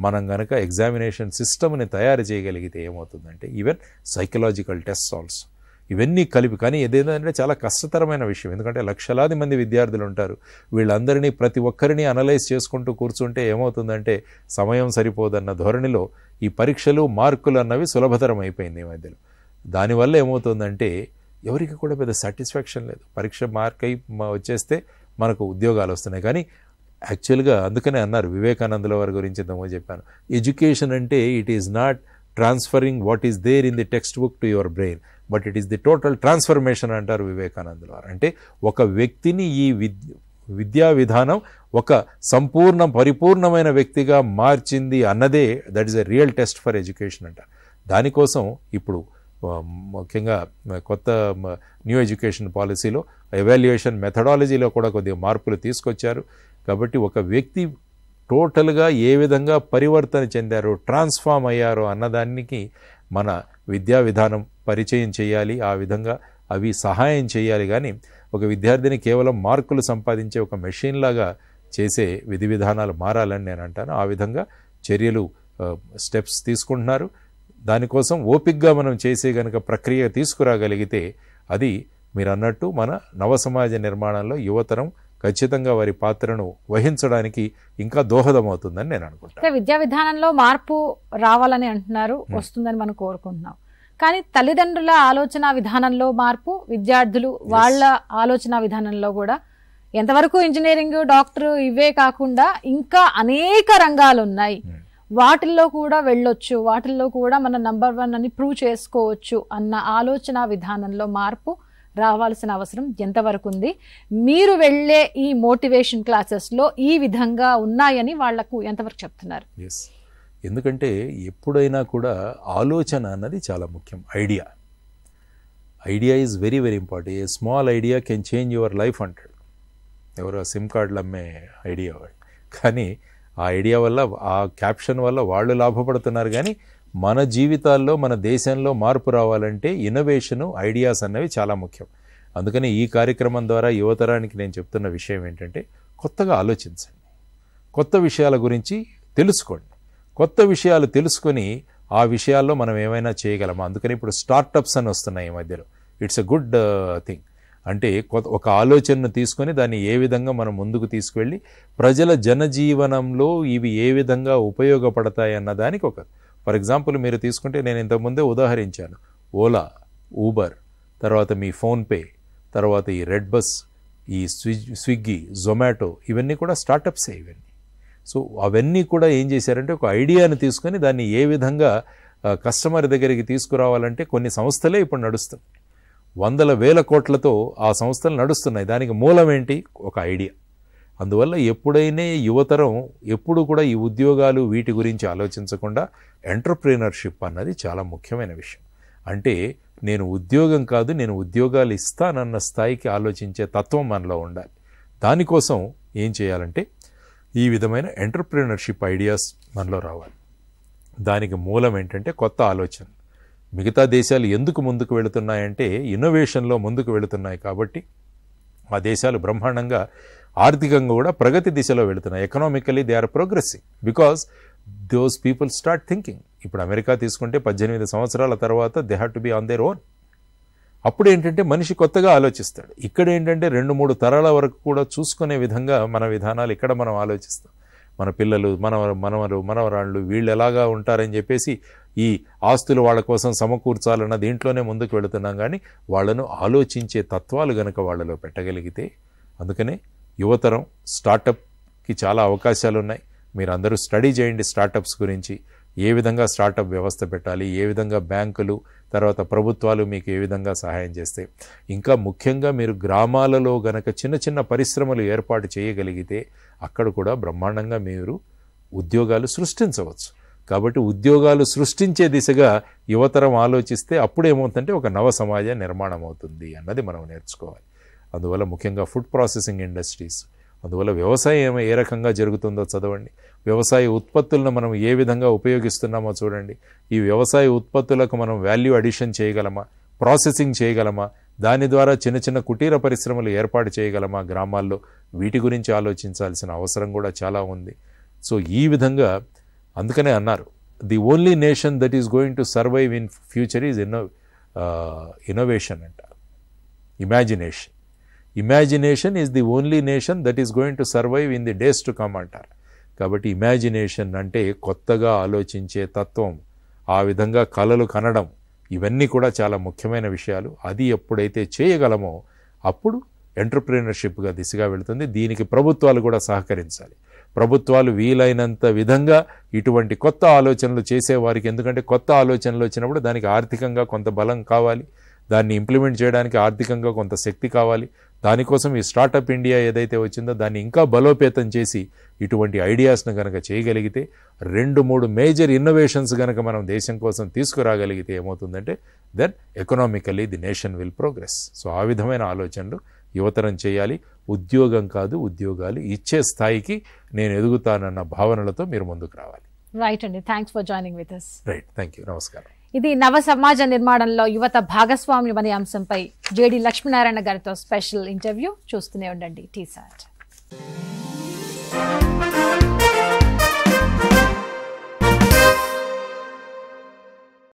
మనం కనుక ఎగ్జామినేషన్ సిస్టమ్ని తయారు చేయగలిగితే ఏమవుతుందంటే ఈవెన్ సైకలాజికల్ టెస్ట్ ఆల్సో ఇవన్నీ కలిపి, కానీ ఏదేంటంటే చాలా కష్టతరమైన విషయం. ఎందుకంటే లక్షలాది మంది విద్యార్థులు ఉంటారు, వీళ్ళందరినీ ప్రతి ఒక్కరిని అనలైజ్ చేసుకుంటూ కూర్చుంటే ఏమవుతుందంటే సమయం సరిపోదన్న ధోరణిలో ఈ పరీక్షలు మార్కులు అన్నవి సులభతరం అయిపోయింది ఈ మధ్యలో. దానివల్ల ఏమవుతుందంటే ఎవరికి కూడా పెద్ద సాటిస్ఫాక్షన్ లేదు. పరీక్ష మార్క్ అయి వచ్చేస్తే మనకు ఉద్యోగాలు వస్తున్నాయి. కానీ యాక్చువల్గా అందుకనే అన్నారు వివేకానందుల వారి గురించి ఇంతమో చెప్పాను, ఎడ్యుకేషన్ అంటే it is not transferring what is there in the textbook to your brain, but it is the total transformation అంటారు వివేకానందుల వారు. అంటే ఒక వ్యక్తిని ఈ విద్యా విధానం ఒక సంపూర్ణ పరిపూర్ణమైన వ్యక్తిగా మార్చింది అన్నదే that is a real test for education అంటారు. దానికోసం ఇప్పుడు ముఖ్యంగా కొత్త న్యూ ఎడ్యుకేషన్ పాలసీలో ఎవాల్యుయేషన్ మెథడాలజీలో కూడా కొద్దిగా మార్పులు తీసుకొచ్చారు. కాబట్టి ఒక వ్యక్తి టోటల్గా ఏ విధంగా పరివర్తన చెందారో, ట్రాన్స్ఫార్మ్ అయ్యారో అన్నదానికి మన విద్యా విధానం పరిచయం చేయాలి, ఆ విధంగా అవి సహాయం చేయాలి. కానీ ఒక విద్యార్థిని కేవలం మార్కులు సంపాదించే ఒక మెషిన్ లాగా చేసే విధి విధానాలు మారాలని నేను అంటాను. ఆ విధంగా చర్యలు స్టెప్స్ తీసుకుంటున్నారు. దానికోసం ఓపిక్గా మనం చేసే గనక ప్రక్రియ తీసుకురాగలిగితే అది మీరు అన్నట్టు మన నవ సమాజ నిర్మాణంలో యువతరం ఖచ్చితంగా వారి పాత్రను వహించడానికి ఇంకా దోహదమవుతుందని నేను అనుకుంటాను. విద్యా విధానంలో మార్పు రావాలని అంటున్నారు, వస్తుందని మనం కోరుకుంటున్నాం. కానీ తల్లిదండ్రుల ఆలోచన విధానంలో మార్పు, విద్యార్థులు వాళ్ళ ఆలోచన విధానంలో కూడా ఎంతవరకు ఇంజనీరింగ్, డాక్టర్ ఇవే కాకుండా ఇంకా అనేక రంగాలు ఉన్నాయి, వాటిల్లో కూడా వెళ్ళొచ్చు, వాటిల్లో కూడా మన నంబర్ 1 అని ప్రూవ్ చేసుకోవచ్చు అన్న ఆలోచన విధానంలో మార్పు రావాల్సిన అవసరం ఎంతవరకు ఉంది? మీరు వెళ్ళే ఈ మోటివేషన్ క్లాసెస్లో ఈ విధంగా ఉన్నాయని వాళ్లకు ఎంతవరకు చెప్తున్నారు? ఎందుకంటే ఎప్పుడైనా కూడా ఆలోచన అన్నది చాలా ముఖ్యం. Idea is very very important. A small idea can change your life అంటాడు ఎవరో సిమ్ కార్డులు అమ్మే ఐడియా వాళ్ళు. కానీ ఆ ఐడియా వల్ల, ఆ క్యాప్షన్ వల్ల వాళ్ళు లాభపడుతున్నారు. కానీ మన జీవితాల్లో, మన దేశంలో మార్పు రావాలంటే ఇన్నోవేషను, ఐడియాస్ అన్నవి చాలా ముఖ్యం. అందుకని ఈ కార్యక్రమం ద్వారా యువతరానికి నేను చెప్తున్న విషయం ఏంటంటే కొత్తగా ఆలోచించండి, కొత్త విషయాల గురించి తెలుసుకోండి, కొత్త విషయాలు తెలుసుకొని ఆ విషయాల్లో మనం ఏమైనా చేయగలమా. అందుకని ఇప్పుడు స్టార్టప్స్ అని వస్తున్నాయి ఈ మధ్యలో. It's a good thing. అంటే ఒక ఆలోచనను తీసుకొని దాన్ని ఏ విధంగా మనం ముందుకు తీసుకువెళ్ళి ప్రజల జనజీవనంలో ఇవి ఏ విధంగా ఉపయోగపడతాయి అన్న దానికి ఒక, ఫర్ ఎగ్జాంపుల్ మీరు తీసుకుంటే నేను ఇంతకుముందే ఉదాహరించాను, ఓలా, ఊబర్, తర్వాత మీ ఫోన్పే, తర్వాత ఈ రెడ్ బస్, ఈ స్విగ్గీ, జొమాటో, ఇవన్నీ కూడా స్టార్టప్సే ఇవన్నీ. సో అవన్నీ కూడా ఏం చేశారంటే ఒక ఐడియాని తీసుకొని దాన్ని ఏ విధంగా కస్టమర్ దగ్గరికి తీసుకురావాలంటే కొన్ని సంస్థలే ఇప్పుడు నడుస్తున్నాయి. 100,000 కోట్లతో ఆ సంస్థలు నడుస్తున్నాయి. దానికి మూలం ఏంటి? ఒక ఐడియా. అందువల్ల ఎప్పుడైనా యువతరం ఎప్పుడు కూడా ఈ ఉద్యోగాలు వీటి గురించి ఆలోచించకుండా ఎంటర్‌ప్రెన్యూర్‌షిప్ అన్నది చాలా ముఖ్యమైన విషయం. అంటే నేను ఉద్యోగం కాదు, నేను ఉద్యోగాలు ఇస్తానన్న స్థాయికి ఆలోచించే తత్వం మనలో ఉండాలి. దానికోసం ఏం చేయాలంటే ఈ విధమైన ఎంటర్‌ప్రెన్యూర్‌షిప్ ఐడియాస్ మనలో రావాలి. దానికి మూలం ఏంటంటే కొత్త ఆలోచన. మిగతా దేశాలు ఎందుకు ముందుకు వెళుతున్నాయంటే ఇన్నోవేషన్లో ముందుకు వెళుతున్నాయి కాబట్టి ఆ దేశాలు బ్రహ్మాండంగా ఆర్థికంగా కూడా ప్రగతి దిశలో వెళుతున్నాయి. Economically they are progressing because those people start thinking. ఇప్పుడు అమెరికా తీసుకుంటే 18 సంవత్సరాల తర్వాత they have to be on their own. అప్పుడు ఏంటంటే మనిషి కొత్తగా ఆలోచిస్తాడు. ఇక్కడ ఏంటంటే 2-3 తరాల వరకు కూడా చూసుకునే విధంగా మన విధానాలు ఇక్కడ మనం ఆలోచిస్తాం. మన పిల్లలు, మనవరాళ్ళు వీళ్ళు ఎలాగా ఉంటారని చెప్పేసి ఈ ఆస్తులు వాళ్ళ కోసం సమకూర్చాలన్న దీంట్లోనే ముందుకు వెళుతున్నాం. కానీ వాళ్ళను ఆలోచించే తత్వాలు గనక వాళ్ళలో పెట్టగలిగితే, అందుకనే యువతరం స్టార్టప్కి చాలా అవకాశాలు ఉన్నాయి. మీరు అందరూ స్టడీ చేయండి స్టార్టప్స్ గురించి, ఏ విధంగా స్టార్టప్ వ్యవస్థ పెట్టాలి, ఏ విధంగా బ్యాంకులు, తర్వాత ప్రభుత్వాలు మీకు ఏ విధంగా సహాయం చేస్తాయి. ఇంకా ముఖ్యంగా మీరు గ్రామాలలో గనక చిన్న చిన్న పరిశ్రమలు ఏర్పాటు చేయగలిగితే అక్కడ కూడా బ్రహ్మాండంగా మీరు ఉద్యోగాలు సృష్టించవచ్చు. కాబట్టి ఉద్యోగాలు సృష్టించే దిశగా యువతరం ఆలోచిస్తే అప్పుడు ఏమవుతుందంటే ఒక నవ సమాజ నిర్మాణం అవుతుంది అన్నది మనం నేర్చుకోవాలి. అందువల్ల ముఖ్యంగా ఫుడ్ ప్రాసెసింగ్ ఇండస్ట్రీస్, అందువల్ల వ్యవసాయం ఏ రకంగా జరుగుతుందో చదవండి. వ్యవసాయ ఉత్పత్తులను మనం ఏ విధంగా ఉపయోగిస్తున్నామో చూడండి. ఈ వ్యవసాయ ఉత్పత్తులకు మనం వాల్యూ అడిషన్ చేయగలమా, ప్రాసెసింగ్ చేయగలమా, దాని ద్వారా చిన్న చిన్న కుటీర పరిశ్రమలు ఏర్పాటు చేయగలమా గ్రామాల్లో, వీటి గురించి ఆలోచించాల్సిన అవసరం కూడా చాలా ఉంది. సో ఈ విధంగా అందుకనే అన్నారు, the only nation that is going to survive in future is innovation అంటారు. Imagination is the only nation that is going to survive in the days to come అంటారు. కాబట్టి ఇమాజినేషన్ అంటే కొత్తగా ఆలోచించే తత్వం, ఆ విధంగా కలలు కనడం, ఇవన్నీ కూడా చాలా ముఖ్యమైన విషయాలు. అది ఎప్పుడైతే చేయగలమో అప్పుడు ఎంటర్‌ప్రెన్యూర్‌షిప్‌గా దిశగా వెళుతుంది. దీనికి ప్రభుత్వాలు కూడా సహకరించాలి. ప్రభుత్వాలు వీలైనంత విధంగా ఇటువంటి కొత్త ఆలోచనలు చేసేవారికి, ఎందుకంటే కొత్త ఆలోచనలు వచ్చినప్పుడు దానికి ఆర్థికంగా కొంత బలం కావాలి, దాన్ని ఇంప్లిమెంట్ చేయడానికి ఆర్థికంగా కొంత శక్తి కావాలి. దానికోసం ఈ స్టార్టప్ ఇండియా ఏదైతే వచ్చిందో దాన్ని ఇంకా బలోపేతం చేసి ఇటువంటి ఐడియాస్ను కనుక చేయగలిగితే, 2-3 మేజర్ ఇన్నోవేషన్స్ కనుక మనం దేశం కోసం తీసుకురాగలిగితే ఏమవుతుందంటే then economically the nation will progress. So ఆ విధమైన ఆలోచనలు యువతరం చేయాలి. ఉద్యోగం కాదు, ఉద్యోగాలు ఇచ్చే స్థాయికి నేను ఎదుగుతానన్న భావనలతో మీరు ముందుకు రావాలి. రైట్ అండి, thanks for joining with us. Right, thank you, నమస్కారం. ఇది నవ సమాజ నిర్మాణంలో యువత భాగస్వామ్యం అనే అంశంపై జేడి లక్ష్మీనారాయణ గారితో స్పెషల్ ఇంటర్వ్యూ. చూస్తూనే ఉండండి TSAT.